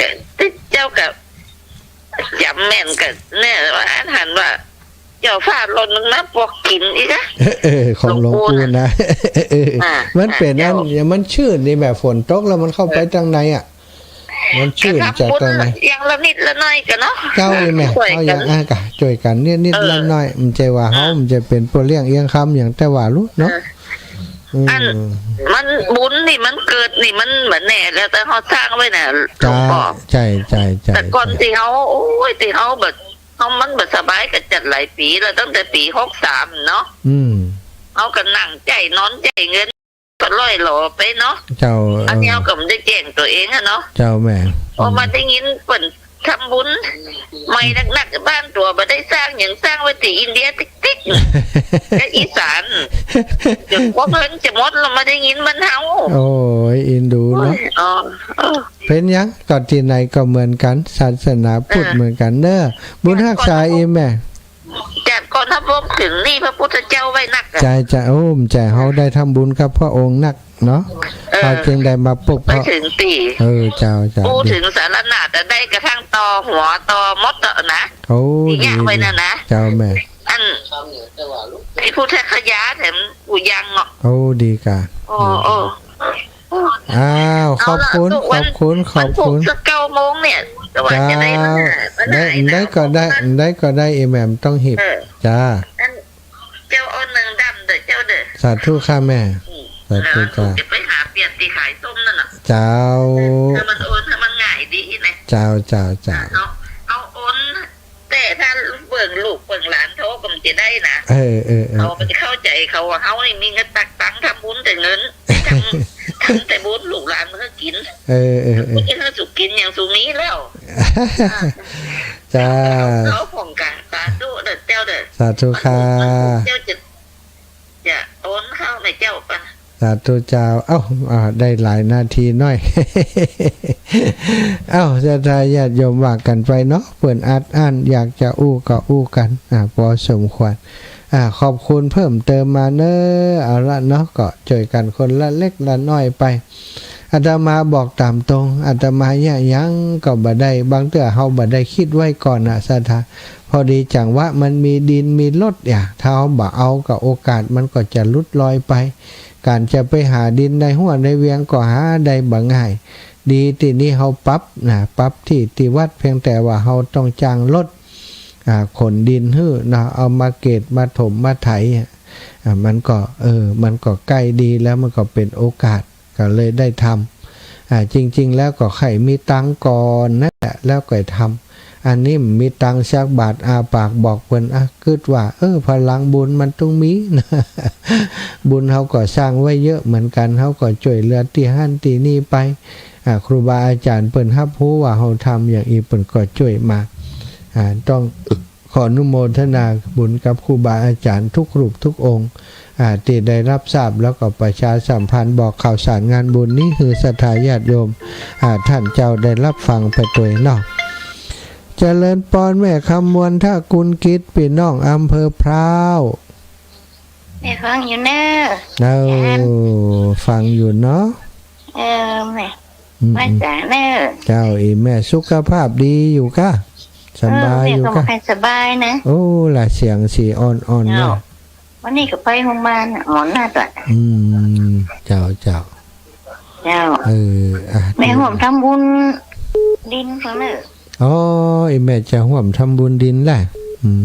เจ้ากับจำแม่นกับเนี่ยว่าหันว่าเจ้าฟาดหล่นลงมาปอกกินอีกนะ ของหลวงปู่นะมันเป็นนั่นมันชื่นนี่แบบฝนตกแล้วมันเข้าไปทางในอ่ะมันชื่นจากทางใน อย่างละนิดละน้อยกันเนาะ เจ้าเลยแม่เอาอย่างกะช่วยกันนิดละน้อยมันใจว่าเฮามันจะเป็นตัวเลี้ยงเอียงคำอย่างแต่ว่ารู้เนาะอันมันบุญนี่มันเกิดนี่มันเหมือนแน่แล้วแต่เขาสร้างไว้น่ะหลว จ้าง พ่อ ใช่แต่ก่อนที่เขาโอ้ยที่เขาแบบเขามันแบบสบายกันจัดหลายปีแล้วตั้งแต่ปี63เนาะเขาก็นั่งใจนอนใจเงินก็ล่อยหล่อไปเนาะเจ้าอันนี้เขาก็ไม่ได้แจ้งตัวเองอะเนาะ เจ้าแม่พอมาได้ยินเปิ่นทำบุญไม่นักๆบ้านตัวมาได้สร้างอย่างสร้างไว้ที่อินเดียติ๊กๆและอีสานจนพวกเงินจะหมดเรามาได้ยินมันเฮา โอ้ยอินดูเนาะเป็นยังก่อนที่ไหนก็เหมือนกันศาสนาพุทธเหมือนกันเนอะบุญรักษาอีแม่จากก่อนถ้าพบถึงนี่พระพุทธเจ้าไว้นักใจโอ้มใจเฮาได้ทำบุญกับพระองค์นักเนาะเขาจึงได้มาปกไปถึงตีเจ้าพูดถึงสารนาแต่ได้กระทั่งตอหัวตอมดนะโอ้ดีไว้นะเจ้าแม่อันไอ้พุทธคยาแถมอุยังเนาะโอ้ดีกะโอ้อ้าวขอบคุณสัก9 โมงเนี่ยจ้าได้ก็ได้เอแมมต้องหิบจ้าเจ้าเอาหนึ่งดำเด้อเจ้าเด้อสาธุค่ะแม่สาธุจ้าจะไปหาเปลี่ยนตีขายส้มนั่นน่ะเจ้าถ้ามันโอนถ้ามันง่ายดีนะเจ้าเอาโอนแต่ถ้าเบิ่งลูกเบิ่งหลานเขาก็จะได้นะเขาจะเข้าใจเขาว่าเขานี่มีเงินตังทำบุญแต่เงินทำแต่บุญลูกหลานมันก็กินกินเขาสุกกินอย่างสุนี้แล้วจ้าเขาผ่องกันสาธุเด้อเจ้าเด้อสาธุค่ะเจ้าจะโอนเข้าในเจ้าปะสาธุเจ้าได้หลายนาทีหน่อยจะได้ญาติโยมว่ากันไปเนาะเปิ่นอ่านอยากจะอู้ก็อู้กันพอสมควรขอบคุณเพิ่มเติมมาเนอะเอาละเนาะก็ช่วยกันคนละเล็กละน้อยไปอาตมาบอกตามตรงอาตมายังก็บ่ได้บางเทื่อเฮาบ่ได้คิดไว้ก่อนสถาพอดีจังว่ามันมีดินมีรถถ้าเฮาบ่เอาก็โอกาสมันก็จะลุดลอยไปการจะไปหาดินในหัวในเวียงก็หาได้บ่ง่ายดีที่นี่เฮาปรับที่วัดเพียงแต่ว่าเฮาต้องจ้างรถขนดินเอามาเกตมาถมมาไถมันก็ใกล้ดีแล้วมันก็เป็นโอกาสก็เลยได้ทำจริงๆแล้วก็ไข่มีตังก่อนนะแล้วก็ทำอันนี้มีตังชักบาทอาปากบอกเพิ่นคิดว่าพลังบุญมันต้องมีนะบุญเขาก็สร้างไว้เยอะเหมือนกันเขาก็ช่วยเหลือที่หั่นที่นี่ไปครูบาอาจารย์เพิ่นรับรู้ว่าเขาทำอย่างอีเพิ่นก็ช่วยมาต้องขออนุโมทนาบุญกับครูบาอาจารย์ทุกรูปทุกองค์ที่ได้รับทราบแล้วก็ประชาสัมพันธ์บอกข่าวสารงานบุญนี้คือศรัทธาญาติโยมท่านเจ้าได้รับฟังไปตัวเนาะเจริญปอนแม่คำมวลถ้ากุลกิจพี่น้องอำเภอพร้าวแม่ฟังอยู่เนอะฟังอยู่เนาะแม่จ๋าเนอะเจ้าแม่สุขภาพดีอยู่ค่ะสบายอยู่ค่ะสบายนะโอ้ล่ะเสียงสีอ่อนๆเนาะวันนี้ก็ไปโรงพยาบาลหมอหน้าตัวเจ้าแม่ห่วงทำบุญดินเขาเนอะแม่จะห่วงทำบุญดินแหละ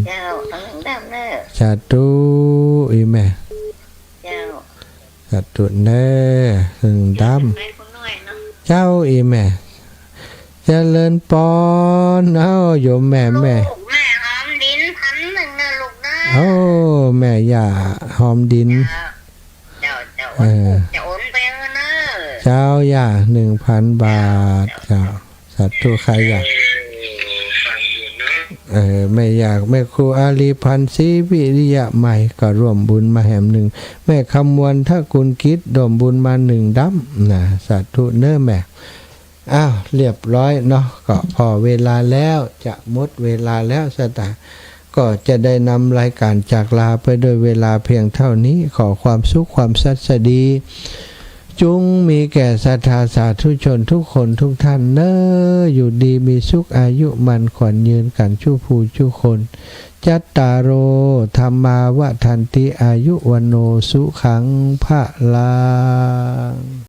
เจ้าดำเนอะสาธุแม่สาธุเนอะดำเจ้าแม่เจริญปอนโยมแม่หอมดิน1,000นะลูกนะแม่อย่าหอมดินจะโอนไปนะเจ้าอย่า 1,000 บาทเจ้าสาธุใครอยากไม่อยากแม่ครูอาลีพันธ์ศรีวิริยะใหม่ก็ร่วมบุญมาแหม1แม่คำมวลถ้าคุณคิดร่วมบุญมา1ดั้มนะสาธุเน้อแม่เรียบร้อยเนาะก็พอเวลาแล้วจะหมดเวลาแล้วสตา ก็จะได้นำรายการจากลาไปโดยเวลาเพียงเท่านี้ขอความสุขความสัสดีจงมีแก่ศรัทธาสาธุชนทุกคนทุกท่านเนออยู่ดีมีสุขอายุมันขวัญยืนกันชู้ผู้ชู้คนจัตตารโอธรรมาวทันติอายุวันโนสุขังพะลัง